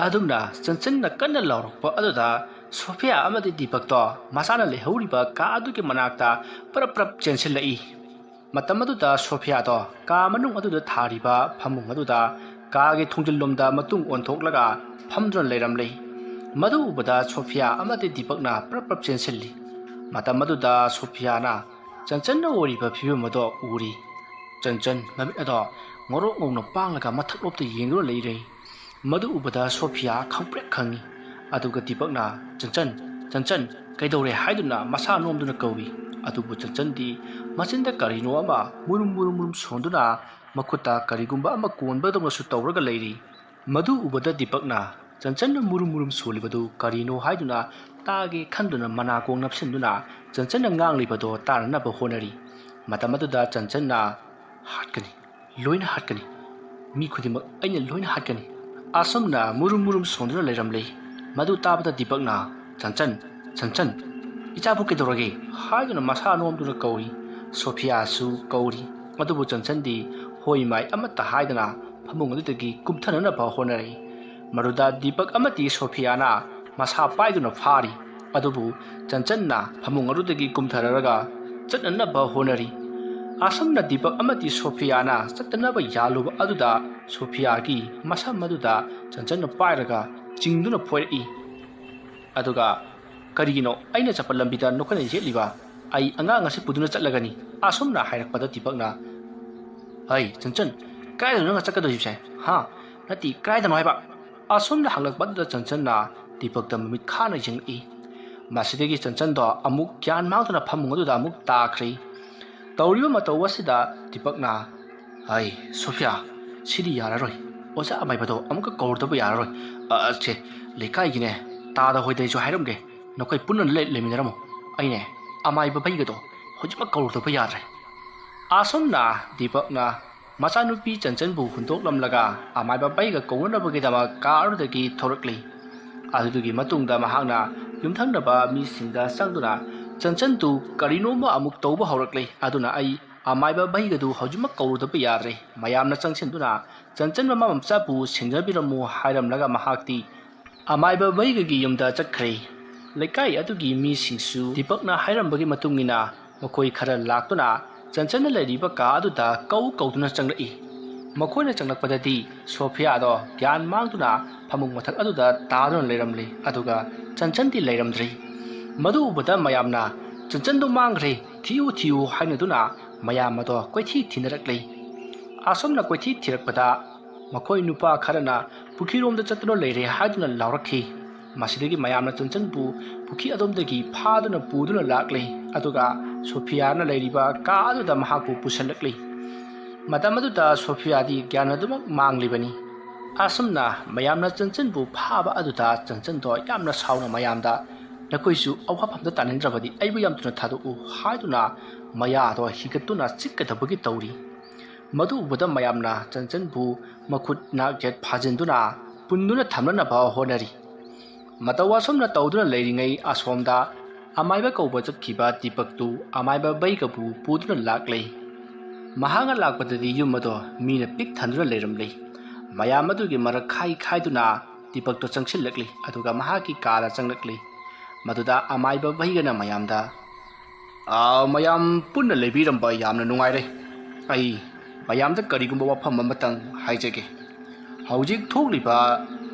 ꯑꯗꯨꯝꯅ ꯆꯟꯆꯟꯅ ꯀꯟꯅ ꯂꯥꯎꯔꯛꯄ ꯑꯗꯨꯗ ꯁꯣꯐꯤꯌꯥ ꯑꯃꯗꯤ ꯗꯤꯄꯛꯇꯣ ꯃꯁꯥꯅ ꯂꯩꯍꯧꯔꯤꯕ ꯀꯥ ꯑꯗꯨꯒꯤ ꯃꯅꯥꯛꯇ ꯄ꯭ꯔꯞ ꯆꯦꯟꯁꯤꯜꯂꯛꯏ ꯃꯇꯝ ꯑꯗꯨꯗ ꯁꯣꯐꯤꯌꯥꯗꯣ ꯀꯥ ꯃꯅꯨꯡ ꯑꯗꯨꯗ ꯊꯥꯔꯤꯕ ꯐꯃꯨꯡ ꯑꯗꯨꯗ ꯀꯥꯒꯤ ꯊꯣꯡꯖꯤꯜꯂꯣꯝꯗ ꯃꯇꯨꯡ ꯑꯣꯟꯊꯣꯛꯂꯒ ꯐꯝꯗꯨꯅ ꯂꯩꯔꯝꯂꯦ ꯃꯗꯨ ꯎꯕꯗ ꯁꯣꯐꯤꯌా ꯑꯃꯗꯤ ꯗꯤꯄꯛꯅ ꯄ꯭ꯔꯞ ꯆꯦꯟꯁꯤꯜꯂꯤ ꯃꯇꯝ ꯑꯗꯨꯗ ꯁꯣꯐꯤꯌꯥꯅ ꯆꯟꯆꯟꯅ ꯑꯣꯏꯔꯤꯕ ꯐꯤꯕꯝ ꯑꯗꯣ ꯎꯔꯤ ꯆꯟꯆꯟ ꯃꯃꯤꯠ ꯑꯗꯣ ꯉꯧꯔꯣꯛ ꯉꯧꯅ ꯄꯥꯡꯂꯒ ꯃꯊꯛꯂꯣꯝꯗ ꯌꯦꯡꯗꯨꯅ ꯂꯩꯔꯦ ꯃꯗꯨ ꯎꯕꯗ ꯁꯣꯐꯤꯌꯥ ꯈꯪꯄ꯭ꯔꯦꯛ ꯈꯪꯉꯤ ꯑꯗꯨꯒ ꯗꯤꯄꯛꯅ ꯆꯟꯆꯟ ꯀꯩꯗꯧꯔꯦ ꯍꯥꯏꯗꯨꯅ ꯃꯁꯥ ꯅꯣꯝꯗꯨꯅ ꯀꯧꯏ ꯑꯗꯨꯕꯨ ꯆꯟꯆꯟꯗꯤ ꯃꯆꯤꯟꯗ ꯀꯔꯤꯅꯣ ꯑꯃ ꯃꯨꯔꯨꯝ ꯁꯣꯟꯗꯨꯅ ꯃꯈꯨꯠꯇ ꯀꯔꯤꯒꯨꯝꯕ ꯑꯃ ꯀꯣꯟꯕꯗꯧꯅꯁꯨ ꯇꯧꯔꯒ ꯂꯩꯔꯤ ꯃꯗꯨ ꯎꯕꯗ ꯗꯤꯄꯛꯅ ꯆꯟꯆꯟꯅ ꯃꯨꯔꯨꯝ ꯁꯣꯜꯂꯤꯕꯗꯨ ꯀꯔꯤꯅೋ ꯍꯥꯏꯗꯨꯅ ꯇꯥꯒꯦ ꯈꯟꯗꯨꯅ ꯃꯅꯥꯀꯣꯡ ꯅꯞꯁꯤꯟꯗꯨꯅ ꯆꯟꯆꯟꯅ ꯉꯥꯡꯂꯤꯕꯗꯣ ꯇꯥꯅꯅꯕ ꯍꯣꯠꯅꯔꯤ ꯃꯇꯝ ꯑꯗꯨꯗ ꯆꯟꯆꯟꯅ ꯍꯥꯠꯀꯅꯤ ꯂꯣꯏꯅ ꯍꯥꯠꯀꯅꯤ ꯃꯤ ꯈꯨꯗꯤꯡꯃꯛ ꯑꯩꯅ ꯂꯣꯏꯅ ꯍꯥꯠꯀꯅꯤ ꯑꯁꯨꯝꯅ ꯃꯨꯔꯨꯝ ꯁꯣꯟꯗꯨꯅ ꯂꯩꯔꯝꯂꯦ ꯃꯗꯨ ꯇꯥꯕꯗ ꯗꯤꯄꯛꯅ ꯆꯟꯆꯟ ꯏꯆꯥꯕꯨ ꯀꯩꯗꯧꯔꯒꯦ ꯍꯥꯏꯗꯨꯅ ꯃꯁꯥ ꯅꯣꯝꯗꯨꯅ ꯀꯧꯏ ꯁꯣꯐꯤꯌꯥꯁꯨ ꯀꯧꯔꯤ ꯑꯗꯨꯕꯨ ꯆꯟꯆꯟꯗꯤ ꯍꯣꯏ ꯃꯥꯏ ꯑꯃꯠꯇ ꯍꯥꯏꯗꯅ ꯐꯃꯨꯡ ꯑꯗꯨꯗꯒꯤ ꯀꯨꯝꯊꯅꯅꯕ ꯍꯣꯠꯅꯔꯛꯏ ꯃꯗꯨꯗ ꯗꯤꯄꯛ ꯑꯃꯗꯤ ꯁꯣꯐꯤꯌꯥꯅ ꯃꯁꯥ ป้ꯥꯏꯗꯨꯅ ꯐꯥꯔꯤ ꯑꯗꯨꯕꯨ ꯆꯟꯆꯟꯅ ꯐꯃꯨꯡ ꯑꯗꯨꯗꯒꯤ ꯀꯨꯝꯊꯔꯒ ꯆꯠꯅꯅꯕ ꯍꯣꯠꯅꯔꯤ ꯑꯁꯨꯝꯅ ꯗꯤꯄꯛ ꯑꯃꯗꯤ ꯁꯣꯐꯤꯌꯥꯅ ꯆꯠꯇꯅꯕ ꯌꯥꯜꯂꯨꯕ ꯑꯗꯨꯗ ꯁꯣꯐꯤꯌꯥꯒꯤ ꯃꯁꯝ ꯑꯗꯨꯗ ꯆꯟꯆꯟꯅ ꯄꯥꯏꯔꯒ ꯆꯤꯡꯗꯨꯅ ꯐꯣꯏꯔꯛꯏ ꯑꯗꯨꯒ ꯀꯔꯤꯒꯤꯅꯣ ꯑꯩꯅ ꯆꯠꯄ ꯂꯝꯕꯤꯗ ꯅꯈꯣꯏꯅ ꯌꯦꯠꯂꯤꯕ ꯑꯩ ꯑꯉꯥꯡ ꯑꯁꯤ ꯄꯨꯗꯨꯅ ꯆꯠꯂꯒꯅꯤ ꯑꯁꯨꯝꯅ ꯍꯥꯏꯔꯛꯄꯗ ꯗꯤꯄꯛꯅ ꯆꯟꯆꯟ ꯀꯥꯏꯗꯅꯣ ꯅꯪꯅ ꯆꯠꯀꯗꯣꯏꯁꯦ ꯅꯠꯇꯦ ꯀꯥꯏꯗꯅꯣ ꯍꯥꯏꯕ ꯑꯁꯨꯝꯅ ꯍꯪꯂꯛꯄꯗꯨꯗ ꯆꯟꯆꯟꯅ ꯗꯤꯄꯛꯇ ꯃꯃꯤꯠ ꯈꯥꯅ ꯌꯦꯡꯂꯛꯏ ꯃꯁꯤꯗꯒꯤ ꯆꯟꯆꯟꯗꯣ ꯑꯃꯨꯛ ꯒ꯭ꯌꯥꯟ ꯃꯥꯡꯗꯨꯅ ꯐꯃꯨꯡ ꯑꯗꯨꯗ ꯑꯃꯨꯛ ꯇꯥꯈ꯭ꯔꯤ ꯇꯧꯔꯤꯕ ꯃꯇꯧ ꯑꯁꯤꯗ ꯗꯤꯄꯛꯅ ꯁꯣꯐꯤꯌꯥ ꯁꯤꯗꯤ ꯌꯥꯔꯔꯣꯏ ꯑꯣꯖꯥ ꯑꯃꯥꯏꯕꯗꯣ ꯑꯃꯨꯛꯀ ꯀꯧꯔꯗꯕ ꯌꯥꯔꯔꯣꯏ ꯂꯩꯀꯥꯏꯒꯤꯅꯦ ꯇꯥꯗ ꯍꯣꯏꯗꯩꯁꯨ ꯍꯥꯏꯔꯝꯒꯦ ꯅꯈꯣꯏ ꯄꯨꯟꯅ ꯂꯩꯃꯤꯟꯅꯔꯝꯃꯣ ꯑꯩꯅꯦ ꯑꯃꯥꯏꯕ ꯕꯩꯒꯗꯣ ꯍꯧꯖꯤꯛꯃꯛ ꯀꯧꯔꯗꯕ ꯌꯥꯗ꯭ꯔꯦ ꯑꯁꯨꯝꯅ ꯗꯤꯄꯛꯅ ꯃꯆꯥꯅꯨꯄꯤ ꯆꯟꯆꯟꯕꯨ ꯍꯨꯟꯗꯣꯛꯂꯝꯂꯒ ꯑꯃꯥꯏꯕ ꯕꯩꯒ ꯀꯧꯅꯅꯕꯒꯤꯗꯃꯛ ꯀꯥ ꯑꯗꯨꯗꯒꯤ ꯊꯣꯔꯛꯂꯤ꯫ ꯑꯗꯨꯒꯤ ꯃꯇꯨꯡꯗ ꯃꯍꯥꯛꯅ ꯌꯨꯝꯊꯪꯅꯕ ꯃꯤꯁꯤꯡꯗ ꯆꯪꯗꯨꯅ ꯆꯟꯆꯟꯗꯨ ꯀꯔꯤꯅꯣꯝꯃ ꯑꯃꯨꯛ ꯇꯧꯕ ꯍꯧꯔꯛꯂꯤ꯫ ꯑꯗꯨꯅ ꯑꯩ ꯑꯃꯥꯏꯕ ꯕꯩꯒꯗꯨ ꯍꯧꯖꯤꯛꯃꯛ ꯀꯧꯔꯨꯗꯕ ꯌꯥꯗ꯭ꯔꯦ꯫ ꯃꯌꯥꯝꯅ ꯆꯪꯁꯤꯟꯗꯨꯅ ꯆꯟꯆꯟ ꯃꯃꯥ ꯃꯆꯥꯕꯨ ꯁꯦꯟꯅꯕꯤꯔꯝꯃꯨ ꯍꯥꯏꯔꯝꯂꯒ ꯃꯍꯥꯛꯇꯤ ꯑꯃꯥꯏꯕ ꯕꯩꯒꯒꯤ ꯌꯨꯝꯗ ꯆꯠꯈ꯭ꯔꯦ꯫ ꯂꯩꯀꯥꯏ ꯑꯗꯨꯒꯤ ꯃꯤꯁꯤꯡꯁꯨ ꯗꯤꯄꯛꯅ ꯍꯥꯏꯔꯝꯕꯒꯤ ꯃꯇꯨꯡꯏꯟꯅ ꯃꯈꯣꯏ ꯈꯔ ꯂꯥꯛꯇꯨꯅ ꯆꯟꯆꯟꯅ ꯂꯩꯔꯤꯕ ꯀꯥ ꯑꯗꯨꯗ ꯀꯧꯗꯨꯅ ꯆꯪꯂꯛꯏ꯫ ꯃꯈꯣꯏꯅ ꯆꯪꯂꯛꯄꯗꯗꯤ ꯁꯣꯐꯤꯌꯥꯗꯣ ꯒ꯭ꯌꯥꯟ ꯃꯥꯡꯗꯨꯅ ꯐꯃꯨꯡ ꯃꯊꯛ ꯑꯗꯨꯗ ꯇꯥꯗꯨꯅ ꯂꯩꯔꯝꯂꯤ꯫ ꯑꯗꯨꯒ ꯆꯟꯆꯟꯗꯤ ꯂꯩꯔꯝꯗ꯭ꯔꯤ꯫ ꯃꯗꯨ ꯎꯕꯗ ꯃꯌꯥꯝꯅ ꯆꯟꯆꯟꯗꯨ ꯃꯥꯡꯈ꯭ꯔꯦ, ꯊꯤꯌꯨ ꯍꯥꯏꯅꯗꯨꯅ ꯃꯌꯥꯝ ꯑꯗꯣ ꯀꯣꯏꯊꯤ ꯊꯤꯅꯔꯛꯂꯤ꯫ ꯑꯁꯨꯝꯅ ꯀꯣꯏꯊꯤ ꯊꯤꯔꯛꯄꯗ ꯃꯈꯣꯏ ꯅꯨꯄꯥ ꯈꯔꯅ ꯄꯨꯈ꯭ꯔꯤꯔꯣꯝꯗ ꯆꯠꯇꯨꯅ ꯂꯩꯔꯦ ꯍꯥꯏꯗꯨꯅ ꯂꯥꯎꯔꯛꯈꯤ꯫ ꯃꯁꯤꯗꯒꯤ ꯃꯌꯥꯝꯅ ꯆꯟꯆꯟꯕꯨ ꯄꯨꯈ꯭ꯔꯤ ꯑꯗꯣꯝꯗꯒꯤ ꯐꯥꯗꯨꯅ ꯄꯨꯗꯨꯅ ꯂꯥꯛꯂꯤ꯫ ꯑꯗꯨꯒ ꯁꯣꯐꯤꯌꯥꯅ ꯂꯩꯔꯤꯕ ꯀꯥ ꯑꯗꯨꯗ ꯃꯍꯥꯛꯄꯨ ꯄꯨꯁꯜꯂꯛꯂꯤ꯫ ꯃꯇꯝ ꯑꯗꯨꯗ ꯁꯣꯐꯤꯌꯥꯗꯤ ꯒ꯭ꯌꯥꯟ ꯑꯗꯨꯃꯛ ꯃꯥꯡꯂꯤꯕꯅꯤ꯫ ꯑꯁꯨꯝꯅ ꯃꯌꯥꯝꯅ ꯆꯟꯆꯟꯕꯨ ꯐꯥꯕ ꯑꯗꯨꯗ ꯆꯟꯆꯟꯗꯣ ꯌꯥꯝꯅ ꯁꯥꯎꯅ ꯃꯌꯥꯝꯗ "ꯅꯈꯣꯏꯁꯨ ꯑꯋꯥꯐꯝꯗ ꯇꯥꯅꯤꯡꯗ꯭ꯔꯕꯗꯤ ꯑꯩꯕꯨ ꯌꯥꯝ ꯊꯨꯅ ꯊꯥꯗꯣꯛꯎ" ꯍꯥꯏꯗꯨꯅ ꯃꯌꯥꯗꯣ ꯍꯤꯒꯠꯇꯨꯅ ꯆꯤꯛꯀꯗꯕꯒꯤ ꯇꯧꯔꯤ꯫ ꯃꯗꯨ ꯎꯕꯗ ꯃꯌꯥꯝꯅ ꯆꯟꯆꯟꯕꯨ ꯃꯈꯨꯠ ꯅꯥꯛ-ꯌꯦꯠ ꯐꯥꯖꯤꯟꯗꯨꯅ ꯄꯨꯟꯗꯨꯅ ꯊꯝꯅꯅꯕ ꯍꯣꯠꯅꯔꯤ꯫ ꯃꯇꯧ ꯑꯁꯨꯝꯅ ꯇꯧꯗꯨꯅ ꯂꯩꯔꯤꯉꯩ ꯑꯁꯣꯝꯗ ꯑꯃꯥꯏꯕ ꯀꯧꯕ ꯆꯠꯈꯤꯕ ꯗꯤꯄꯛꯇꯨ ꯑꯃꯥꯏꯕ ꯕꯩꯒꯕꯨ ꯄꯨꯗꯨꯅ ꯂꯥꯛꯂꯤ꯫ ꯃꯍꯥꯛꯅ ꯂꯥꯛꯄꯗꯗꯤ ꯌꯨꯝ ꯑꯗꯣ ꯃꯤꯅ ꯄꯤꯛ ꯊꯟꯗꯨꯅ ꯂꯩꯔꯝꯂꯤ꯫ ꯃꯌꯥꯝ ꯑꯗꯨꯒꯤ ꯃꯔꯛ ꯈꯥꯏꯗꯨꯅ ꯗꯤꯄꯛꯇꯣ ꯆꯪꯁꯤꯜꯂꯛꯂꯤ꯫ ꯑꯗꯨꯒ ꯃꯍꯥꯛꯀꯤ ꯀꯥꯗ ꯆꯪꯂꯛꯂꯤ꯫ ꯃꯗꯨꯗ ꯑꯃꯥꯏꯕ ꯕꯩꯒꯅ ꯃꯌꯥꯝꯗ "ꯃꯌꯥꯝ ꯄꯨꯟꯅ ꯂꯩꯕꯤꯔꯝꯕ ꯌꯥꯝꯅ ꯅꯨꯡꯉꯥꯏꯔꯦ꯫ ꯑꯩ ꯃꯌꯥꯝꯗ ꯀꯔꯤꯒꯨꯝꯕ ꯋꯥꯐꯝ ꯑꯃꯇꯪ ꯍꯥꯏꯖꯒꯦ꯫ ꯍꯧꯖꯤꯛ ꯊꯣꯛꯂꯤꯕ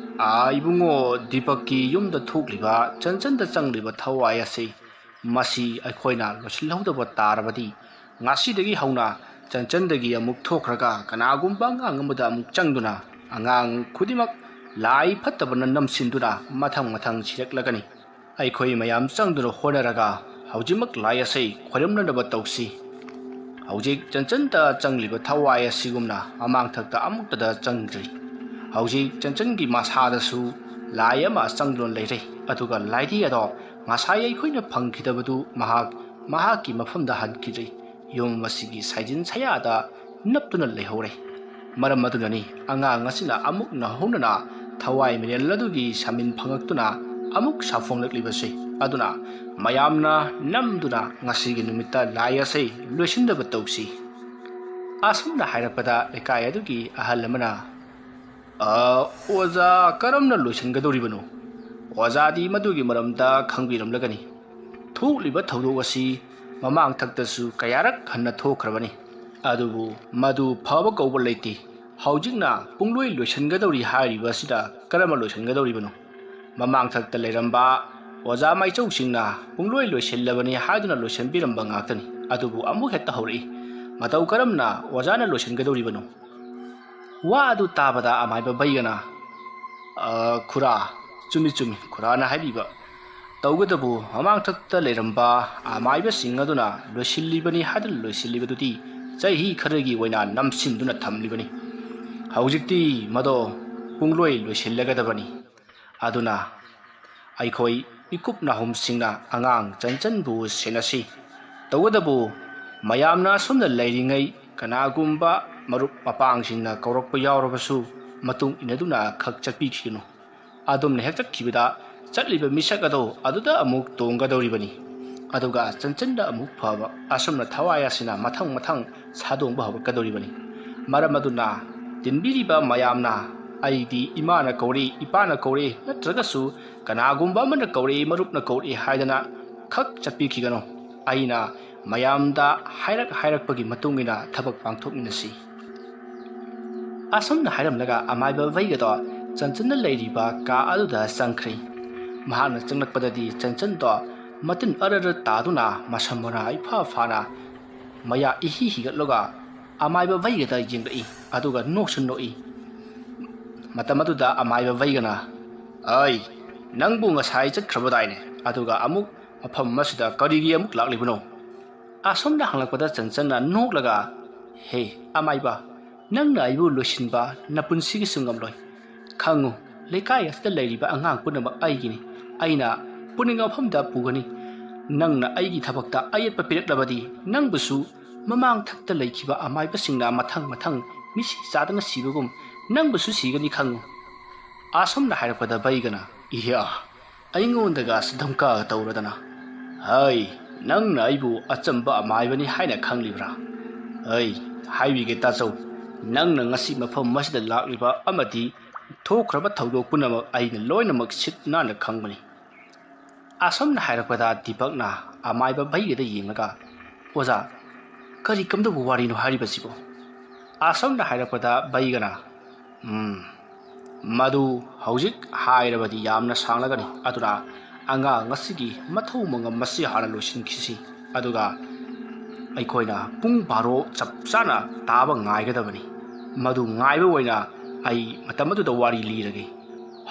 ꯏꯕꯨꯡꯉꯣ ꯗꯤꯄꯛꯀꯤ ꯌꯨꯝꯗ ꯊꯣꯛꯂꯤꯕ ꯆꯟꯆꯟꯗ ꯆꯪꯂꯤꯕ ꯊꯋꯥꯏ ꯑꯁꯤ ꯃꯁꯤ ꯑꯩꯈꯣꯏꯅ ꯂꯣꯏꯁꯤꯜꯍꯧꯗꯕ ꯇꯥꯔꯕꯗꯤ ꯉꯁꯤꯗꯒꯤ ꯍꯧꯅ ꯆꯟꯆꯟꯗꯒꯤ ꯑꯃꯨꯛ ꯊꯣꯛꯈ꯭ꯔꯒ ꯀꯅꯥꯒꯨꯝꯕ ꯑꯉꯥꯡ ꯑꯃꯗ ꯑꯃꯨꯛ ꯆꯪꯗꯨꯅ ꯑꯉꯥꯡ ꯈꯨꯗꯤꯡꯃꯛ ꯂꯥꯏ ꯐꯠꯇꯕꯅ ꯅꯝꯁꯤꯟꯗꯨꯅ ꯃꯊꯪ ꯁꯤꯔꯛꯂꯒꯅꯤ꯫ ꯑꯩꯈꯣꯏ ꯃꯌꯥꯝ ꯆꯪꯗꯨꯅ ꯍꯣꯠꯅꯔꯒ ꯍꯧꯖꯤꯛꯃꯛ ꯂꯥꯏ ꯑꯁꯤ ꯈꯣꯏꯔꯝꯅꯅꯕ ꯇꯧꯁꯤ꯫ ꯍꯧꯖꯤꯛ ꯆꯟꯆꯟꯗ ꯆꯪꯂꯤꯕ ꯊꯋꯥꯏ ꯑꯁꯤꯒꯨꯝꯅ ꯃꯃꯥꯡꯊꯛꯇ ꯑꯃꯨꯛꯇꯗ ꯆꯪꯗ꯭ꯔꯤ꯫ ꯍꯧꯖꯤꯛ ꯆꯟꯆꯟꯒꯤ ꯃꯁꯥꯗꯁꯨ ꯂꯥꯏ ꯑꯃ ꯆꯪꯗꯨꯅ ꯂꯩꯔꯦ꯫ ꯑꯗꯨꯒ ꯂꯥꯏꯙꯤ ꯑꯗꯣ ꯉꯁꯥꯏ ꯑꯩꯈꯣꯏꯅ ꯐꯪꯈꯤꯗꯕꯗꯨ ꯃꯍꯥꯛꯀꯤ ꯃꯐꯝꯗ ꯍꯟꯈꯤꯗ꯭ꯔꯤ꯫ ꯌꯨꯝ ꯑꯁꯤꯒꯤ ꯁꯥꯏꯖꯤꯟ ꯁꯌꯥꯗ ꯅꯞꯇꯨꯅ ꯂꯩꯍꯧꯔꯦ꯫ ꯃꯔꯝ ꯑꯗꯨꯅꯅꯤ ꯑꯉꯥꯡ ꯑꯁꯤꯅ ꯑꯃꯨꯛ ꯅꯧꯍꯧꯅꯅ ꯊꯋꯥꯏ ꯃꯤꯔꯦꯜ ꯑꯗꯨꯒꯤ ꯁꯃꯤꯟ ꯐꯪꯉꯛꯇꯨꯅ ꯑꯃꯨꯛ ꯁꯥꯐꯣꯡꯂꯛꯂꯤꯕꯁꯤ꯫ ꯑꯗꯨꯅ ꯃꯌꯥꯝꯅ ꯅꯝꯗꯨꯅ ꯉꯁꯤꯒꯤ ꯅꯨꯃꯤꯠꯇ ꯂꯥꯏ ꯑꯁꯤ ꯂꯣꯏꯁꯤꯟꯅꯕ ꯇꯧꯁꯤ." ꯑꯁꯨꯝꯅ ꯍꯥꯏꯔꯛꯄꯗ ꯂꯩꯀꯥꯏ ꯑꯗꯨꯒꯤ ꯑꯍꯜ ꯑꯃꯅ "ꯑꯣꯖꯥ, ꯀꯔꯝꯅ ꯂꯣꯏꯁꯤꯟꯒꯗꯧꯔꯤꯕꯅꯣ? ꯑꯣꯖꯥꯗꯤ ꯃꯗꯨꯒꯤ ꯃꯔꯝꯗ ꯈꯪꯕꯤꯔꯝꯂꯒꯅꯤ꯫ ꯊꯣꯛꯂꯤꯕ ꯊꯧꯗꯣꯛ ꯑꯁꯤ ꯃꯃꯥꯡꯊꯛꯇꯁꯨ ꯀꯌꯥꯔꯛ ꯍꯟꯅ ꯊꯣꯛꯈ꯭ꯔꯕꯅꯤ꯫ ꯑꯗꯨꯕꯨ ꯃꯗꯨ ꯐꯕ ꯀꯧꯕ ꯂꯩꯇꯦ꯫ ꯍꯧꯖꯤꯛꯅ ꯄꯨꯡꯂꯣꯏ ꯂꯣꯏꯁꯤꯟꯒꯗꯧꯔꯤ ꯍꯥꯏꯔꯤꯕ ꯑꯁꯤꯗ ꯀꯔꯝꯅ ꯂꯣꯏꯁꯤꯟꯒꯗꯧꯔꯤꯕꯅꯣ? ꯃꯃꯥꯡꯊꯛꯇ ꯂꯩꯔꯝꯕ ꯑꯣꯖꯥ ꯃꯥꯏꯆꯧꯁꯤꯡꯅ ꯄꯨꯡꯂꯣꯏ ꯂꯣꯏꯁꯤꯜꯂꯕꯅꯤ ꯍꯥꯏꯗꯨꯅ ꯂꯣꯏꯁꯤꯟꯕꯤꯔꯝꯕ ꯉꯥꯛꯇꯅꯤ꯫ ꯑꯗꯨꯕꯨ ꯑꯃꯨꯛ ꯍꯦꯛꯇ ꯍꯧꯔꯛꯏ꯫ ꯃꯇꯧ ꯀꯔꯝꯅ ꯑꯣꯖꯥꯅ ꯂꯣꯏꯁꯤꯟꯒꯗꯧꯔꯤꯕꯅꯣ?" ꯋꯥ ꯑꯗꯨ ꯇꯥꯕꯗ ꯑꯃꯥꯏꯕ ꯕꯩꯒꯅ "ꯈꯨꯔꯥ, ꯆꯨꯝꯃꯤ ꯈꯨꯔꯥꯅ ꯍꯥꯏꯕꯤꯕ ꯇꯧꯒꯗꯕꯨ ꯃꯃꯥꯡꯊꯛꯇ ꯂꯩꯔꯝꯕ ꯑꯃꯥꯏꯕꯁꯤꯡ ꯑꯗꯨꯅ ꯂꯣꯏꯁꯤꯜꯂꯤꯕꯅꯤ ꯍꯥꯏꯗꯨꯅ ꯂꯣꯏꯁꯤꯜꯂꯤꯕꯗꯨꯗꯤ ꯆꯍꯤ ꯈꯔꯒꯤ ꯑꯣꯏꯅ ꯅꯝꯁꯤꯟꯗꯨꯅ ꯊꯝꯂꯤꯕꯅꯤ꯫ ꯍꯧꯖꯤꯛꯇꯤ ꯃꯗꯣ ꯄꯨꯡꯂꯣꯏ ꯂꯣꯏꯁꯤꯜꯂꯒꯗꯕꯅꯤ꯫ ꯑꯗꯨꯅ ꯑꯩꯈꯣꯏ ꯃꯤꯀꯨꯞ ꯅꯥꯍꯨꯝꯁꯤꯡꯅ ꯑꯉꯥꯡ ꯆꯟꯆꯟꯕꯨ ꯁꯦꯟꯅꯁꯤ꯫ ꯇꯧꯒꯗꯕꯨ ꯃꯌꯥꯝꯅ ꯑꯁꯨꯝꯅ ꯂꯩꯔꯤꯉꯩ ꯀꯅꯥꯒꯨꯝꯕ ꯃꯔꯨꯞ ꯃꯄꯥꯡꯁꯤꯡꯅ ꯀꯧꯔꯛꯄ ꯌꯥꯎꯔꯕꯁꯨ ꯃꯇꯨꯡ ꯏꯟꯅꯗꯨꯅ ꯈꯛ ꯆꯠꯄꯤꯈꯤꯒꯅꯨ꯫ ꯑꯗꯨꯝꯅ ꯍꯦꯛ ꯆꯠꯈꯤꯕꯗ ꯆꯠꯂꯤꯕ ꯃꯤꯁꯛ ꯑꯗꯣ ꯑꯗꯨꯗ ꯑꯃꯨꯛ ꯇꯣꯡꯒꯗꯧꯔꯤꯕꯅꯤ꯫ ꯑꯗꯨꯒ ꯆꯟꯆꯟꯗ ꯑꯃꯨꯛ ꯐꯕ ꯑꯁꯨꯝꯅ ꯊꯋꯥꯏ ꯑꯁꯤꯅ ꯃꯊꯪ ꯁꯥꯗꯣꯡꯕ ꯍꯧꯔꯛꯀꯗꯧꯔꯤꯕꯅꯤ꯫ ꯃꯔꯝ ꯑꯗꯨꯅ ꯇꯤꯟꯕꯤꯔꯤꯕ ꯃꯌꯥꯝꯅ ꯑꯩꯗꯤ ꯏꯃꯥꯅ ꯀꯧꯔꯛꯏ, ꯏꯄꯥꯅ ꯀꯧꯔꯛꯏ, ꯅꯠꯇ꯭ꯔꯒꯁꯨ ꯀꯅꯥꯒꯨꯝꯕ ꯑꯃꯅ ꯀꯧꯔꯛꯏ, ꯃꯔꯨꯞꯅ ꯀꯧꯔꯛꯏ ꯍꯥꯏꯗꯅ ꯈꯛ ꯆꯠꯄꯤꯈꯤꯒꯅꯨ꯫ ꯑꯩꯅ ꯃꯌꯥꯝꯗ ꯍꯥꯏꯔꯛꯄꯒꯤ ꯃꯇꯨꯡ ꯏꯟꯅ ꯊꯕꯛ ꯄꯥꯡꯊꯣꯛꯃꯤꯟꯅꯁꯤ." ꯑꯁꯨꯝꯅ ꯍꯥꯏꯔꯝꯂꯒ ꯑꯃꯥꯏꯕ ꯕꯩꯒꯗꯣ ꯆꯟꯆꯟꯅ ꯂꯩꯔꯤꯕ ꯀꯥ ꯑꯗꯨꯗ ꯆꯪꯈ꯭ꯔꯤ꯫ ꯃꯍꯥꯛꯅ ꯆꯪꯂꯛꯄꯗꯗꯤ ꯆꯟꯆꯟꯗꯣ ꯃꯇꯤꯟ ꯑꯔ ꯇꯥꯗꯨꯅ ꯃꯁꯝ ꯃꯅꯥ ꯏꯐꯥ ꯐꯥꯅ ꯃꯌꯥ ꯏꯍꯤ ꯍꯤꯒꯠꯂꯒ ꯑꯃꯥꯏꯕ ꯕꯩꯒꯗ ꯌꯦꯡꯂꯛꯏ꯫ ꯑꯗꯨꯒ ꯅꯣꯛꯁꯨ ꯅꯣꯛꯏ꯫ ꯃꯇꯝ ꯑꯗꯨꯗ ꯑꯃꯥꯏꯕ ꯕꯩꯒꯅ "ꯅꯪꯕꯨ ꯉꯁꯥꯏ ꯆꯠꯈ꯭ꯔꯕꯗꯥꯏꯅꯦ? ꯑꯗꯨꯒ ꯑꯃꯨꯛ ꯃꯐꯝ ꯑꯁꯤꯗ ꯀꯔꯤꯒꯤ ꯑꯃꯨꯛ ꯂꯥꯛꯂꯤꯕꯅꯣ?" ꯑꯁꯨꯝꯅ ꯍꯪꯂꯛꯄꯗ ꯆꯟꯆꯟꯅ ꯅꯣꯛꯂꯒ "ꯍꯦ ꯑꯃꯥꯏꯕ, ꯅꯪꯅ ꯑꯩꯕꯨ ꯂꯣꯏꯁꯤꯟꯕ ꯅꯄꯨꯟꯁꯤꯒꯤꯁꯨ ꯉꯝꯂꯣꯏ꯫ ꯈꯪꯉꯨ, ꯂꯩꯀꯥꯏ ꯑꯁꯤꯗ ꯂꯩꯔꯤꯕ ꯑꯉꯥꯡ ꯄꯨꯝꯅꯃꯛ ꯑꯩꯒꯤꯅꯤ꯫ ꯑꯩꯅ ꯄꯨꯅꯤꯡꯕ ꯃꯐꯝꯗ ꯄꯨꯒꯅꯤ꯫ ꯅꯪꯅ ꯑꯩꯒꯤ ꯊꯕꯛꯇ ꯑꯌꯦꯠꯄ ꯄꯤꯔꯛꯂꯕꯗꯤ ꯅꯪꯕꯨꯁꯨ ꯃꯃꯥꯡꯊꯛꯇ ꯂꯩꯈꯤꯕ ꯑꯃꯥꯏꯕꯁꯤꯡꯅ ꯃꯊꯪ ꯃꯤꯁꯤ ꯆꯥꯗꯅ ꯁꯤꯕꯒꯨꯝ ꯅꯪꯕꯨꯁꯨ ꯁꯤꯒꯅꯤ ꯈꯪꯉꯨ ꯑꯁꯣꯝꯅ ꯍꯥꯏꯔꯛꯄꯗ ꯕꯩꯒꯅ ꯏꯍ꯭ꯌꯥ ꯑꯩꯉꯣꯟꯗꯒ ꯙꯝꯀꯥꯒ ꯇꯧꯔꯗꯅ ꯍꯩ ꯅꯪꯅ ꯑꯩꯕꯨ ꯑꯆꯝꯕ ꯑꯃꯥꯏꯕꯅꯤ ꯍꯥꯏꯅ ꯈꯪꯂꯤꯕ꯭ꯔꯥ ꯑꯩ ꯍꯥꯏꯕꯤꯒꯦ ꯇꯥꯆꯧ ꯅꯪꯅ ꯉꯁꯤ ꯃꯐꯝ ꯑꯁꯤꯗ ꯂꯥꯛꯂꯤꯕ ꯑꯃꯗꯤ ꯊꯣꯛꯈ꯭ꯔꯕ ꯊꯧꯗꯣꯛ ꯄꯨꯝꯅꯃꯛ ꯑꯩꯅ ꯂꯣꯏꯅꯃꯛ ꯁꯤꯠ ꯅꯥꯟꯅ ꯈꯪꯕꯅꯤ ꯑꯁꯣꯝꯅ ꯍꯥꯏꯔꯛꯄꯗ ꯗꯤꯄꯛꯅ ꯑꯃꯥꯏꯕ ꯚꯩꯒꯗ ꯌꯦꯡꯂꯒ ꯑꯣꯖꯥ ꯀꯔꯤ ꯀꯝꯗꯧꯕ ꯋꯥꯔꯤꯅꯣ ꯍꯥꯏꯔꯤꯕꯁꯤꯕꯣ ꯑꯁꯣꯝꯅ ꯍꯥꯏꯔꯛꯄꯗ ꯚꯩꯒꯅ ꯃꯗꯨ ꯍꯧꯖꯤꯛ ꯍꯥꯏꯔꯕꯗꯤ ꯌꯥꯝꯅ ꯁꯥꯡꯂꯒꯅꯤ ꯑꯗꯨꯅ ꯑꯉꯥꯡ ꯑꯁꯤꯒꯤ ꯃꯊꯧ ꯃꯉꯝ ꯑꯁꯤ ꯍꯥꯟꯅ ꯂꯣꯏꯁꯤꯟꯈꯤꯁꯤ ꯑꯗꯨꯒ ꯑꯩꯈꯣꯏꯅ ꯄꯨꯡ 12 ꯆꯞ ꯆꯥꯅ ꯇꯥꯕ ꯉꯥꯏꯒꯗꯕꯅꯤ ꯃꯗꯨ ꯉꯥꯏꯕ ꯑꯣꯏꯅ ꯑꯩ ꯃꯇꯝ ꯑꯗꯨꯗ ꯋꯥꯔꯤ ꯂꯤꯔꯒꯦ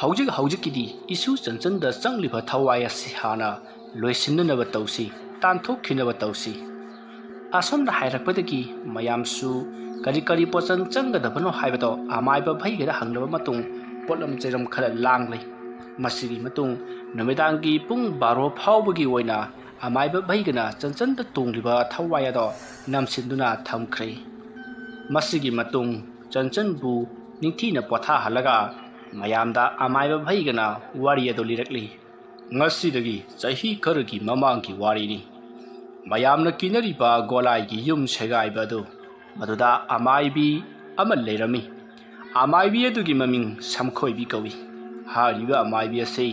ꯍꯧꯖꯤꯛꯀꯤꯗꯤ ꯏꯁꯨ ꯆꯟꯆꯟꯗ ꯆꯪꯂꯤꯕ ꯊꯋꯥꯏ ꯑꯁꯤ ꯍꯥꯟꯅ ꯂꯣꯏꯁꯤꯟꯅꯅꯕ ꯇꯧꯁꯤ ꯇꯥꯟꯊꯣꯛꯈꯤꯅꯕ ꯇꯧꯁꯤ ꯑꯁꯣꯝꯅ ꯍꯥꯏꯔꯛꯄꯗꯒꯤ ꯃꯌꯥꯝꯁꯨ ꯀꯔꯤ ꯄꯣꯠꯆꯪ ꯆꯪꯒꯗꯕꯅꯣ ꯍꯥꯏꯕꯗꯣ ꯑꯃꯥꯏꯕ ꯚꯩꯒꯗ ꯍꯪꯂꯕ ꯃꯇꯨꯡ ꯄꯣꯠꯂꯝ ꯆꯩꯔꯝ ꯈꯔ ꯂꯥꯡꯂꯩ ꯃꯁꯤꯒꯤ ꯃꯇꯨꯡ ꯅꯨꯃꯤꯗꯥꯡꯒꯤ ꯄꯨꯡ 12 ꯐꯥꯎꯕꯒꯤ ꯑꯣꯏꯅ ꯑꯃꯥꯏꯕ ꯚꯩꯒꯅ ꯆꯟꯆꯟꯗ ꯇꯣꯡꯂꯤꯕ ꯊꯋꯥꯏ ꯑꯗꯣ ꯅꯝꯁꯤꯟꯗꯨꯅ ꯊꯝꯈ꯭ꯔꯦ ꯃꯁꯤꯒꯤ ꯃꯇꯨꯡ ꯆꯟꯆꯟꯕꯨ ꯅꯤꯡꯊꯤꯅ ꯄꯣꯊꯥꯍꯜꯂꯒ ꯃꯌꯥꯝꯗ ꯑꯃꯥꯏꯕ ꯚꯩꯒꯅ ꯋꯥꯔꯤ ꯑꯗꯨ ꯂꯤꯔꯛꯂꯤ ꯉꯁꯤꯗꯒꯤ ꯆꯍꯤ ꯈꯔꯒꯤ ꯃꯃꯥꯡꯒꯤ ꯋꯥꯔꯤꯅꯤ ꯃꯌꯥꯝꯅ ꯀꯤꯅꯔꯤꯕ ꯒꯣꯂꯥꯏꯒꯤ ꯌꯨꯝ ꯁꯦꯒꯥꯏꯕ ꯑꯗꯨ ꯃꯗꯨꯗ ꯑꯃꯥꯏꯕꯤ ꯑꯃ ꯂꯩꯔꯝꯃꯤ ꯑꯃꯥꯏꯕꯤ ꯑꯗꯨꯒꯤ ꯃꯃꯤꯡ ꯁꯝꯈꯣꯏꯕꯤ ꯀꯧꯏ ꯍꯥꯏꯔꯤꯕ ꯑꯃꯥꯏꯕꯤ ꯑꯁꯤ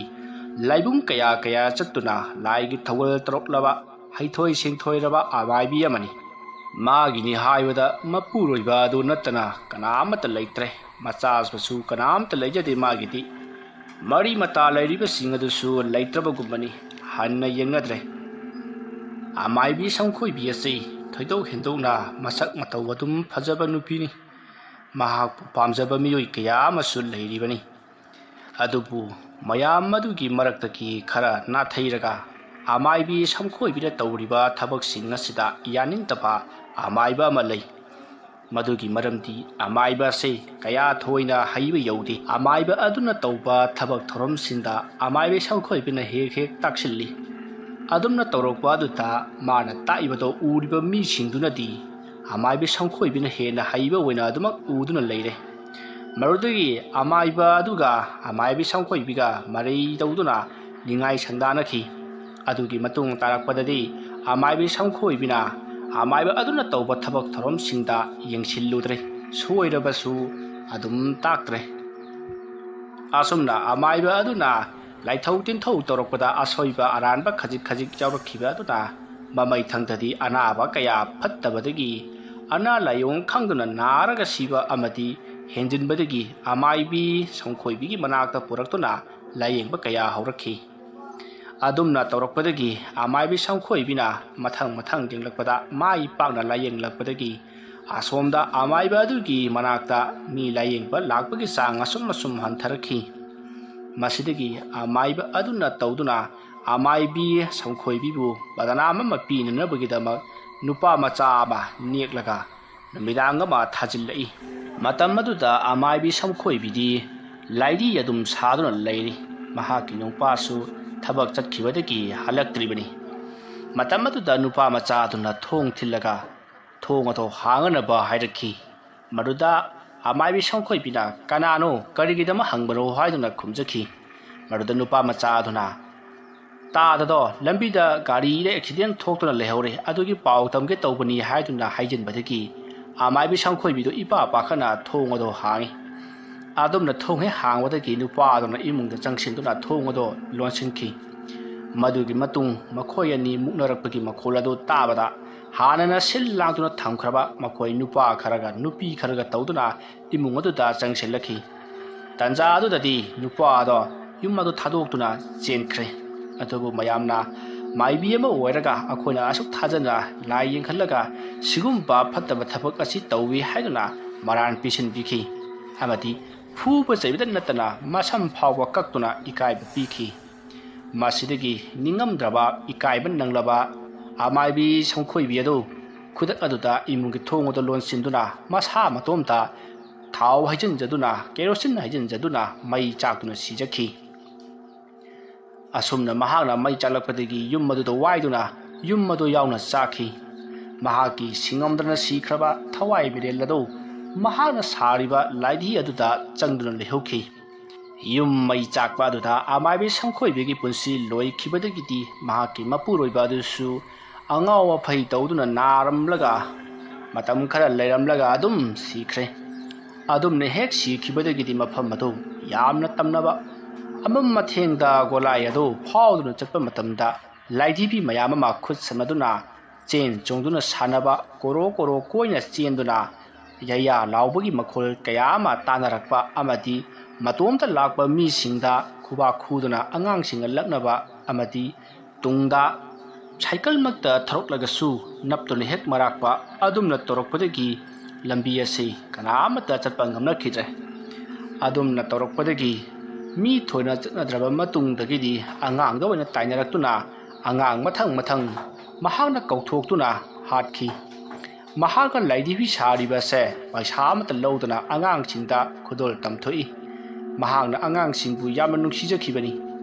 ꯂꯥꯏꯕꯨꯡ ꯀꯌꯥ ꯆꯠꯇꯨꯅ ꯂꯥꯏꯒꯤ ꯊꯧꯒꯜ ꯇꯧꯔꯛꯂꯕ ꯍꯩꯊꯣꯏ ꯁꯤꯡꯊꯣꯏꯔꯕ ꯑꯃꯥꯏꯕꯤ ꯑꯃꯅꯤ ꯃꯥꯒꯤꯅꯤ ꯍꯥꯏꯕꯗ ꯃꯄꯨꯔꯣꯏꯕ ꯑꯗꯨ ꯅꯠꯇꯅ ꯀꯅꯥꯃꯠꯇ ꯂꯩꯇ꯭ꯔꯦ ꯃꯆꯥꯁꯨ ꯀꯅꯥꯝꯇ ꯂꯩꯖꯗꯦ ꯃꯥꯒꯤꯗꯤ ꯃꯔꯤ ꯃꯇꯥ ꯂꯩꯔꯤꯕꯁꯤꯡ ꯑꯗꯨꯁꯨ ꯂꯩꯇ꯭ꯔꯕꯒꯨꯝꯕꯅꯤ ꯍꯟꯅ ꯌꯦꯡꯅꯗ꯭ꯔꯦ ꯑꯃꯥꯏꯕꯤ ꯁꯝꯈꯣꯏꯕꯤ ꯑꯁꯤ ꯊꯣꯏꯗꯣꯛ ꯍꯦꯟꯗꯣꯛꯅ ꯃꯁꯛ ꯃꯇꯧ ꯑꯗꯨꯝ ꯐꯖꯕ ꯅꯨꯄꯤꯅꯤ ꯃꯍꯥꯛꯄꯨ ꯄꯥꯝꯖꯕ ꯃꯤꯑꯣꯏ ꯀꯌꯥ ꯑꯃꯁꯨ ꯂꯩꯔꯤꯕꯅꯤ ꯑꯗꯨꯕꯨ ꯃꯌꯥꯝ ꯑꯗꯨꯒꯤ ꯃꯔꯛꯇꯒꯤ ꯈꯔ ꯅꯥꯊꯩꯔꯒ ꯑꯃꯥꯏꯕꯤ ꯁꯝꯈꯣꯏꯕꯤꯅ ꯇꯧꯔꯤꯕ ꯊꯕꯛꯁꯤꯡ ꯑꯁꯤꯗ ꯌꯥꯅꯤꯡꯗꯕ ꯑꯃꯥꯏꯕ ꯑꯃ ꯂꯩ ꯃꯗꯨꯒꯤ ꯃꯔꯝꯗꯤ ꯑꯃꯥꯏꯕ ꯑꯁꯤ ꯀꯌꯥ ꯊꯣꯏꯅ ꯍꯩꯕ ꯌꯧꯗꯦ ꯑꯃꯥꯏꯕ ꯑꯗꯨꯅ ꯇꯧꯕ ꯊꯕꯛ ꯊꯧꯔꯝꯁꯤꯡꯗ ꯑꯃꯥꯏꯕꯤ ꯁꯝꯈꯣꯏꯕꯤꯅ ꯍꯦꯛ ꯇꯥꯛꯁꯤꯜꯂꯤ ꯑꯗꯨꯝꯅ ꯇꯧꯔꯛꯄ ꯑꯗꯨꯗ ꯃꯥꯅ ꯇꯥꯛꯏꯕꯗꯣ ꯎꯔꯤꯕ ꯃꯤꯁꯤꯡꯗꯨꯅꯗꯤ ꯑꯃꯥꯏꯕꯤ ꯁꯝꯈꯣꯏꯕꯤꯅ ꯍꯦꯟꯅ ꯍꯩꯕ ꯑꯣꯏꯅ ꯑꯗꯨꯃꯛ ꯎꯗꯨꯅ ꯂꯩꯔꯦ ꯃꯗꯨꯗꯒꯤ ꯑꯃꯥꯏꯕ ꯑꯗꯨꯒ ꯑꯃꯥꯏꯕꯤ ꯁꯝꯈꯣꯏꯕꯤꯒ ꯃꯔꯩ ꯇꯧꯗꯨꯅ ꯅꯤꯡꯉꯥꯏ ꯁꯪꯗꯥꯅꯈꯤ ꯑꯗꯨꯒꯤ ꯃꯇꯨꯡ ꯇꯥꯔꯛꯄꯗꯗꯤ ꯑꯃꯥꯏꯕꯤ ꯁꯝꯈꯣꯏꯕꯤꯅ ꯑꯃꯥꯏꯕ ꯑꯗꯨꯅ ꯇꯧꯕ ꯊꯕꯛ ꯊꯧꯔꯝꯁꯤꯡꯗ ꯌꯦꯡꯁꯤꯜꯂꯨꯗ꯭ꯔꯦ ꯁꯣꯏꯔꯕꯁꯨ ꯑꯗꯨꯝ ꯇꯥꯛꯇ꯭ꯔꯦ ꯑꯁꯨꯝꯅ ꯑꯃꯥꯏꯕ ꯑꯗꯨꯅ ꯂꯥꯏꯊꯧ ꯇꯤꯟꯊꯧ ꯇꯧꯔꯛꯄꯗ ꯑꯁꯣꯏꯕ ꯑꯔꯥꯟꯕ ꯈꯖꯤꯛ ꯌꯥꯎꯔꯛꯈꯤꯕ ꯑꯗꯨꯅ ꯃꯃꯩꯊꯪꯗꯗꯤ ꯑꯅꯥꯕ ꯀꯌꯥ ꯐꯠꯇꯕꯗꯒꯤ ꯑꯅꯥ ꯂꯥꯏꯌꯣꯡ ꯈꯪꯗꯨꯅ ꯅꯥꯔꯒ ꯁꯤꯕ ꯑꯃꯗꯤ ꯍꯦꯟꯖꯤꯟꯕꯗꯒꯤ ꯑꯃꯥꯏꯕꯤ ꯁꯝꯈꯣꯏꯕꯤꯒꯤ ꯃꯅꯥꯛꯇ ꯄꯨꯔꯛꯇꯨꯅ ꯂꯥꯌꯦꯡꯕ ꯀꯌꯥ ꯍꯧꯔꯛꯈꯤ ꯑꯗꯨꯝꯅ ꯇꯧꯔꯛꯄꯗꯒꯤ ꯑꯃꯥꯏꯕꯤ ꯁꯝꯈꯣꯏꯕꯤꯅ ꯃꯊꯪ ꯌꯦꯡꯂꯛꯄꯗ ꯃꯥꯏ ꯄꯥꯛꯅ ꯂꯥꯌꯦꯡꯂꯛꯄꯗꯒꯤ ꯑꯁꯣꯝꯗ ꯑꯃꯥꯏꯕ ꯑꯗꯨꯒꯤ ꯃꯅꯥꯛꯇ ꯃꯤ ꯂꯥꯌꯦꯡꯕ ꯂꯥꯛꯄꯒꯤ ꯆꯥꯡ ꯑꯁꯨꯝ ꯍꯟꯊꯔꯛꯈꯤ ꯃꯁꯤꯗꯒꯤ ꯑꯃꯥꯏꯕ ꯑꯗꯨꯅ ꯇꯧꯗꯨꯅ ꯑꯃꯥꯏꯕꯤ ꯁꯝꯈꯣꯏꯕꯤꯕꯨ ꯕꯗꯅꯥꯝ ꯑꯃ ꯄꯤꯅꯅꯕꯒꯤꯗꯃꯛ ꯅꯨꯄꯥ ꯃꯆꯥ ꯑꯃ ꯅꯦꯛꯂꯒ ꯅꯨꯃꯤꯗꯥꯡ ꯑꯃ ꯊꯥꯖꯤꯜꯂꯛꯏ ꯃꯇꯝ ꯑꯗꯨꯗ ꯑꯃꯥꯏꯕꯤ ꯁꯝꯈꯣꯏꯕꯤꯗꯤ ꯂꯥꯏꯔꯤ ꯑꯗꯨꯝ ꯁꯥꯗꯨꯅ ꯂꯩꯔꯤ ꯃꯍꯥꯛꯀꯤ ꯅꯨꯄꯥꯁꯨ ꯊꯕꯛ ꯆꯠꯈꯤꯕꯗꯒꯤ ꯍꯜꯂꯛꯇ꯭ꯔꯤꯕꯅꯤ ꯃꯇꯝ ꯑꯗꯨꯗ ꯅꯨꯄꯥ ꯃꯆꯥ ꯑꯗꯨꯅ ꯊꯣꯡ ꯊꯤꯜꯂꯒ ꯊꯣꯡ ꯑꯗꯨ ꯍꯥꯡꯅꯅꯕ ꯍꯥꯏꯔꯛꯈꯤ ꯃꯗꯨꯗ ꯑꯃꯥꯏꯕꯤ ꯁꯝꯈꯣꯏꯕꯤꯅ ꯀꯅꯥꯅꯣ ꯀꯔꯤꯒꯤꯗꯃꯛ ꯍꯪꯕꯅꯣ ꯍꯥꯏꯗꯨꯅ ꯈꯨꯝꯖꯈꯤ ꯃꯗꯨꯗ ꯅꯨꯄꯥ ꯃꯆꯥ ꯑꯗꯨꯅ ꯇꯥꯗꯗꯣ ꯂꯝꯕꯤꯗ ꯒꯥꯔꯤꯗ ꯑꯦꯛꯁꯤꯗꯦꯟ ꯊꯣꯛꯇꯨꯅ ꯂꯩꯍꯧꯔꯦ ꯑꯗꯨꯒꯤ ꯄꯥꯎ ꯇꯝꯒꯦ ꯇꯧꯕꯅꯤ ꯍꯥꯏꯗꯨꯅ ꯍꯥꯏꯖꯤꯟꯕꯗꯒꯤ ꯑꯃꯥꯏꯕꯤ ꯁꯝꯈꯣꯏꯕꯤꯗꯨ ꯏꯄꯥ ꯄꯥꯈꯠꯅ ꯊꯣꯡ ꯑꯗꯨ ꯍꯥꯡꯉꯤ ꯑꯗꯨꯝꯅ ꯊꯣꯡ ꯍꯦꯛ ꯍꯥꯡꯕꯗꯒꯤ ꯅꯨꯄꯥ ꯑꯗꯨꯅ ꯏꯃꯨꯡꯗ ꯆꯪꯁꯤꯟꯗꯨꯅ ꯊꯣꯡ ꯑꯗꯨ ꯂꯣꯟꯁꯤꯟꯈꯤ ꯃꯗꯨꯒꯤ ꯃꯇꯨꯡ ꯃꯈꯣꯏ ꯑꯅꯤ ꯃꯨꯛꯅꯔꯛꯄꯒꯤ ꯃꯈꯣꯜ ꯑꯗꯨ ꯇꯥꯕꯗ ꯍꯥꯟꯅꯅ ꯁꯤꯜ ꯂꯥꯡꯗꯨꯅ ꯊꯝꯈ꯭ꯔꯕ ꯃꯈꯣꯏ ꯅꯨꯄꯥ ꯈꯔꯒ ꯅꯨꯄꯤ ꯈꯔꯒ ꯇꯧꯗꯨꯅ ꯏꯃꯨꯡ ꯑꯗꯨꯗ ꯆꯪꯁꯤꯜꯂꯛꯈꯤ ꯇꯟꯖꯥ ꯑꯗꯨꯗꯗꯤ ꯅꯨꯄꯥ ꯑꯗꯣ ꯌꯨꯝ ꯑꯗꯨ ꯊꯥꯗꯣꯛꯇꯨꯅ ꯆꯦꯟꯈ꯭ꯔꯦ ꯑꯗꯨꯕꯨ ꯃꯌꯥꯝꯅ ꯃꯥꯏꯕꯤ ꯑꯃ ꯑꯣꯏꯔꯒ ꯑꯩꯈꯣꯏꯅ ꯑꯁꯨꯛ ꯊꯥꯖꯅ ꯂꯥꯏ ꯌꯦꯡꯈꯠꯂꯒ ꯁꯤꯒꯨꯝꯕ ꯐꯠꯇꯕ ꯊꯕꯛ ꯑꯁꯤ ꯇꯧꯏ ꯍꯥꯏꯗꯨꯅ ꯃꯔꯥꯟ ꯄꯤꯁꯤꯟꯕꯤꯈꯤ ꯑꯃꯗꯤ ꯐꯨꯕ ꯆꯩꯕꯇ ꯅꯠꯇꯅ ꯃꯁꯝ ꯐꯥꯎꯕ ꯀꯛꯇꯨꯅ ꯏꯀꯥꯏꯕ ꯄꯤꯈꯤ ꯃꯁꯤꯗꯒꯤ ꯅꯤꯡꯉꯝꯗ꯭ꯔꯕ ꯏꯀꯥꯏꯕ ꯅꯪꯂꯕ ꯑꯃꯥꯏꯕꯤ ꯁꯝꯈꯣꯏꯕꯤ ꯑꯗꯨ ꯈꯨꯗꯛ ꯑꯗꯨꯗ ꯏꯃꯨꯡꯒꯤ ꯊꯣꯡ ꯑꯗꯨ ꯂꯣꯟꯁꯤꯟꯗꯨꯅ ꯃꯁꯥ ꯃꯇꯣꯝꯇ ꯊꯥꯎ ꯍꯩꯖꯤꯟꯖꯗꯨꯅ ꯀꯦꯔꯣꯁꯤꯟ ꯍꯩꯖꯤꯟꯖꯗꯨꯅ ꯃꯩ ꯆꯥꯛꯇꯨꯅ ꯁꯤꯖꯈꯤ ꯑꯁꯨꯝꯅ ꯃꯍꯥꯛꯅ ꯃꯩ ꯆꯥꯛꯂꯛꯄꯗꯒꯤ ꯌꯨꯝ ꯑꯗꯨꯗ ꯋꯥꯏꯗꯨꯅ ꯌꯨꯝ ꯑꯗꯨ ꯌꯥꯎꯅ ꯆꯥꯛꯈꯤ ꯃꯍꯥꯛꯀꯤ ꯁꯤꯡꯉꯝꯗꯅ ꯁꯤꯈ꯭ꯔꯕ ꯊꯋꯥꯏ ꯃꯤꯔꯦꯜ ꯑꯗꯨ ꯃꯍꯥꯛꯅ ꯁꯥꯔꯤꯕ ꯂꯥꯏꯙꯤ ꯑꯗꯨꯗ ꯆꯪꯗꯨꯅ ꯂꯩꯍꯧꯈꯤ꯫ ꯌꯨꯝ ꯃꯩ ꯆꯥꯛꯄ ꯑꯗꯨꯗ ꯑꯃꯥꯏꯕꯤ ꯁꯝꯈꯣꯏꯕꯤꯒꯤ ꯄꯨꯟꯁꯤ ꯂꯣꯏꯈꯤꯕꯗꯒꯤꯗꯤ ꯃꯍꯥꯛꯀꯤ ꯃꯄꯨꯔꯣꯏꯕ ꯑꯗꯨꯁꯨ ꯑꯉꯥꯎ ꯑꯐꯩ ꯇꯧꯗꯨꯅ ꯅꯥꯔꯝꯂꯒ ꯃꯇꯝ ꯈꯔ ꯂꯩꯔꯝꯂꯒ ꯑꯗꯨꯝ ꯁꯤꯈ꯭ꯔꯦ꯫ ꯑꯗꯨꯝꯅ ꯍꯦꯛ ꯁꯤꯈꯤꯕꯗꯒꯤꯗꯤ ꯃꯐꯝ ꯑꯗꯨ ꯌꯥꯝꯅ ꯇꯝꯅꯕ ꯑꯃꯝ ꯃꯊꯦꯡꯗ ꯒꯣꯂꯥꯏ ꯑꯗꯨ ꯐꯥꯎꯗꯨꯅ ꯆꯠꯄ ꯃꯇꯝꯗ ꯂꯥꯏꯙꯤꯕꯤ ꯃꯌꯥꯝ ꯑꯃ ꯈꯨꯠ ꯁꯝꯅꯗꯨꯅ ꯆꯦꯟ ꯆꯣꯡꯗꯨꯅ ꯁꯥꯟꯅꯕ ꯀꯣꯔꯣ ꯀꯣꯔꯣ ꯀꯣꯏꯅ ꯆꯦꯟꯗꯨꯅ ꯌꯩꯌꯥ ꯂꯥꯎꯕꯒꯤ ꯃꯈꯣꯜ ꯀꯌꯥ ꯑꯃ ꯇꯥꯅꯔꯛꯄ ꯑꯃꯗꯤ ꯃꯇꯣꯝꯇ ꯂꯥꯛꯄ ꯃꯤꯁꯤꯡꯗ ꯈꯨꯕꯥꯛ ꯈꯨꯗꯨꯅ ꯑꯉꯥꯡꯁꯤꯡꯒ ꯂꯛꯅꯕ ꯑꯃꯗꯤ ꯇꯨꯡꯗ ꯁꯥꯏꯀꯜꯃꯛꯇ ꯊꯧꯔꯛꯂꯒꯁꯨ ꯅꯞꯇꯨꯅ ꯍꯦꯛ ꯃꯔꯥꯛꯄ ꯑꯗꯨꯝꯅ ꯇꯧꯔꯛꯄꯗꯒꯤ ꯂꯝꯕꯤ ꯑꯁꯤ ꯀꯅꯥꯃꯠꯇ ꯆꯠꯄ ꯉꯝꯅꯈꯤꯗ꯭ꯔꯦ꯫ ꯑꯗꯨꯝꯅ ꯇꯧꯔꯛꯄꯗꯒꯤ ꯃꯤ ꯊꯣꯏꯅ ꯆꯠꯅꯗ꯭ꯔꯕ ꯃꯇꯨꯡꯗꯒꯤꯗꯤ ꯑꯉꯥꯡꯗ ꯑꯣꯏꯅ ꯇꯥꯏꯅꯔꯛꯇꯨꯅ ꯑꯉꯥꯡ ꯃꯊꯪ ꯃꯊꯪ ꯃꯍꯥꯛꯅ ꯀꯧꯊꯣꯛꯇꯨꯅ ꯍꯥꯠꯈꯤ꯫ ꯃꯍꯥꯛꯅ ꯂꯥꯏꯙꯤꯕꯤ ꯁꯥꯔꯤꯕꯁꯦ ꯄꯩꯁꯥ ꯑꯃꯠꯇ ꯂꯧꯗꯅ ꯑꯉꯥꯡꯁꯤꯡꯗ ꯈꯨꯗꯣꯜ ꯇꯝꯊꯣꯛꯏ꯫ ꯃꯍꯥꯛꯅ ꯑꯉꯥꯡꯁꯤꯡꯕꯨ ꯌꯥꯝꯅ ꯅꯨꯡꯁꯤꯖꯈꯤꯕꯅꯤ꯫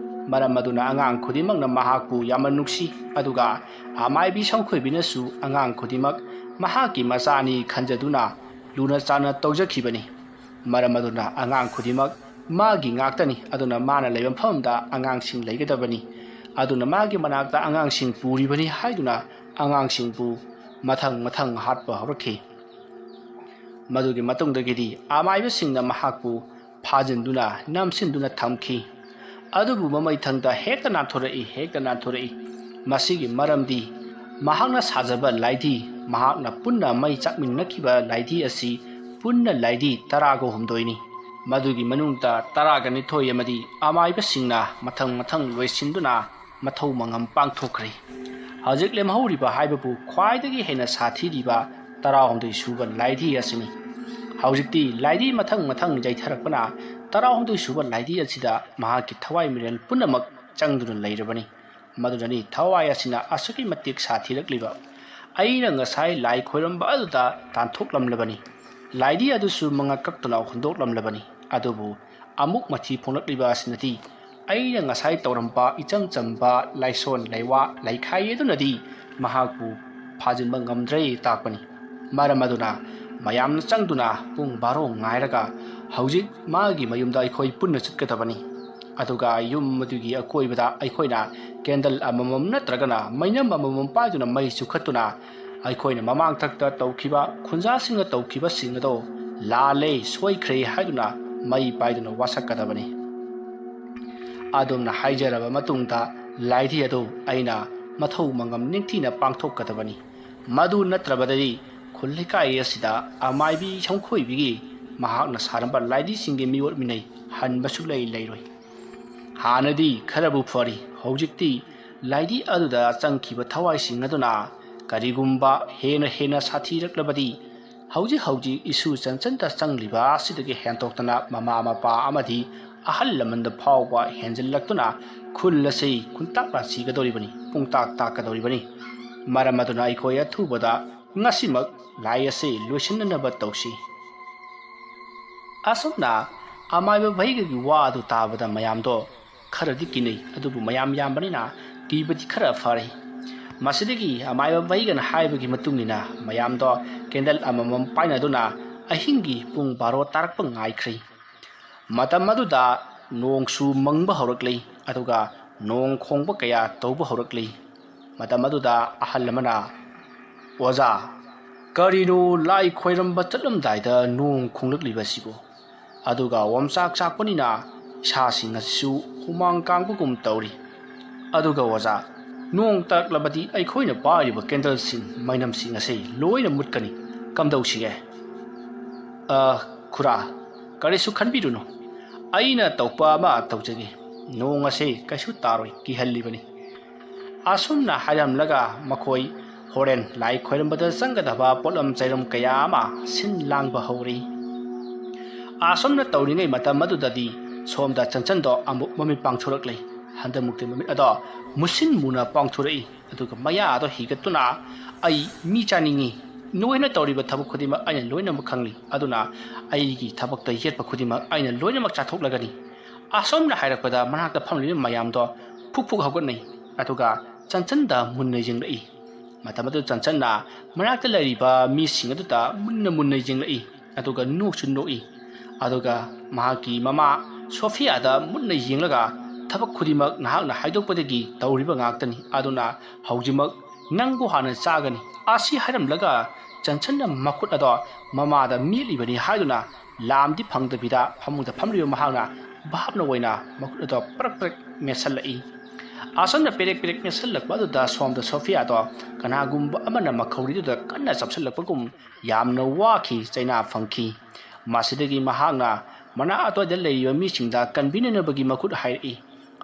ꯃꯔꯝ ꯑꯗꯨꯅ ꯑꯉꯥꯡ ꯈꯨꯗꯤꯡꯃꯛꯅ ꯃꯍꯥꯛꯄꯨ ꯌꯥꯝꯅ ꯅꯨꯡꯁꯤ ꯑꯗꯨꯒ ꯑꯃꯥꯏꯕꯤ ꯁꯝꯈꯣꯏꯕꯤꯅꯁꯨ ꯑꯉꯥꯡ ꯈꯨꯗꯤꯡꯃꯛ ꯃꯍꯥꯛꯀꯤ ꯃꯆꯥꯅꯤ ꯈꯟꯖꯗꯨꯅ ꯂꯨꯅ ꯆꯥꯟꯅ ꯇꯧꯖꯈꯤꯕꯅꯤ꯫ ꯃꯔꯝ ꯑꯗꯨꯅ ꯑꯉꯥꯡ ꯈꯨꯗꯤꯡꯃꯛ ꯃꯥꯒꯤ ꯉꯥꯛꯇꯅꯤ ꯑꯗꯨꯅ ꯃꯥꯅ ꯂꯩꯕ ꯃꯐꯝꯗ ꯑꯉꯥꯡꯁꯤꯡ ꯂꯩꯒꯗꯕꯅꯤ ꯑꯗꯨꯅ ꯃꯥꯒꯤ ꯃꯅꯥꯛꯇ ꯑꯉꯥꯡꯁꯤꯡ ꯄꯨꯔꯤꯕꯅꯤ ꯍꯥꯏꯗꯨꯅ ꯑꯉꯥꯡꯁꯤꯡꯕꯨ ꯃꯊꯪ ꯃꯊꯪ ꯍꯥꯠꯄ ꯍꯧꯔꯛꯈꯤ꯫ ꯃꯗꯨꯒꯤ ꯃꯇꯨꯡꯗꯒꯤꯗꯤ ꯑꯃꯥꯏꯕꯁꯤꯡꯅ ꯃꯍꯥꯛꯄꯨ ꯐꯥꯖꯤꯟꯗꯨꯅ ꯅꯝꯁꯤꯟꯗꯨꯅ ꯊꯝꯈꯤ꯫ ꯑꯗꯨꯕꯨ ꯃꯃꯩꯊꯪꯗ ꯍꯦꯛꯇ ꯅꯥꯟꯊꯣꯔꯛꯏ꯫ ꯃꯁꯤꯒꯤ ꯃꯔꯝꯗꯤ ꯃꯍꯥꯛꯅ ꯁꯥꯖꯕ ꯂꯥꯏꯙꯤ ꯃꯍꯥꯛꯅ ꯄꯨꯟꯅ ꯃꯩ ꯆꯥꯛꯃꯤꯟꯅꯈꯤꯕ ꯂꯥꯏꯙꯤ ꯑꯁꯤ ꯄꯨꯟꯅ ꯂꯥꯏꯙꯤ 19ꯅꯤ꯫ ꯃꯗꯨꯒꯤ ꯃꯅꯨꯡꯗ 12 ꯑꯃꯗꯤ ꯑꯃꯥꯏꯕꯁꯤꯡꯅ ꯃꯊꯪ ꯃꯊꯪ ꯂꯣꯏꯁꯤꯟꯗꯨꯅ ꯃꯊꯧ ꯃꯉꯝ ꯄꯥꯡꯊꯣꯛꯈ꯭ꯔꯦ꯫ ꯍꯧꯖꯤꯛ ꯂꯦꯝꯍꯧꯔꯤꯕ ꯍꯥꯏꯕꯕꯨ ꯈ꯭ꯋꯥꯏꯗꯒꯤ ꯍꯦꯟꯅ ꯁꯥꯊꯤꯔꯤꯕ 19 ꯁꯨꯕ ꯂꯥꯏꯙꯤ ꯑꯁꯤꯅꯤ꯫ ꯍꯧꯖꯤꯛꯇꯤ ꯂꯥꯏꯙꯤ ꯃꯊꯪ ꯃꯊꯪ ꯌꯩꯊꯔꯛꯄꯅ 19 ꯁꯨꯕ ꯂꯥꯏꯙꯤ ꯑꯁꯤꯗ ꯃꯍꯥꯛꯀꯤ ꯊꯋꯥꯏ ꯃꯤꯔꯦꯜ ꯄꯨꯝꯅꯃꯛ ꯆꯪꯗꯨꯅ ꯂꯩꯔꯕꯅꯤ꯫ ꯃꯗꯨꯅꯅꯤ ꯊꯋꯥꯏ ꯑꯁꯤꯅ ꯑꯁꯨꯛꯀꯤ ꯃꯇꯤꯛ ꯁꯥꯊꯤꯔꯛꯂꯤꯕ꯫ ꯑꯩꯅ ꯉꯁꯥꯏ ꯂꯥꯏ ꯈꯣꯏꯔꯝꯕ ꯑꯗꯨꯗ ꯇꯥꯟꯊꯣꯛꯂꯝꯂꯕꯅꯤ꯫ ꯂꯥꯏꯙꯤ ꯑꯗꯨꯁꯨ ꯃꯉꯛ ꯀꯛꯇꯨꯅ ꯍꯨꯟꯗꯣꯛꯂꯝꯂꯕꯅꯤ꯫ ꯑꯗꯨꯕꯨ ꯑꯃꯨꯛ ꯃꯊꯤ ꯐꯣꯡꯂꯛꯂꯤꯕ ꯑꯁꯤꯅꯗꯤ ꯑꯩꯅ ꯉꯁꯥꯏ ꯇꯧꯔꯝꯕ ꯏꯆꯝ ꯆꯝꯕ ꯂꯥꯏꯁꯣꯟ ꯂꯩꯋꯥ ꯂꯩꯈꯥꯏ ꯑꯗꯨꯅꯗꯤ ꯃꯍꯥꯛꯄꯨ ꯐꯥꯖꯤꯟꯕ ꯉꯝꯗ꯭ꯔꯦ ꯇꯥꯛꯄꯅꯤ꯫ ꯃꯔꯝ ꯑꯗꯨꯅ ꯃꯌꯥꯝꯅ ꯆꯪꯗꯨꯅ ꯄꯨꯡ 12 ꯉꯥꯏꯔꯒ ꯍꯧꯖꯤꯛ ꯃꯥꯒꯤ ꯃꯌꯨꯝꯗ ꯑꯩꯈꯣꯏ ꯄꯨꯟꯅ ꯆꯠꯀꯗꯕꯅꯤ꯫ ꯑꯗꯨꯒ ꯌꯨꯝ ꯑꯗꯨꯒꯤ ꯑꯀꯣꯏꯕꯗ ꯑꯩꯈꯣꯏꯅ ꯀꯦꯟꯗꯜ ꯑꯃꯃꯝ ꯅꯠꯇ꯭ꯔꯒꯅ ꯃꯩꯅꯝ ꯑꯃꯃꯝ ꯄꯥꯏꯗꯨꯅ ꯃꯩ ꯆꯨꯈꯠꯇꯨꯅ ꯑꯩꯈꯣꯏꯅ ꯃꯃꯥꯡꯊꯛꯇ ꯇꯧꯈꯤꯕ ꯈꯨꯟꯖꯥꯁꯤꯡꯅ ꯇꯧꯈꯤꯕꯁꯤꯡ ꯑꯗꯣ ꯂꯥꯜꯂꯦ ꯁꯣꯏꯈ꯭ꯔꯦ ꯍꯥꯏꯗꯨꯅ ꯃꯩ ꯄꯥꯏꯗꯨꯅ ꯋꯥꯁꯛꯀꯗꯕꯅꯤ꯫ ꯑꯗꯨꯝꯅ ꯍꯥꯏꯖꯔꯕ ꯃꯇꯨꯡꯗ ꯂꯥꯏꯙꯤ ꯑꯗꯨ ꯑꯩꯅ ꯃꯊꯧ ꯃꯉꯝ ꯅꯤꯡꯊꯤꯅ ꯄꯥꯡꯊꯣꯛꯀꯗꯕꯅꯤ꯫ ꯃꯗꯨ ꯅꯠꯇ꯭ꯔꯕꯗꯤ ꯈꯨꯜ ꯂꯩꯀꯥꯏ ꯑꯁꯤꯗ ꯑꯃꯥꯏꯕꯤ ꯁꯝꯈꯣꯏꯕꯤꯒꯤ ꯃꯍꯥꯛꯅ ꯁꯥꯔꯝꯕ ꯂꯥꯏꯙꯤꯁꯤꯡꯒꯤ ꯃꯤꯑꯣꯠ ꯃꯤꯅꯩ ꯍꯟꯕ ꯁꯨꯛꯂꯩ ꯂꯩꯔꯣꯏ꯫ ꯍꯥꯟꯅꯗꯤ ꯈꯔꯕꯨ ꯐꯔꯤ ꯍꯧꯖꯤꯛꯇꯤ ꯂꯥꯏꯙꯤ ꯑꯗꯨꯗ ꯆꯪꯈꯤꯕ ꯊꯋꯥꯏꯁꯤꯡ ꯑꯗꯨꯅ ꯀꯔꯤꯒꯨꯝꯕ ꯍꯦꯟꯅ ꯁꯥꯊꯤꯔꯛꯂꯕꯗꯤ ꯍꯧꯖꯤꯛ ꯏꯁꯨ ꯆꯟꯆꯟꯗ ꯆꯪꯂꯤꯕ ꯑꯁꯤꯗꯒꯤ ꯍꯦꯟꯇꯣꯛꯇꯅ ꯃꯃꯥ ꯃꯄꯥ ꯑꯃꯗꯤ ꯑꯍꯜ ꯂꯃꯟꯗ ꯐꯥꯎꯕ ꯍꯦꯟꯖꯤꯜꯂꯛꯇꯨꯅ ꯈꯨꯜ ꯑꯁꯤ ꯈꯨꯟꯇꯥꯛ ꯁꯤꯒꯗꯧꯔꯤꯕꯅꯤ ꯄꯨꯡꯇꯥꯛ ꯇꯥꯛꯀꯗꯧꯔꯤꯕꯅꯤ꯫ ꯃꯔꯝ ꯑꯗꯨꯅ ꯑꯩꯈꯣꯏ ꯑꯊꯨꯕꯗ ꯉꯁꯤꯃꯛ ꯂꯥꯏ ꯑꯁꯤ ꯂꯣꯏꯁꯤꯟꯅꯅꯕ ꯇꯧꯁꯤ꯫ ꯑꯁꯨꯝꯅ ꯑꯃꯥꯏꯕ ꯚꯩꯒꯒꯤ ꯋꯥ ꯑꯗꯨ ꯇꯥꯕꯗ ꯃꯌꯥꯝꯗꯣ ꯈꯔꯗꯤ ꯀꯤꯅꯩ ꯑꯗꯨꯕꯨ ꯃꯌꯥꯝ ꯌꯥꯝꯕꯅꯤꯅ ꯀꯤꯕꯗꯤ ꯈꯔ ꯐꯔꯦ꯫ ꯃꯁꯤꯗꯒꯤ ꯑꯃꯥꯏꯕ ꯚꯩꯒꯅ ꯍꯥꯏꯕꯒꯤ ꯃꯇꯨꯡꯏꯟꯅ ꯃꯌꯥꯝꯗꯣ ꯀꯦꯟꯗꯜ ꯑꯃꯃꯝ ꯄꯥꯏꯅꯗꯨꯅ ꯑꯍꯤꯡꯒꯤ ꯄꯨꯡ 12 ꯇꯥꯔꯛꯄ ꯉꯥꯏꯈ꯭ꯔꯦ꯫ ꯃꯇꯝ ꯑꯗꯨꯗ ꯅꯣꯡꯁꯨ ꯃꯪꯕ ꯍꯧꯔꯛꯂꯤ ꯑꯗꯨꯒ ꯅꯣꯡ ꯈꯣꯡꯕ ꯀꯌꯥ ꯇꯧꯕ ꯍꯧꯔꯛꯂꯤ꯫ ꯃꯇꯝ ꯑꯗꯨꯗ ꯑꯍꯜ ꯑꯃꯅ "ꯑꯣꯖꯥ, ꯀꯔꯤꯅꯣ ꯂꯥꯏ ꯈꯣꯏꯔꯝꯕ ꯆꯠꯂꯝꯗꯥꯏꯗ ꯅꯣꯡ ꯈꯣꯡꯂꯛꯂꯤꯕꯁꯤꯕꯨ? ꯑꯗꯨꯒ ꯑꯣꯝꯆꯥꯛ ꯆꯥꯛꯄꯅꯤꯅ ꯏꯁꯥꯁꯤꯡ ꯑꯁꯤꯁꯨ ꯍꯨꯃꯥꯡ ꯀꯥꯡꯕꯒꯨꯝ ꯇꯧꯔꯤ꯫ ꯑꯗꯨꯒ ꯑꯣꯖꯥ, ꯅꯣꯡ ꯇꯥꯔꯛꯂꯕꯗꯤ ꯑꯩꯈꯣꯏꯅ ꯄꯥꯏꯔꯤꯕ ꯀꯦꯟꯗꯜꯁꯤꯡ ꯃꯩꯅꯝꯁꯤꯡ ꯑꯁꯤ ꯂꯣꯏꯅ ꯃꯨꯠꯀꯅꯤ ꯀꯝꯗꯧꯁꯤꯒꯦ?" "ꯈꯨꯔꯥ, ꯀꯔꯤꯁꯨ ꯈꯟꯕꯤꯔꯨꯅꯨ, ꯑꯩꯅ ꯇꯧꯄ ꯑꯃ ꯇꯧꯖꯒꯦ꯫ ꯅꯣꯡ ꯑꯁꯤ ꯀꯩꯁꯨ ꯇꯥꯔꯣꯏ ꯀꯤꯍꯜꯂꯤꯕꯅꯤ." ꯑꯁꯨꯝꯅ ꯍꯥꯏꯔꯝꯂꯒ ꯃꯈꯣꯏ ꯍꯣꯔꯦꯟ ꯂꯥꯏ ꯈꯣꯏꯔꯝꯕꯗ ꯆꯪꯒꯗꯕ ꯄꯣꯠꯂꯝ ꯆꯩꯔꯝ ꯀꯌꯥ ꯑꯃ ꯁꯤꯟ ꯂꯥꯡꯕ ꯍꯧꯔꯤ꯫ ꯑꯁꯨꯝꯅ ꯇꯧꯔꯤꯉꯩ ꯃꯇꯝ ꯑꯗꯨꯗꯗꯤ ꯁꯣꯝꯗ ꯆꯟꯆꯟꯗꯣ ꯑꯃꯨꯛ ꯃꯃꯤꯠ ꯄꯥꯡꯊꯣꯔꯛꯂꯦ꯫ ꯍꯟꯗꯛꯃꯨꯛꯇꯤ ꯃꯃꯤꯠ ꯑꯗꯣ ꯃꯨꯁꯤꯟ ꯃꯨꯅ ꯄꯥꯡꯊꯣꯔꯛꯏ ꯑꯗꯨꯒ ꯃꯌꯥ ꯑꯗꯣ ꯍꯤꯒꯠꯇꯨꯅ "ꯑꯩ ꯃꯤ ꯆꯥꯅꯤꯡꯉꯤ꯫ ꯅꯣꯏꯅ ꯇꯧꯔꯤꯕ ꯊꯕꯛ ꯈꯨꯗꯤꯡꯃꯛ ꯑꯩꯅ ꯂꯣꯏꯅꯃꯛ ꯈꯪꯂꯤ ꯑꯗꯨꯅ ꯑꯩꯒꯤ ꯊꯕꯛꯇ ꯌꯦꯠꯄ ꯈꯨꯗꯤꯡꯃꯛ ꯑꯩꯅ ꯂꯣꯏꯅꯃꯛ ꯆꯥꯊꯣꯛꯂꯒꯅꯤ." ꯑꯁꯣꯝꯅ ꯍꯥꯏꯔꯛꯄꯗ ꯃꯅꯥꯛꯇ ꯐꯝꯂꯤꯕ ꯃꯌꯥꯝꯗꯣ ꯐꯨꯛ ꯍꯧꯒꯠꯅꯩ ꯑꯗꯨꯒ ꯆꯟꯆꯟꯗ ꯃꯨꯟꯅ ꯌꯦꯡꯂꯛꯏ꯫ ꯃꯇꯝ ꯑꯗꯨ ꯆꯟꯆꯟꯅ ꯃꯅꯥꯛꯇ ꯂꯩꯔꯤꯕ ꯃꯤꯁꯤꯡ ꯑꯗꯨꯗ ꯃꯨꯟꯅ ꯌꯦꯡꯂꯛꯏ ꯑꯗꯨꯒ ꯅꯣꯛꯁꯨ ꯅꯣꯛꯏ ꯑꯗꯨꯒ ꯃꯍꯥꯛꯀꯤ ꯃꯃꯥ ꯁꯣꯐꯤꯌꯥꯗ ꯃꯨꯟꯅ ꯌꯦꯡꯂꯒ ꯊꯕꯛ ꯈꯨꯗꯤꯡꯃꯛ ꯅꯍꯥꯛꯅ ꯍꯥꯏꯗꯣꯛꯄꯗꯒꯤ ꯇꯧꯔꯤꯕ ꯉꯥꯛꯇꯅꯤ ꯑꯗꯨꯅ ꯍꯧꯖꯤꯛꯃꯛ ꯅꯪꯕꯨ ꯍꯥꯟꯅ ꯆꯥꯒꯅꯤ ꯑꯁꯤ ꯍꯥꯏꯔꯝꯂꯒ ꯆꯟꯆꯟꯅ ꯃꯈꯨꯠ ꯑꯗꯣ ꯃꯃꯥꯗ ꯃꯦꯠꯂꯤꯕꯅꯤ ꯍꯥꯏꯗꯨꯅ ꯂꯥꯝꯗꯤ ꯐꯪꯗꯕꯤꯗ ꯐꯃꯨꯡꯗ ꯐꯝꯂꯤꯕ ꯃꯍꯥꯛꯅ ꯚꯥꯞꯅ ꯑꯣꯏꯅ ꯃꯈꯨꯠ ꯑꯗꯣ ꯄꯔꯛ ꯄꯔꯛ ꯃꯦꯠꯁꯜꯂꯛꯏ ꯑꯁꯣꯝꯗ ꯄꯦꯔꯦꯛ ꯄꯦꯔꯦꯛ ꯃꯦꯠꯁꯜꯂꯛꯄ ꯑꯗꯨꯗ ꯁꯣꯝꯗ ꯁꯣꯐꯤꯌꯥꯗꯣ ꯀꯅꯥꯒꯨꯝꯕ ꯑꯃꯅ ꯃꯈꯧꯔꯤꯗꯨꯗ ꯀꯟꯅ ꯆꯞꯁꯤꯜꯂꯛꯄꯒꯨꯝ ꯌꯥꯝꯅ ꯋꯥꯈꯤ ꯆꯩꯅꯥ ꯐꯪꯈꯤ ꯃꯁꯤꯗꯒꯤ ꯃꯍꯥꯛꯅ ꯃꯅꯥꯛ ꯑꯗ꯭ꯋꯥꯏꯗ ꯂꯩꯔꯤꯕ ꯃꯤꯁꯤꯡꯗ ꯀꯟꯕꯤꯅꯅꯕꯒꯤ ꯃꯈꯨꯠ ꯍꯥꯏꯔꯛꯏ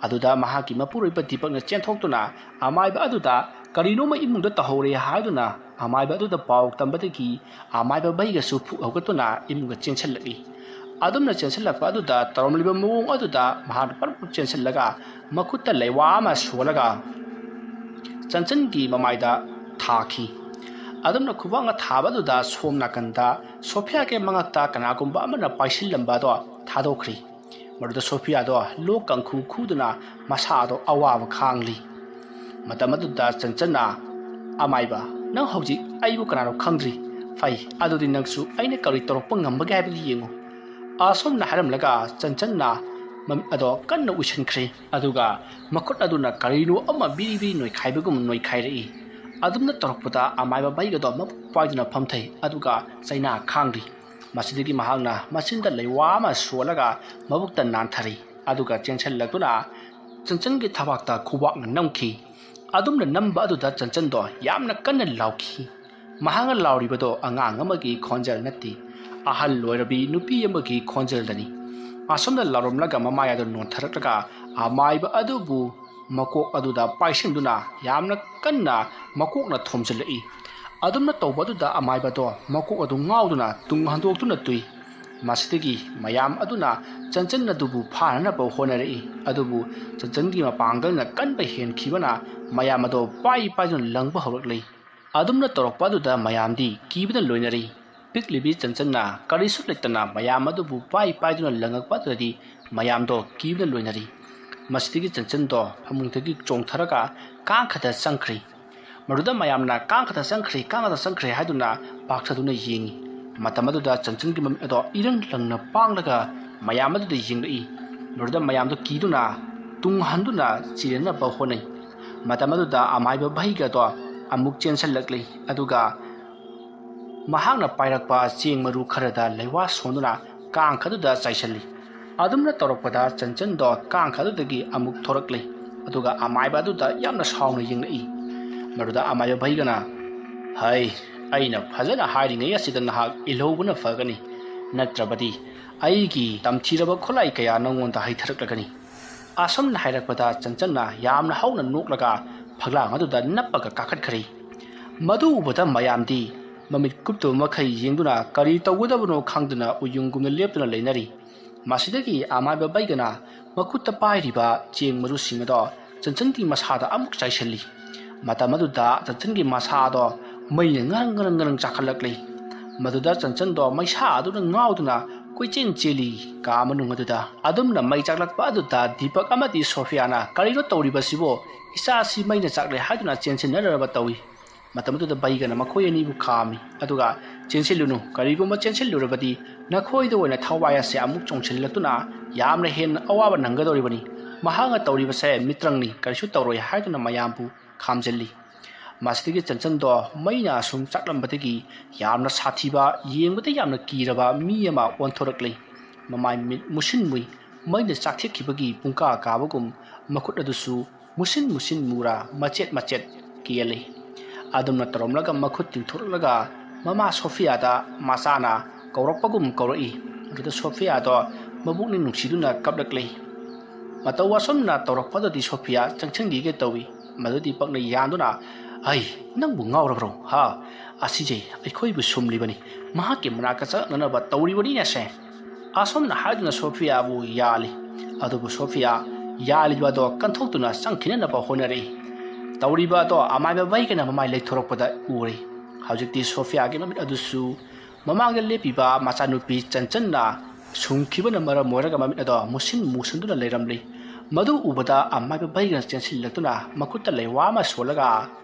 ꯑꯗꯨꯗ ꯃꯍꯥꯛꯀꯤ ꯃꯄꯨꯔꯣꯏꯕ ꯗꯤꯄꯛꯅ ꯆꯦꯟꯊꯣꯛꯇꯨꯅ ꯑꯃꯥꯏꯕ ꯑꯗꯨꯗ ꯀꯔꯤꯅꯣꯃ ꯏꯃꯨꯡꯗ ꯇꯧꯍꯧꯔꯦ ꯍꯥꯏꯗꯨꯅ ꯑꯃꯥꯏꯕ ꯑꯗꯨꯗ ꯄꯥꯎ ꯇꯝꯕꯗꯒꯤ ꯑꯃꯥꯏꯕ ꯕꯩꯒꯁꯨ ꯐꯨꯛ ꯍꯧꯒꯠꯇꯨꯅ ꯏꯃꯨꯡꯗ ꯆꯦꯟꯁꯤꯜꯂꯛꯏ ꯑꯗꯨꯝꯅ ꯆꯦꯟꯁꯤꯜꯂꯛꯄ ꯑꯗꯨꯗ ꯇꯧꯔꯝꯂꯤꯕ ꯃꯑꯣꯡ ꯑꯗꯨꯗ ꯃꯍꯥꯛꯅ ꯄꯔꯞ ꯆꯦꯟꯁꯤꯜꯂꯒ ꯃꯈꯨꯠꯇ ꯂꯩꯋꯥ ꯑꯃ ꯁꯣꯜꯂꯒ ꯆꯟꯆꯟꯒꯤ ꯃꯃꯥꯏꯗ ꯊꯥꯈꯤ ꯑꯗꯨꯝꯅ ꯈꯨꯕꯥꯛꯅ ꯊꯥꯕ ꯑꯗꯨꯗ ꯁꯣꯝ ꯅꯥꯀꯟꯗ ꯁꯣꯐꯤꯌꯥꯒꯤ ꯃꯉꯛꯇ ꯀꯅꯥꯒꯨꯝꯕ ꯑꯃꯅ ꯄꯥꯏꯁꯤꯜꯂꯝꯕ ꯑꯗꯣ ꯊꯥꯗꯣꯛꯈ꯭ꯔꯤ ꯃꯗꯨꯗ ꯁꯣꯐꯤꯌꯥꯗꯣ ꯂꯣꯛ ꯀꯪꯈꯨ ꯈꯨꯗꯨꯅ ꯃꯁꯥꯗꯣ ꯑꯋꯥꯕ ꯈꯥꯡꯂꯤ ꯃꯇꯝ ꯑꯗꯨꯗ ꯆꯟꯆꯟꯅ ꯑꯃꯥꯏꯕ ꯅꯪ ꯍꯧꯖꯤꯛ ꯑꯩꯕꯨ ꯀꯅꯥꯅꯣ ꯈꯪꯗ꯭ꯔꯤ ꯐꯩ ꯑꯗꯨꯗꯤ ꯅꯪꯁꯨ ꯑꯩꯅ ꯀꯔꯤ ꯇꯧꯔꯛꯄ ꯉꯝꯕꯒꯦ ꯍꯥꯏꯕꯗꯨ ꯌꯦꯡꯉꯨ ꯑꯁꯣꯝꯅ ꯍꯥꯏꯔꯝꯂꯒ ꯆꯟꯆꯟꯅ ꯃꯃꯤꯠ ꯑꯗꯣ ꯀꯟꯅ ꯎꯏꯁꯤꯟꯈ꯭ꯔꯦ ꯑꯗꯨꯒ ꯃꯈꯨꯠ ꯑꯗꯨꯅ ꯀꯔꯤꯅꯣ ꯑꯃ ꯕꯤꯔꯤ ꯕꯤꯔꯤ ꯅꯣꯏꯈꯥꯏꯕꯒꯨꯝ ꯅꯣꯏꯈꯥꯏꯔꯛꯏ ꯑꯗꯨꯝꯅ ꯇꯧꯔꯛꯄꯗ ꯑꯃꯥꯏꯕ ꯕꯩꯒꯗꯣ ꯃꯕꯨꯛ ꯄꯥꯏꯗꯨꯅ ꯐꯝꯊꯩ ꯑꯗꯨꯒ ꯆꯩꯅꯥ ꯈꯥꯡꯂꯤ ꯃꯁꯤꯗꯒꯤ ꯃꯍꯥꯛꯅ ꯃꯆꯤꯟꯗ ꯂꯩꯋꯥ ꯑꯃ ꯁꯣꯜꯂꯒ ꯃꯕꯨꯛꯇ ꯅꯥꯟꯊꯔꯤ ꯑꯗꯨꯒ ꯆꯦꯟꯁꯤꯜꯂꯛꯇꯨꯅ ꯆꯟꯆꯟꯒꯤ ꯊꯕꯥꯛꯇ ꯈꯨꯕꯥꯛꯅ ꯅꯝꯈꯤ ꯑꯗꯨꯝꯅ ꯅꯝꯕ ꯑꯗꯨꯗ ꯆꯟꯆꯟꯗꯣ ꯌꯥꯝꯅ ꯀꯟꯅ ꯂꯥꯎꯈꯤ ꯃꯍꯥꯛꯅ ꯂꯥꯎꯔꯤꯕꯗꯣ ꯑꯉꯥꯡ ꯑꯃꯒꯤ ꯈꯣꯟꯖꯦꯜ ꯅꯠꯇꯦ ꯑꯍꯜ ꯑꯣꯏꯔꯕꯤ ꯅꯨꯄꯤ ꯑꯃꯒꯤ ꯈꯣꯟꯖꯦꯜꯗꯅꯤ ꯑꯁꯣꯝꯗ ꯂꯥꯎꯔꯝꯂꯒ ꯃꯃꯥꯏ ꯑꯗꯨ ꯅꯣꯟꯊꯔꯛꯂꯒ ꯑꯃꯥꯏꯕ ꯑꯗꯨꯕꯨ ꯃꯀꯣꯛ ꯑꯗꯨꯗ ꯄꯥꯏꯁꯤꯟꯗꯨꯅ ꯌꯥꯝꯅ ꯀꯟꯅ ꯃꯀꯣꯛꯅ ꯊꯣꯝꯖꯤꯜꯂꯛꯏ ꯑꯗꯨꯝꯅ ꯇꯧꯕ ꯑꯗꯨꯗ ꯑꯃꯥꯏꯕꯗꯣ ꯃꯀꯣꯛ ꯑꯗꯨ ꯉꯥꯎꯗꯨꯅ ꯇꯨꯡ ꯍꯟꯗꯣꯛꯇꯨꯅ ꯇꯨꯏ ꯃꯁꯤꯗꯒꯤ ꯃꯌꯥꯝ ꯑꯗꯨꯅ ꯆꯟꯆꯟ ꯑꯗꯨꯕꯨ ꯐꯥꯅꯅꯕ ꯍꯣꯠꯅꯔꯛꯏ ꯑꯗꯨꯕꯨ ꯆꯟꯆꯟꯒꯤ ꯃꯄꯥꯡꯒꯜꯅ ꯀꯟꯕ ꯍꯦꯟꯈꯤꯕꯅ ꯃꯌꯥꯝ ꯑꯗꯣ ꯄꯥꯏꯗꯨꯅ ꯂꯪꯕ ꯍꯧꯔꯛꯂꯤ ꯑꯗꯨꯝꯅ ꯇꯧꯔꯛꯄ ꯑꯗꯨꯗ ꯃꯌꯥꯝꯗꯤ ꯀꯤꯕꯅ ꯂꯣꯏꯅꯔꯤ ꯄꯤꯛꯂꯤꯕꯤ ꯆꯟꯆꯟꯅ ꯀꯔꯤꯁꯨ ꯂꯩꯇꯅ ꯃꯌꯥꯝ ꯑꯗꯨꯕꯨ ꯄꯥꯏꯗꯨꯅ ꯂꯪꯉꯛꯄ ꯑꯗꯨꯗꯗꯤ ꯃꯌꯥꯝꯗꯣ ꯀꯤꯕꯅ ꯂꯣꯏꯅꯔꯤ ꯃꯁꯤꯗꯒꯤ ꯆꯟꯆꯟꯗꯣ ꯐꯃꯨꯡꯗꯒꯤ ꯆꯣꯡꯊꯔꯒ ꯀꯥꯡꯈꯗ ꯆꯪꯈ꯭ꯔꯤ ꯃꯗꯨꯗ ꯃꯌꯥꯝꯅ ꯀꯥꯡꯈꯗ ꯆꯪꯈ꯭ꯔꯤ ꯍꯥꯏꯗꯨꯅ ꯄꯥꯛꯊꯗꯨꯅ ꯌꯦꯡꯉꯤ ꯃꯇꯝ ꯑꯗꯨꯗ ꯆꯟꯆꯟꯒꯤ ꯃꯃꯤꯠ ꯑꯗꯣ ꯏꯔꯪ ꯂꯪꯅ ꯄꯥꯡꯂꯒ ꯃꯌꯥꯝ ꯑꯗꯨꯗ ꯌꯦꯡꯂꯛꯏ ꯃꯗꯨꯗ ꯃꯌꯥꯝꯗꯣ ꯀꯤꯗꯨꯅ ꯇꯨꯡ ꯍꯟꯗꯨꯅ ꯆꯦꯟꯅꯕ ꯍꯣꯠꯅꯩ ꯃꯇꯝ ꯑꯗꯨꯗ ꯑꯃꯥꯏꯕ ꯚꯩꯒꯗꯣ ꯑꯃꯨꯛ ꯆꯦꯟꯁꯤꯜꯂꯛꯂꯤ ꯑꯗꯨꯒ ꯃꯍꯥꯛꯅ ꯄꯥꯏꯔꯛꯄ ꯆꯦꯡ ꯃꯔꯨ ꯈꯔꯗ ꯂꯩꯋꯥ ꯁꯣꯟꯗꯨꯅ ꯀꯥꯡꯈꯗꯨꯗ ꯆꯥꯏꯁꯤꯜꯂꯤ ꯑꯗꯨꯝꯅ ꯇꯧꯔꯛꯄꯗ ꯆꯟꯆꯟꯗꯣ ꯀꯥꯡꯈꯗꯨꯗꯒꯤ ꯑꯃꯨꯛ ꯊꯣꯔꯛꯂꯤ ꯑꯗꯨꯒ ꯑꯃꯥꯏꯕ ꯑꯗꯨꯗ ꯌꯥꯝꯅ ꯁꯥꯎꯅ ꯌꯦꯡꯂꯛꯏ ꯃꯗꯨꯗ ꯑꯃꯥꯏꯕ ꯚꯩꯒꯅ ꯍꯩ ꯑꯩꯅ ꯐꯖꯅ ꯍꯥꯏꯔꯤꯉꯩ ꯑꯁꯤꯗ ꯅꯍꯥꯛ ꯏꯜꯍꯧꯕꯅ ꯐꯒꯅꯤ ꯅꯠꯇ꯭ꯔꯕꯗꯤ ꯑꯩꯒꯤ ꯇꯝꯊꯤꯔꯕ ꯈꯨꯠꯂꯥꯏ ꯀꯌꯥ ꯅꯉꯣꯟꯗ ꯍꯩꯊꯔꯛꯂꯒꯅꯤ ꯑꯁꯨꯝꯅ ꯍꯥꯏꯔꯛꯄꯗ ꯆꯟꯆꯟꯅ ꯌꯥꯝꯅ ꯍꯧꯅ ꯅꯣꯛꯂꯒ ꯐꯛꯂꯥꯡ ꯑꯗꯨꯗ ꯅꯞꯄꯒ ꯀꯥꯈꯠꯈ꯭ꯔꯤ ꯃꯗꯨ ꯎꯕꯗ ꯃꯌꯥꯝꯗꯤ ꯃꯃꯤꯠ ꯀꯨꯞꯇꯕ ꯃꯈꯩ ꯌꯦꯡꯗꯨꯅ ꯀꯔꯤ ꯇꯧꯒꯗꯕꯅꯣ ꯈꯪꯗꯨꯅ ꯎꯌꯨꯡꯒꯨꯝꯅ ꯂꯦꯞꯇꯨꯅ ꯂꯩꯅꯔꯤ ꯃꯁꯤꯗꯒꯤ ꯑꯃꯥꯏꯕ ꯕꯩꯒꯅ ꯃꯈꯨꯠꯇ ꯄꯥꯏꯔꯤꯕ ꯆꯦꯡ ꯃꯔꯨꯁꯤꯡ ꯑꯗꯣ ꯆꯟꯆꯟꯒꯤ ꯃꯁꯥꯗ ꯑꯃꯨꯛ ꯆꯥꯏꯁꯤꯜꯂꯤ ꯃꯇꯝ ꯑꯗꯨꯗ ꯆꯟꯆꯟꯒꯤ ꯃꯁꯥꯗꯣ ꯃꯩꯅ ꯉꯔꯪ ꯆꯥꯛꯈꯠꯂꯛꯂꯤ ꯃꯗꯨꯗ ꯆꯟꯆꯟꯗꯣ ꯃꯩꯁꯥ ꯑꯗꯨꯅ ꯉꯥꯎꯗꯨꯅ ꯀꯣꯏꯆꯦꯟ ꯆꯦꯜꯂꯤ ꯀꯥ ꯃꯅꯨꯡ ꯑꯗꯨꯗ ꯑꯗꯨꯝꯅ ꯃꯩ ꯆꯥꯛꯂꯛꯄ ꯑꯗꯨꯗ ꯗꯤꯄꯛ ꯑꯃꯗꯤ ꯁꯣꯐꯤꯌꯥꯅ ꯀꯔꯤꯅꯣ ꯇꯧꯔꯤꯕꯁꯤꯕꯣ ꯏꯆꯥꯁꯤ ꯃꯩꯅ ꯆꯥꯛꯂꯦ ꯍꯥꯏꯗꯨꯅ ꯆꯦꯟꯁꯤꯟꯅꯔꯕ ꯇꯧꯏ ꯃꯇꯝ ꯑꯗꯨꯗ ꯕꯩꯒꯅ ꯃꯈꯣꯏ ꯑꯅꯤꯕꯨ ꯈꯥꯝꯃꯤ ꯑꯗꯨꯒ ꯆꯦꯟꯁꯤꯜꯂꯨꯅꯨ ꯀꯔꯤꯒꯨꯝꯕ ꯆꯦꯟꯁꯤꯜꯂꯨꯔꯕꯗꯤ ꯅꯈꯣꯏꯗ ꯑꯣꯏꯅ ꯊꯋꯥꯏ ꯑꯁꯤ ꯑꯃꯨꯛ ꯆꯣꯡꯁꯤꯜꯂꯛꯇꯨꯅ ꯌꯥꯝꯅ ꯍꯦꯟꯅ ꯑꯋꯥꯕ ꯅꯪꯒꯗꯧꯔꯤꯕꯅꯤ ꯃꯍꯥꯛꯅ ꯇꯧꯔꯤꯕꯁꯦ ꯃꯤꯇ꯭ꯔꯪꯅꯤ ꯀꯔꯤꯁꯨ ꯇꯧꯔꯣꯏ ꯍꯥꯏꯗꯨꯅ ꯃꯌꯥꯝꯕꯨ ꯈꯥꯝꯖꯤꯜꯂꯤ ꯃꯁꯤꯗꯒꯤ ꯆꯟꯆꯟꯗꯣ ꯃꯩꯅ ꯑꯁꯨꯝ ꯆꯥꯛꯂꯝꯕꯗꯒꯤ ꯌꯥꯝꯅ ꯁꯥꯊꯤꯕ ꯌꯦꯡꯕꯗ ꯌꯥꯝꯅ ꯀꯤꯔꯕ ꯃꯤ ꯑꯃ ꯑꯣꯟꯊꯣꯔꯛꯂꯤ ꯃꯃꯥꯏ ꯃꯤꯠ ꯃꯨꯁꯤꯟ ꯃꯨꯏ ꯃꯩꯅ ꯆꯥꯛꯊꯦꯛꯈꯤꯕꯒꯤ ꯄꯨꯡꯀꯥ ꯀꯥꯕꯒꯨꯝ ꯃꯈꯨꯠ ꯑꯗꯨꯁꯨ ꯃꯨꯁꯤꯟ ꯃꯨꯔꯥ ꯃꯆꯦꯠ ꯀꯦꯜꯂꯤ ꯑꯗꯨꯝꯅ ꯇꯧꯔꯝꯂꯒ ꯃꯈꯨꯠ ꯇꯤꯡꯊꯣꯔꯛꯂꯒ ꯃꯃꯥ ꯁꯣꯐꯤꯌꯥꯗ ꯃꯆꯥꯅ ꯀꯧꯔꯛꯄꯒꯨꯝ ꯀꯧꯔꯛꯏ ꯑꯗꯨꯗ ꯁꯣꯐꯤꯌꯥꯗꯣ ꯃꯕꯨꯛꯅꯤꯡ ꯅꯨꯡꯁꯤꯗꯨꯅ ꯀꯞꯂꯛꯂꯤ ꯃꯇꯧ ꯑꯁꯨꯝꯅ ꯇꯧꯔꯛꯄꯗꯗꯤ ꯁꯣꯐꯤꯌꯥ ꯆꯪꯁꯤꯟꯈꯤꯒꯦ ꯇꯧꯏ ꯃꯗꯨꯗꯤ ꯄꯛꯅ ꯌꯥꯟꯗꯨꯅ ꯑꯩ ꯅꯪꯕꯨ ꯉꯥꯎꯔꯕ꯭ꯔꯣ ꯍꯥ ꯑꯁꯤꯖꯦ ꯑꯩꯈꯣꯏꯕꯨ ꯁꯨꯝꯂꯤꯕꯅꯤ ꯃꯍꯥꯛꯀꯤ ꯃꯅꯥꯛꯇ ꯆꯠꯅꯅꯕ ꯇꯧꯔꯤꯕꯅꯤꯅꯦꯁꯦ ꯑꯁꯣꯝꯅ ꯍꯥꯏꯗꯨꯅ ꯁꯣꯐꯤꯌꯥꯕꯨ ꯌꯥꯜꯂꯤ ꯑꯗꯨꯕꯨ ꯁꯣꯐꯤꯌా ꯌꯥꯜꯂꯤꯕꯗꯣ ꯀꯟꯊꯣꯛꯇꯨꯅ ꯆꯪꯈꯤꯅꯅꯕ ꯍꯣꯠꯅꯔꯛꯏ ꯇꯧꯔꯤꯕ ꯑꯗꯣ ꯑꯃꯥꯏꯕ ꯕꯩꯒꯅ ꯃꯃꯥꯏ ꯂꯩꯊꯣꯔꯛꯄꯗ ꯎꯔꯤ ꯍꯧꯖꯤꯛꯇꯤ ꯁꯣꯐꯤꯌꯥꯒꯤ ꯃꯃꯤꯠ ꯑꯗꯨꯁꯨ ꯃꯃꯥꯡꯗ ꯂꯦꯞꯄꯤꯕ ꯃꯆꯥꯅꯨꯄꯤ ꯆꯟꯆꯟꯅ ꯁꯨꯝꯈꯤꯕꯅ ꯃꯔꯝ ꯑꯣꯏꯔꯒ ꯃꯃꯤꯠ ꯑꯗꯣ ꯃꯨꯁꯤꯟꯗꯨꯅ ꯂꯩꯔꯝꯂꯤ ꯃꯗꯨ ꯎꯕꯗ ꯑꯃꯥꯏꯕ ꯕꯩꯒꯅ ꯆꯦꯟꯁꯤꯜꯂꯛꯇꯨꯅ ꯃꯈꯨꯠꯇ ꯂꯩꯋꯥ ꯑꯃ ꯁꯣꯜꯂꯒ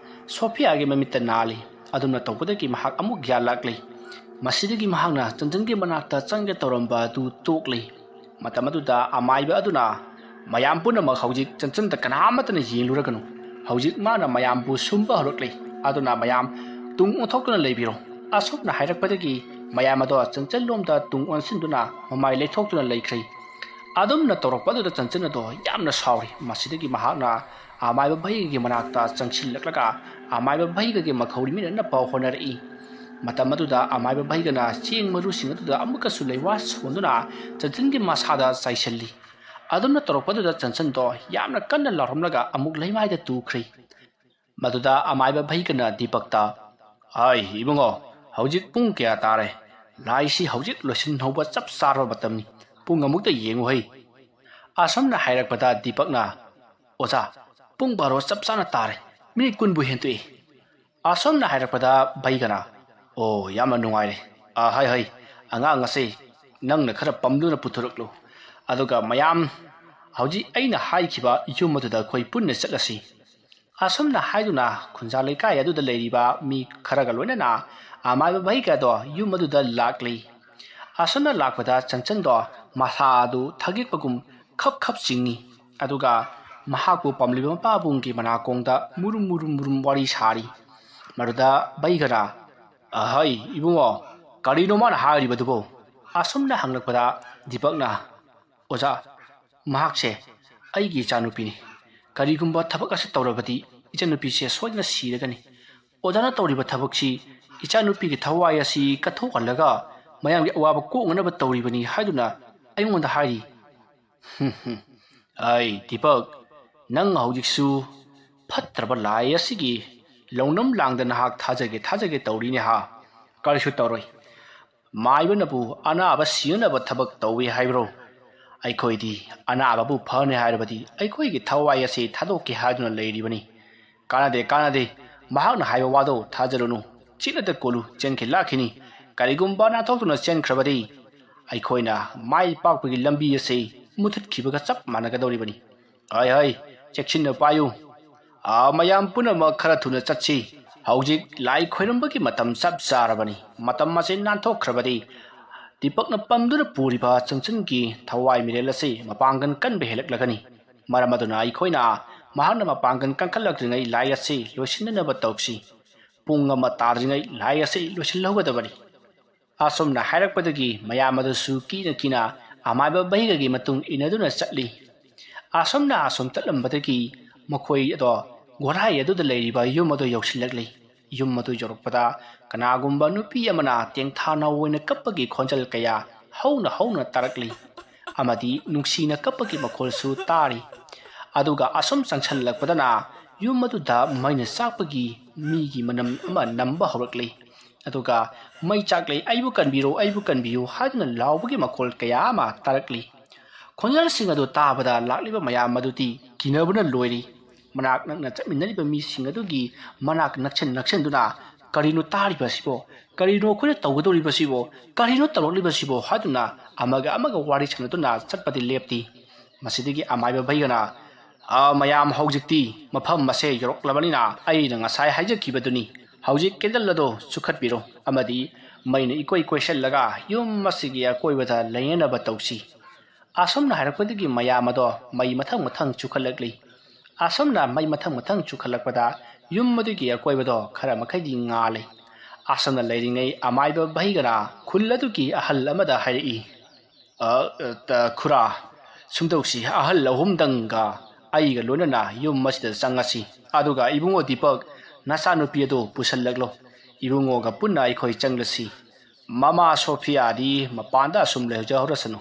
ꯁꯣꯐꯤꯌꯥꯒꯤ ꯃꯃꯤꯠꯇ ꯅꯥꯜꯂꯤ ꯑꯗꯨꯝꯅ ꯇꯧꯕꯗꯒꯤ ꯃꯍꯥꯛ ꯑꯃꯨꯛ ꯒ꯭ꯌꯥꯟ ꯂꯥꯛꯂꯤ ꯃꯁꯤꯗꯒꯤ ꯃꯍꯥꯛꯅ ꯆꯟꯆꯟꯒꯤ ꯃꯅꯥꯛꯇ ꯆꯪꯒꯦ ꯇꯧꯔꯝꯕ ꯑꯗꯨ ꯇꯣꯛꯂꯤ꯫ ꯃꯇꯝ ꯑꯗꯨꯗ ꯑꯃꯥꯏꯕ ꯑꯗꯨꯅ ꯃꯌꯥꯝ ꯄꯨꯝꯅꯃꯛ ꯍꯧꯖꯤꯛ ꯆꯟꯆꯟꯗ ꯀꯅꯥꯃꯠꯇꯅ ꯌꯦꯡꯂꯨꯔꯒꯅꯨ꯫ ꯍꯧꯖꯤꯛ ꯃꯥꯅ ꯃꯌꯥꯝꯕꯨ ꯁꯨꯝꯕ ꯍꯧꯔꯛꯂꯤ꯫ ꯑꯗꯨꯅ ꯃꯌꯥꯝ ꯇꯨꯡ ꯑꯣꯟꯊꯣꯛꯇꯨꯅ ꯂꯩꯕꯤꯔꯣ꯫ ꯑꯁꯨꯝꯅ ꯍꯥꯏꯔꯛꯄꯗꯒꯤ ꯃꯌꯥꯝ ꯑꯗꯣ ꯆꯟꯆꯟꯂꯣꯝꯗ ꯇꯨꯡ ꯑꯣꯟꯁꯤꯟꯗꯨꯅ ꯃꯃꯥꯏ ꯂꯩꯊꯣꯛꯇꯨꯅ ꯂꯩꯈ꯭ꯔꯦ꯫ ꯑꯗꯨꯝꯅ ꯇꯧꯔꯛꯄ ꯑꯗꯨꯗ ꯆꯟꯆꯟ ꯑꯗꯣ ꯌꯥꯝꯅ ꯁꯥꯎꯔꯤ꯫ ꯃꯁꯤꯗꯒꯤ ꯃꯍꯥꯛꯅ ꯑꯃꯥꯏꯕ ꯚꯩꯒꯒꯤ ꯃꯅꯥꯛꯇ ꯆꯪꯁꯤꯜꯂꯛꯂꯒ ꯑꯃꯥꯏꯕ ꯚꯩꯒꯒꯤ ꯃꯈꯧ ꯃꯤꯟꯅꯅꯕ ꯍꯣꯠꯅꯔꯛꯏ꯫ ꯃꯇꯝ ꯑꯗꯨꯗ ꯑꯃꯥꯏꯕ ꯚꯩꯒꯅ ꯆꯦꯡ ꯃꯔꯨꯁꯤꯡ ꯑꯗꯨꯗ ꯑꯃꯨꯛꯀꯁꯨ ꯂꯩꯋꯥ ꯁꯣꯟꯗꯨꯅ ꯆꯟꯆꯟꯒꯤ ꯃꯁꯥꯗ ꯆꯥꯏꯁꯤꯜꯂꯤ꯫ ꯑꯗꯨꯝꯅ ꯇꯧꯔꯛꯄꯗꯨꯗ ꯆꯟꯆꯟꯗꯣ ꯌꯥꯝꯅ ꯀꯟꯅ ꯂꯥꯎꯔꯝꯂꯒ ꯑꯃꯨꯛ ꯂꯩꯃꯥꯏꯗ ꯇꯨꯈ꯭ꯔꯦ꯫ ꯃꯗꯨꯗ ꯑꯃꯥꯏꯕ ꯚꯩꯒꯅ ꯗꯤꯄꯛꯇ "ꯍꯥꯏ ꯏꯕꯨꯡꯉꯣ, ꯍꯧꯖꯤꯛ ꯄꯨꯡ ꯀꯌꯥ ꯇꯥꯔꯦ? ꯂꯥꯏꯁꯤ ꯍꯧꯖꯤꯛ ꯂꯣꯏꯁꯤꯟꯍꯧꯕ ꯆꯞ ꯆꯥꯔꯕ ꯃꯇꯝꯅꯤ꯫ ꯄꯨꯡ ꯑꯃꯨꯛꯇ ꯌꯦꯡꯉꯨꯍꯩ"꯫ ꯑꯁꯨꯝꯅ ꯍꯥꯏꯔꯛꯄꯗ ꯗꯤꯄꯛꯅ "ꯑꯣꯖꯥ, ꯄꯨꯡ 12 ꯆꯞ ꯆꯥꯅ ꯇꯥꯔꯦ, ꯃꯤꯅꯤꯠ 10ꯕꯨ ꯍꯦꯟꯇꯣꯛꯏ"꯫ ꯑꯁꯨꯝꯅ ꯍꯥꯏꯔꯛꯄꯗ ꯚꯩꯒꯅ "ꯑꯣ, ꯌꯥꯝꯅ ꯅꯨꯡꯉꯥꯏꯔꯦ꯫ ꯍꯩ ꯑꯉꯥꯡ ꯑꯁꯤ ꯅꯪꯅ ꯈꯔ ꯄꯝꯗꯨꯅ ꯄꯨꯊꯣꯔꯛꯂꯨ, ꯑꯗꯨꯒ ꯃꯌꯥꯝ ꯍꯧꯖꯤꯛ ꯑꯩꯅ ꯍꯥꯏꯈꯤꯕ ꯌꯨꯝ ꯑꯗꯨꯗ ꯑꯩꯈꯣꯏ ꯄꯨꯟꯅ ꯆꯠꯂꯁꯤ"꯫ ꯑꯁꯨꯝꯅ ꯍꯥꯏꯗꯨꯅ ꯈꯨꯟꯖꯥ ꯂꯩꯀꯥꯏ ꯑꯗꯨꯗ ꯂꯩꯔꯤꯕ ꯃꯤ ꯈꯔꯒ ꯂꯣꯏꯅꯅ ꯑꯃꯥꯏꯕ ꯚꯩꯒꯗꯣ ꯌꯨꯝ ꯑꯗꯨꯗ ꯂꯥꯛꯂꯤ꯫ ꯑꯁꯨꯝꯅ ꯂꯥꯛꯄꯗ ꯆꯟꯆꯟꯗꯣ ꯃꯁꯥ ꯑꯗꯨ ꯊꯒꯦꯛꯄꯒꯨꯝ ꯈꯞ ꯈꯞ ꯆꯤꯡꯏ꯫ ꯑꯗꯨꯒ ꯃꯍꯥꯛꯄꯨ ꯄꯝꯂꯤꯕ ꯃꯄꯥꯕꯨꯡꯒꯤ ꯃꯅꯥꯀꯣꯡꯗ ꯃꯨꯔꯨꯝ ꯃꯨꯔꯨꯝ ꯃꯨꯔꯨꯝ ꯋꯥꯔꯤ ꯁꯥꯔꯤ꯫ ꯃꯗꯨꯗ ꯚꯩꯒꯅ "ꯍꯩ ꯏꯕꯨꯡꯉꯣ, ꯀꯔꯤꯅꯣ ꯃꯥꯅ ꯍꯥꯏꯔꯤꯕꯗꯨꯕꯣ"꯫ ꯑꯁꯨꯝꯅ ꯍꯪꯂꯛꯄꯗ ꯗꯤꯄꯛꯅ "ꯑꯣꯖꯥ, ꯃꯍꯥꯛꯁꯦ ꯑꯩꯒꯤ ꯏꯆꯥꯅꯨꯄꯤꯅꯤ꯫ ꯀꯔꯤꯒꯨꯝꯕ ꯊꯕꯛ ꯑꯁꯤ ꯇꯧꯔꯕꯗꯤ ꯏꯆꯥꯅꯨꯄꯤꯁꯦ ꯁꯣꯏꯗꯅ ꯁꯤꯔꯒꯅꯤ꯫ ꯑꯣꯖꯥꯅ ꯇꯧꯔꯤꯕ ꯊꯕꯛꯁꯤ ꯏꯆꯥꯅꯨꯄꯤꯒꯤ ꯊꯋꯥꯏ ꯑꯁꯤ ꯀꯠꯊꯣꯛꯍꯜꯂꯒ ꯃꯌꯥꯝꯒꯤ ꯑꯋꯥꯕ ꯀꯣꯛꯅꯅꯕ ꯇꯧꯔꯤꯕꯅꯤ ꯍꯥꯏꯗꯨꯅ ꯑꯩꯉꯣꯟꯗ ꯍꯥꯏꯔꯤ"꯫ "ꯑꯩ ꯗꯤꯄꯛ, ꯅꯪ ꯍꯧꯖꯤꯛꯁꯨ ꯐꯠꯇ꯭ꯔꯕ ꯂꯥꯏ ꯑꯁꯤꯒꯤ ꯂꯧꯅꯝ ꯂꯥꯡꯗ ꯅꯍꯥꯛ ꯊꯥꯖꯒꯦ ꯇꯧꯔꯤꯅꯦ ꯍꯥ? ꯀꯔꯤꯁꯨ ꯇꯧꯔꯣꯏ꯫ ꯃꯥꯏꯕꯅꯕꯨ ꯑꯅꯥꯕ ꯁꯤꯅꯅꯕ ꯊꯕꯛ ꯇꯧꯏ ꯍꯥꯏꯕ꯭ꯔꯣ? ꯑꯩꯈꯣꯏꯗꯤ ꯑꯅꯥꯕꯕꯨ ꯐꯅꯤ ꯍꯥꯏꯔꯕꯗꯤ ꯑꯩꯈꯣꯏꯒꯤ ꯊꯋꯥꯏ ꯑꯁꯤ ꯊꯥꯗꯣꯛꯀꯦ ꯍꯥꯏꯗꯨꯅ ꯂꯩꯔꯤꯕꯅꯤ꯫ ꯀꯥꯟꯅꯗꯦ, ꯃꯍꯥꯛꯅ ꯍꯥꯏꯕ ꯋꯥꯗꯣ ꯊꯥꯖꯔꯨꯅꯨ꯫ ꯆꯤꯠꯅꯇ ꯀꯣꯜꯂꯨ, ꯆꯦꯟꯈꯤ ꯂꯥꯛꯈꯤꯅꯤ꯫ ꯀꯔꯤꯒꯨꯝꯕ ꯅꯥꯟꯊꯣꯛꯇꯨꯅ ꯆꯦꯟꯈ꯭ꯔꯕꯗꯤ ꯑꯩꯈꯣꯏꯅ ꯃꯥꯏ ꯄꯥꯛꯄꯒꯤ ꯂꯝꯕꯤ ꯑꯁꯤ ꯃꯨꯊꯠꯈꯤꯕꯒ ꯆꯞ ꯃꯥꯟꯅꯒꯗꯧꯔꯤꯕꯅꯤ꯫ ꯍꯩ ꯆꯦꯛꯁꯤꯟꯅ ꯄꯥꯏꯌꯨ꯫ ꯃꯌꯥꯝ ꯄꯨꯝꯅꯃꯛ ꯈꯔ ꯊꯨꯅ ꯆꯠꯁꯤ꯫ ꯍꯧꯖꯤꯛ ꯂꯥꯏ ꯈꯣꯏꯔꯝꯕꯒꯤ ꯃꯇꯝ ꯆꯞ ꯆꯥꯔꯕꯅꯤ꯫ ꯃꯇꯝ ꯑꯁꯤ ꯅꯥꯟꯊꯣꯛꯈ꯭ꯔꯕꯗꯤ ꯗꯤꯄꯛꯅ ꯄꯝꯗꯨꯅ ꯄꯨꯔꯤꯕ ꯆꯟꯆꯟꯒꯤ ꯊꯋꯥꯏ ꯃꯤꯔꯦꯜ ꯑꯁꯤ ꯃꯄꯥꯡꯒꯜ ꯀꯟꯕ ꯍꯦꯜꯂꯛꯂꯒꯅꯤ꯫ ꯃꯔꯝ ꯑꯗꯨꯅ ꯑꯩꯈꯣꯏꯅ ꯃꯍꯥꯛꯅ ꯃꯄꯥꯡꯒꯜ ꯀꯟꯈꯠꯂꯛꯇ꯭ꯔꯤꯉꯩ ꯂꯥꯏ ꯑꯁꯤ ꯂꯣꯏꯁꯤꯟꯅꯅꯕ ꯇꯧꯁꯤ꯫ ꯄꯨꯡ 1 ꯇꯥꯗ꯭ꯔꯤꯉꯩ ꯂꯥꯏ ꯑꯁꯤ ꯂꯣꯏꯁꯤꯜꯍꯧꯒꯗꯕꯅꯤ"꯫ ꯑꯁꯨꯝꯅ ꯍꯥꯏꯔꯛꯄꯗꯒꯤ ꯃꯌꯥꯝ ꯑꯗꯨꯁꯨ ꯀꯤꯅ ꯑꯃꯥꯏꯕ ꯚꯩꯒꯒꯤ ꯃꯇꯨꯡ ꯏꯟꯅꯗꯨꯅ ꯆꯠꯂꯤ꯫ ꯑꯁꯨꯝꯅ ꯑꯁꯨꯝ ꯆꯠꯂꯝꯕꯗꯒꯤ ꯃꯈꯣꯏ ꯑꯗꯣ ꯒꯣꯔꯥꯏ ꯑꯗꯨꯗ ꯂꯩꯔꯤꯕ ꯌꯨꯝ ꯑꯗꯨ ꯌꯧꯁꯤꯜꯂꯛꯂꯤ꯫ ꯌꯨꯝ ꯑꯗꯨ ꯌꯧꯔꯛꯄꯗ ꯀꯅꯥꯒꯨꯝꯕ ꯅꯨꯄꯤ ꯑꯃꯅ ꯇꯦꯡꯊꯥꯅ ꯑꯣꯏꯅ ꯀꯞꯄꯒꯤ ꯈꯣꯟꯖꯦꯜ ꯀꯌꯥ ꯍꯧꯅ ꯇꯥꯔꯛꯂꯤ꯫ ꯑꯃꯗꯤ ꯅꯨꯡꯁꯤꯅ ꯀꯞꯄꯒꯤ ꯃꯈꯣꯜꯁꯨ ꯇꯥꯔꯤ꯫ ꯑꯗꯨꯒ ꯑꯁꯨꯝ ꯆꯪꯁꯤꯜꯂꯛꯄꯗꯅ ꯌꯨꯝ ꯑꯗꯨꯗ ꯃꯩꯅ ꯆꯥꯛꯄꯒꯤ ꯃꯤꯒꯤ ꯃꯅꯝ ꯑꯃ ꯅꯝꯕ ꯍꯧꯔꯛꯂꯤ꯫ ꯑꯗꯨꯒ "ꯃꯩ ꯆꯥꯛꯂꯦ, ꯑꯩꯕꯨ ꯀꯟꯕꯤꯌꯨ" ꯍꯥꯏꯗꯨꯅ ꯂꯥꯎꯕꯒꯤ ꯃꯈꯣꯜ ꯀꯌꯥ ꯑꯃ ꯇꯥꯔꯛꯂꯤ꯫ ꯈꯣꯟꯖꯦꯜꯁꯤꯡ ꯑꯗꯨ ꯇꯥꯕꯗ ꯂꯥꯛꯂꯤꯕ ꯃꯌꯥꯝ ꯑꯗꯨꯗꯤ ꯀꯤꯅꯕꯅ ꯂꯣꯏꯔꯤ꯫ ꯃꯅꯥꯛ ꯅꯛꯅ ꯆꯠꯃꯤꯟꯅꯔꯤꯕ ꯃꯤꯁꯤꯡ ꯑꯗꯨꯒꯤ ꯃꯅꯥꯛ ꯅꯛꯁꯤꯟꯗꯨꯅ "ꯀꯔꯤꯅꯣ ꯇꯥꯔꯤꯕꯁꯤꯕꯣ? ꯀꯔꯤꯅꯣ ꯑꯩꯈꯣꯏꯅ ꯇꯧꯒꯗꯧꯔꯤꯕꯁꯤꯕꯣ? ꯀꯔꯤꯅꯣ ꯇꯧꯔꯛꯂꯤꯕꯁꯤꯕꯣ?" ꯍꯥꯏꯗꯨꯅ ꯑꯃꯒ ꯋꯥꯔꯤ ꯁꯥꯟꯅꯗꯨꯅ ꯆꯠꯄꯗꯤ ꯂꯦꯞꯇꯤ꯫ ꯃꯁꯤꯗꯒꯤ ꯑꯃꯥꯏꯕ ꯚꯩꯒꯅ "ꯃꯌꯥꯝ ꯍꯧꯖꯤꯛꯇꯤ ꯃꯐꯝ ꯑꯁꯦ ꯌꯧꯔꯛꯂꯕꯅꯤꯅ ꯑꯩꯅ ꯉꯁꯥꯏ ꯍꯥꯏꯖꯈꯤꯕꯗꯨꯅꯤ꯫ ꯍꯧꯖꯤꯛ ꯀꯦꯟꯗꯜ ꯑꯗꯣ ꯆꯨꯈꯠꯄꯤꯔꯣ, ꯑꯃꯗꯤ ꯃꯩꯅ ꯏꯀꯣꯏ ꯀꯣꯏꯁꯤꯜꯂꯒ ꯌꯨꯝ ꯑꯁꯤꯒꯤ ꯑꯀꯣꯏꯕꯗ ꯂꯩꯅꯅꯕ ꯇꯧꯁꯤ"꯫ ꯑꯁꯨꯝꯅ ꯍꯥꯏꯔꯛꯄꯗꯒꯤ ꯃꯌꯥꯝ ꯑꯗꯣ ꯃꯩ ꯃꯊꯪ ꯆꯨꯈꯠꯂꯛꯂꯤ꯫ ꯑꯁꯨꯝꯅ ꯃꯩ ꯃꯊꯪ ꯆꯨꯈꯠꯂꯛꯄꯗ ꯌꯨꯝ ꯑꯗꯨꯒꯤ ꯑꯀꯣꯏꯕꯗꯣ ꯈꯔ ꯃꯈꯩꯗꯤ ꯉꯥꯜꯂꯤ꯫ ꯑꯁꯨꯝꯅ ꯂꯩꯔꯤꯉꯩ ꯑꯃꯥꯏꯕ ꯚꯩꯒꯅ ꯈꯨꯜ ꯑꯗꯨꯒꯤ ꯑꯍꯜ ꯑꯃꯗ ꯍꯥꯏꯔꯛꯏ꯫ "ꯈꯨꯔꯥ, ꯁꯨꯝꯗꯧꯁꯤ, ꯑꯍꯜ 3ꯗꯪꯒ ꯑꯩꯒ ꯂꯣꯏꯅꯅ ꯌꯨꯝ ꯑꯁꯤꯗ ꯆꯪꯉꯁꯤ꯫ ꯑꯗꯨꯒ ꯏꯕꯨꯡꯉꯣ ꯗꯤꯄꯛ, ꯅꯆꯥꯅꯨꯄꯤ ꯑꯗꯨ ꯄꯨꯁꯜꯂꯛꯂꯣ꯫ ꯏꯕꯨꯡꯉꯣꯒ ꯄꯨꯟꯅ ꯑꯩꯈꯣই ꯆꯪꯂꯁꯤ꯫ ꯃꯃꯥ ꯁꯣꯐꯤꯌꯥꯗꯤ ꯃꯄꯥꯟꯗ ꯑꯁꯨꯝ ꯂꯩꯍꯧꯔꯁꯅꯨ"꯫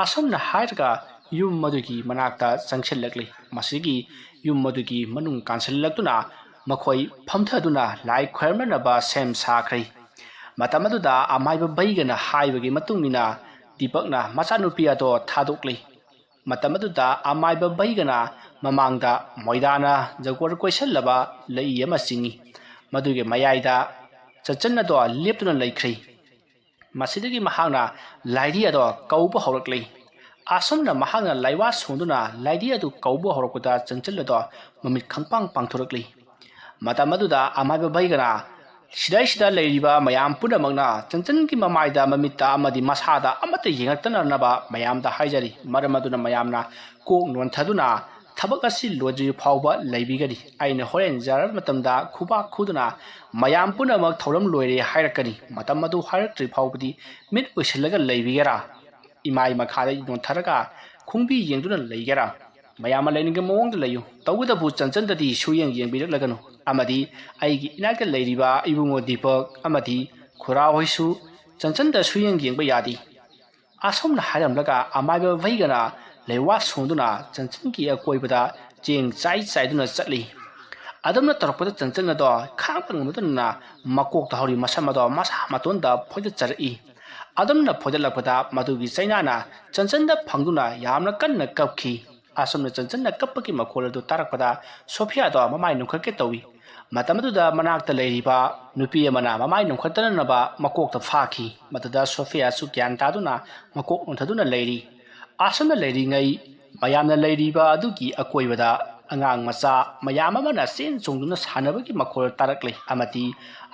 ꯑꯁꯨꯝꯅ ꯍꯥꯏꯔꯒ ꯌꯨꯝ ꯑꯗꯨꯒꯤ ꯃꯅꯥꯛꯇ ꯆꯪꯁꯤꯜꯂꯛꯂꯤ꯫ ꯃꯁꯤꯒꯤ ꯌꯨꯝ ꯑꯗꯨꯒꯤ ꯃꯅꯨꯡ ꯀꯥꯟꯁꯤꯜꯂꯛꯇꯨꯅ ꯃꯈꯣꯏ ꯐꯝꯊꯗꯨꯅ ꯂꯥꯏ ꯈꯣꯏꯔꯝꯅꯅꯕ ꯁꯦꯝ ꯁꯥꯈ꯭ꯔꯦ꯫ ꯃꯇꯝ ꯑꯗꯨꯗ ꯑꯃꯥꯏꯕ ꯚꯩꯒꯅ ꯍꯥꯏꯕꯒꯤ ꯃꯇꯨꯡꯏꯟꯅ ꯗꯤꯄꯛꯅ ꯃꯆꯥꯅꯨꯄꯤ ꯑꯗꯣ ꯊꯥꯗꯣꯛꯂꯤ꯫ ꯃꯇꯝ ꯑꯗꯨꯗ ꯑꯃꯥꯏꯕ ꯚꯩꯒꯅ ꯃꯃꯥꯡꯗ ꯃꯣꯏꯗꯥꯅ ꯖꯒꯣꯔ ꯀꯣꯏꯁꯜꯂꯕ ꯂꯩ ꯑꯃ ꯆꯤꯡꯏ꯫ ꯃꯗꯨꯒꯤ ꯃꯌꯥꯏꯗ ꯆꯟꯆꯟ ꯑꯗꯣ ꯂꯦꯞꯇꯨꯅ ꯂꯩꯈ꯭ꯔꯦ꯫ ꯃꯁꯤꯗꯒꯤ ꯃꯍꯥꯛꯅ ꯂꯥꯏꯙꯤ ꯑꯗꯣ ꯀꯧꯕ ꯍꯧꯔꯛꯂꯤ꯫ ꯑꯁꯨꯝꯅ ꯃꯍꯥꯛꯅ ꯂꯩꯋꯥ ꯁꯣꯟꯗꯨꯅ ꯂꯥꯏꯙꯤ ꯑꯗꯨ ꯀꯧꯕ ꯍꯧꯔꯛꯄꯗ ꯆꯟꯆꯟ ꯑꯗꯣ ꯃꯃꯤꯠ ꯈꯪꯄꯥꯡ ꯄꯥꯡꯊꯣꯔꯛꯂꯤ꯫ ꯃꯇꯝ ꯑꯗꯨꯗ ꯑꯃꯥꯏꯕ ꯚꯩꯒꯅ Sida leiriba mayam punamakna chanchan ki mamaida mamita amadi masada amata yengatanarnaba mayamda haijari maramaduna mayamna kok nontaduna thabak asi loji phawba leibigari aina horen jarar matamda khuba khuduna mayam punamak thoram loire hairakani matam adu hairakri phawbadi mit usilaga leibigara imai makhada nontharaga khungbi yengduna leigara mayama leininga mawongda leyu tawudabu chanchandadi suyeng yengbiraglaganu amadi aigi inaka leiriba ibungo Deepak amadi khura hoisu chanchanda suyeng yengba yadi asomna haramlaga amaiba vaigana leiwa sonduna chanchangi akoibada jeng chai duna chatli adamna tarpada chanchangna do khangpang muduna makok ta hori masama do masa matonda phoja chari adamna phojalakpada madugi chainana chanchanda phangduna yamna kanna kapki asomna chanchanna kappaki makhol do tarakpada Sophia do mamai nukhakke tawi matamatuda manakta leiriba nupi amana mamai nukhatanaba makokta phaki matuda Sophia su gyan taduna makok untaduna leiri asomna leiri ngai mayamna leiriba adugi akoibada angang macha mayam amana sen chungduna sanabagi makhol tarakle amati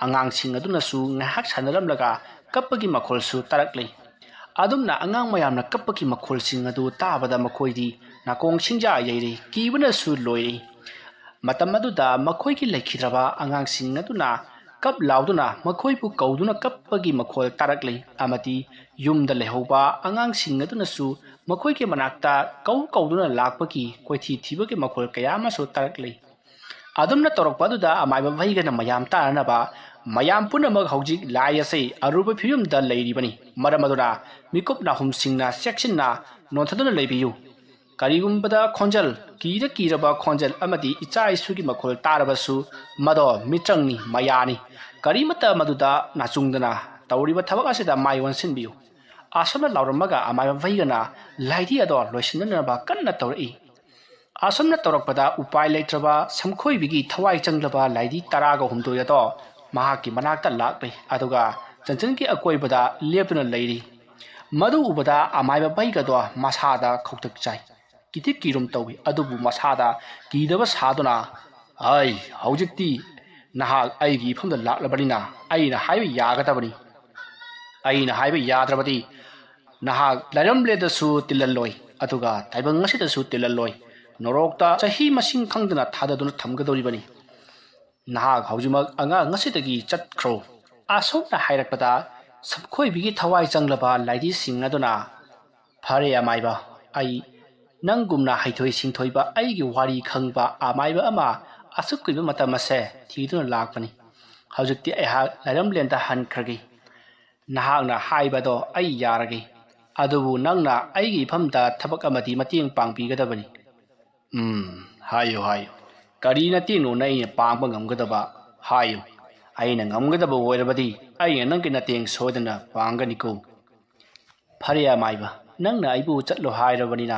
angang sing aduna su ngahak sanaramlaga kappagi makhol su tarakle adumna angang mayamna kappagi makhol sing adu tabada makhoidi nakong singja yeiri kibuna su loiri matam aduda makhoi ki lekhidraba angang sing aduna kap lauduna makhoi pu kauduna kappagi makhol tarakle amati yumda lehoba angang sing aduna su makhoi ke manakta kauduna lakpaki koithi thibagi makhol kayama su tarakle adumna torokpaduda amaiba vaigana mayam taranaba mayam punamak hojik layase aruba phiyum da leiribani maramaduna mikopna humsingna sectionna nonthaduna leibiyu karigumbada khonjal kiraba khonjal amadi icha isugi makhol tarabasu mado mitrangni mayani karimata maduda nachungdana tawriba thabak asida mai wansinbiyu asana lauramaga amaiba vaigana laidi ado loisindanaba kanna tawri asana torokpada upai leitraba samkhoibigi thawai changlaba laidi taraga humdo yato mahaki manakta lakle aduga chanchanki akoibada leptuna leiri madu ubada amaiba baiga do masada khoktak chai kitik kirum tawi adubu masada kidaba saduna ai haujikti nahak aigi famda laklabarina aina haiba yagadabani aina haiba yadrabadi nahak laramleda su tilaloi aduga taibang ngasida su tilaloi norokta chahi masing khangdana thadaduna thamgadoribani nahak haujimak anga ngasidagi chatkhro asokna hairakpada sabkhoibigi thawai changlaba laidi singaduna phare amaiba ai nangumna haithoi singthoiba aigi wari khangba amaiba ama asukkiba matamase thiduna lakpani haujikti aiha lairamlenda hankragi nahakna haibado ai yaragi adubu nangna aigi phamda thabak amadi mateng pangbigadabani hayo karina tinu nai pangba ngamgadaba hayo aina ngamgadaba oirabadi aina nangki nateng sodana panganiko phariya maiba nangna aibu chatlo hairabanina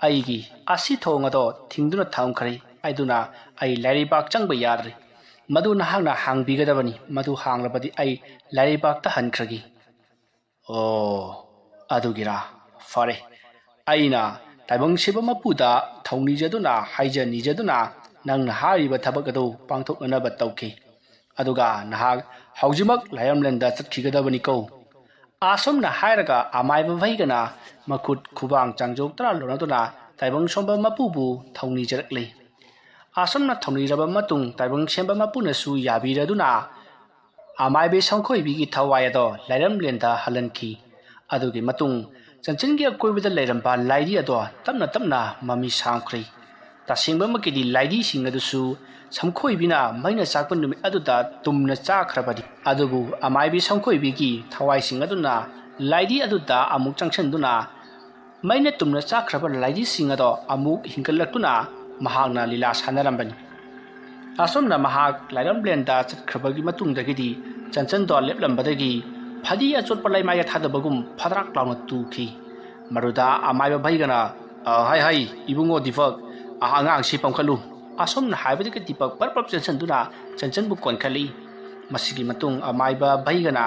aigi asi thongado thingduna thamkhari aiduna ai laribak changba yadri madu nahangna hangbigadabani madu hanglabadi ai laribak ta hankragi adugira fare aina taibang siba mapuda thongni jaduna haija ni jaduna nangna hariba thabak adu pangthoknaba tawki aduga nahak haujimak layamlenda chatkigadabani ko asomna hairaga amaiba vaigana makut khubang changjok tra lonaduna taibang somba mapubu thongni jarakle asomna thongni raba matung taibang semba mapuna su yabiraduna amaibe sangkhoi bigi thawai ado layamlenda halanki adugi matung chanchangi akoibada lairamba laidi ado tamna mami sangkhri tasingba makidi laidi singadusu samkhoibina maina chakpan numi aduda tumna chakhrabadi adubu amaibi samkhoibigi thawai singaduna laidi aduda amuk changsanduna maina tumna chakhraba laidi singado amuk hinkallatuna mahagna lila sanarambani asomna mahag lairamblenda chakhrabagi matungdagidi chanchando leplambadagi phadi achot palai maya thadabagum phadrak launa tuki maruda amaiba bhaigana hai ibungo Deepak angang si pamkhalu asomna haibadika Deepak parpap chanchanduna chanchanbu konkhali masigi matung amaiba bhaigana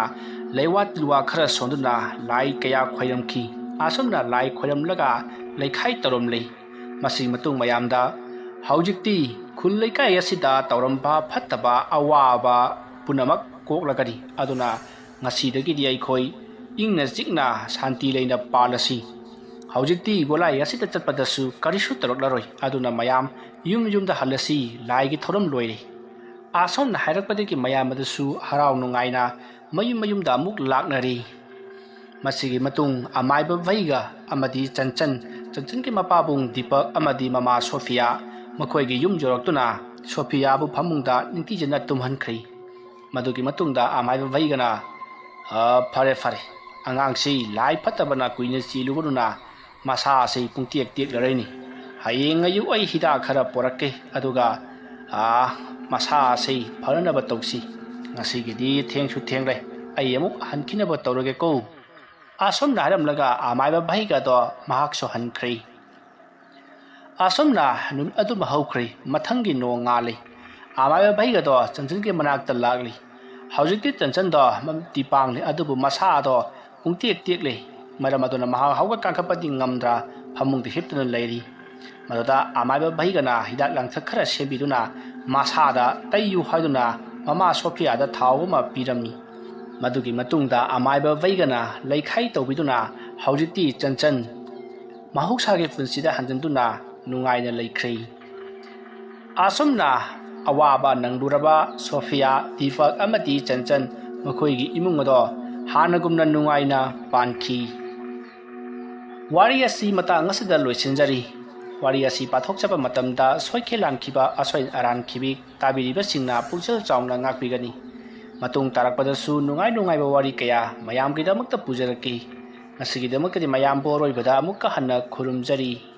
leiwat luwa khara sonduna lai kaya khoiramki asomna lai khoiramlaga leikhai taromlei masigi matung mayamda haujikti khul leikai asida tawramba phattaba awaba punamak ꯀꯣꯛꯂꯒꯅꯤ ꯑꯗꯨꯅ ꯉꯁꯤꯗꯒꯤꯗꯤ ꯑꯩꯈꯣꯏ ꯏꯪꯅ ꯆꯤꯛꯅ ꯁꯥꯟꯇꯤ ꯂꯩꯅ ꯄꯥꯜꯂꯁꯤ ꯍꯧꯖꯤꯛꯇꯤ ꯒꯣꯂꯥꯏ ꯑꯁꯤꯗ ꯆꯠꯄꯗꯁꯨ ꯀꯔꯤꯁꯨ ꯇꯧꯔꯛꯂꯔꯣꯏ ꯑꯗꯨꯅ ꯃꯌꯥꯝ ꯌꯨꯝꯗ ꯍꯜꯂꯁꯤ ꯂꯥꯏꯒꯤ ꯊꯧꯔꯝ ꯂꯣꯏꯔꯦ ꯑꯁꯣꯝꯅ ꯍꯥꯏꯔꯛꯄꯗꯒꯤ ꯃꯌꯥꯝ ꯑꯗꯨꯁꯨ ꯍꯔꯥꯎ ꯅꯨꯡꯉꯥꯏꯅ ꯃꯌꯨꯝꯗ ꯑꯃꯨꯛ ꯂꯥꯛꯅꯔꯤ ꯃꯁꯤꯒꯤ ꯃꯇꯨꯡ ꯑꯃꯥꯏꯕ ꯚꯩꯒ ꯑꯃꯗꯤ ꯆꯟꯆꯟꯒꯤ ꯃꯄꯥꯕꯨꯡ ꯗꯤꯄꯛ ꯑꯃꯗꯤ ꯃꯃꯥ ꯁꯣꯐꯤꯌꯥ ꯃꯈꯣꯏꯒꯤ ꯌꯨꯝ ꯌꯧꯔꯛꯇꯨꯅ ꯁꯣꯐꯤꯌꯥꯕꯨ ꯐꯃꯨꯡꯗ ꯅꯤꯡꯊꯤꯖꯅ ꯇꯨꯝꯍꯟꯈ꯭ꯔꯤ ꯃꯗꯨꯒꯤ ꯃꯇꯨꯡꯗ ꯑꯃꯥꯏꯕ ꯚꯩꯒꯅ ꯐꯔꯦ ꯑꯉꯥꯡꯁꯤ ꯂꯥꯏ ꯐꯠꯇꯕꯅ ꯀꯨꯏꯅ ꯆꯦꯜꯂꯨꯕꯗꯨꯅ ꯃꯁꯥ ꯑꯁꯤ ꯄꯨꯡꯇꯦꯛ ꯇꯦꯛꯂꯔꯅꯤ ꯍꯌꯦꯡ ꯑꯌꯨꯛ ꯑꯩ ꯍꯤꯗꯥꯛ ꯈꯔ ꯄꯣꯔꯛꯀꯦ ꯑꯗꯨꯒ ꯃꯁꯥ ꯑꯁꯤ ꯐꯅꯕ ꯇꯧꯁꯤ ꯉꯁꯤꯒꯤꯗꯤ ꯊꯦꯡꯁꯨ ꯊꯦꯡꯂꯦ ꯑꯩ ꯑꯃꯨꯛ ꯍꯟꯈꯤꯅꯕ ꯇꯧꯔꯒꯦꯀꯣ ꯑꯁꯣꯝꯅ ꯍꯥꯏꯔꯝꯂꯒ ꯑꯃꯥꯏꯕ ꯚꯩꯒꯗꯣ ꯃꯍꯥꯛꯁꯨ ꯍꯟꯈ꯭ꯔꯤ ꯑꯁꯣꯝꯅ ꯅꯨꯃꯤꯠ ꯑꯗꯨꯃ ꯍꯧꯈ꯭ꯔꯤ ꯃꯊꯪꯒꯤ ꯅꯣꯡ ꯉꯥꯜꯂꯤ ꯑꯃꯥꯏꯕ ꯚꯩꯒꯗꯣ ꯆꯟꯆꯟꯒꯤ ꯃꯅꯥꯛꯇ ꯂꯥꯛꯂꯤ ꯍꯧꯖꯤꯛꯇꯤ ꯆꯟꯆꯟꯗꯣ ꯃꯃꯤꯠꯇꯤ ꯄꯥꯡꯂꯤ ꯑꯗꯨꯕꯨ ꯃꯁꯥꯗꯣ ꯄꯨꯡꯇꯦꯛ ꯇꯦꯛꯂꯤ ꯃꯔꯝ ꯑꯗꯨꯅ ꯃꯍꯥꯛ ꯍꯧꯒꯠ ꯀꯥꯡꯈꯠꯄꯗꯤ ꯉꯝꯗ꯭ꯔꯥ ꯐꯃꯨꯡꯗ ꯍꯤꯞꯇꯨꯅ ꯂꯩꯔꯤ ꯃꯗꯨꯗ ꯑꯃꯥꯏꯕ ꯚꯩꯒꯅ ꯍꯤꯗꯥꯛ ꯂꯥꯡꯊꯛ ꯈꯔ ꯁꯦꯝꯕꯤꯗꯨꯅ ꯃꯁꯥꯗ ꯇꯩꯌꯨ ꯍꯥꯏꯗꯨꯅ ꯃꯃꯥ ꯁꯣꯐꯤꯌꯥꯗ ꯊꯥꯎ ꯑꯃ ꯄꯤꯔꯝꯃꯤ ꯃꯗꯨꯒꯤ ꯃꯇꯨꯡꯗ ꯑꯃꯥꯏꯕ ꯚꯩꯒꯅ ꯂꯩꯈꯥꯏ ꯇꯧꯕꯤꯗꯨꯅ ꯍꯧꯖꯤꯛꯇꯤ ꯆꯟꯆꯟ ꯃꯍꯧꯁꯥꯒꯤ ꯄꯨꯟꯁꯤꯗ ꯍꯟꯖꯤꯟꯗꯨꯅ ꯅꯨꯡꯉꯥꯏꯅ ꯂꯩꯈ꯭ꯔꯦ ꯑꯁꯨꯝꯅ ꯑꯋꯥꯕ ꯅꯪꯂꯨꯔꯕ ꯁꯣꯐꯤꯌꯥ ꯗꯤꯄꯛ ꯑꯃꯗꯤ ꯆꯟꯆꯟ ꯃꯈꯣꯏꯒꯤ ꯏꯃꯨꯡ ꯑꯗꯣ ꯍꯥꯟꯅꯒꯨꯝꯅ ꯅꯨꯡꯉꯥꯏꯅ ꯄꯥꯟꯈꯤ ꯋꯥꯔꯤ ꯑꯁꯤ ꯃꯇꯥꯡ ꯑꯁꯤꯗ ꯂꯣꯏꯁꯤꯟꯖꯔꯤ ꯋꯥꯔꯤ ꯑꯁꯤ ꯄꯥꯊꯣꯛꯆꯕ ꯃꯇꯝꯗ ꯁꯣꯏꯈꯤꯜ ꯂꯥꯟꯈꯤꯕ ꯑꯁꯣꯏ ꯑꯔꯥꯟꯈꯤꯕꯤ ꯇꯥꯕꯤꯔꯤꯕꯁꯤꯡꯅ ꯄꯨꯛꯆꯦꯜ ꯆꯥꯎꯅ ꯉꯥꯛꯄꯤꯒꯅꯤ ꯃꯇꯨꯡ ꯇꯥꯔꯛꯄꯗꯁꯨ ꯅꯨꯡꯉꯥꯏꯕ ꯋꯥꯔꯤ ꯀꯌꯥ ꯃꯌꯥꯝꯒꯤꯗꯃꯛꯇ ꯄꯨꯖꯔꯛꯈꯤ ꯉꯁꯤꯒꯤꯗꯃꯛꯇꯗꯤ ꯃꯌꯥꯝꯕꯨ ꯑꯔꯣꯏꯕꯗ ꯑꯃꯨꯛꯀ ꯍꯟꯅ ꯈꯨꯔꯨꯝꯖꯔꯤ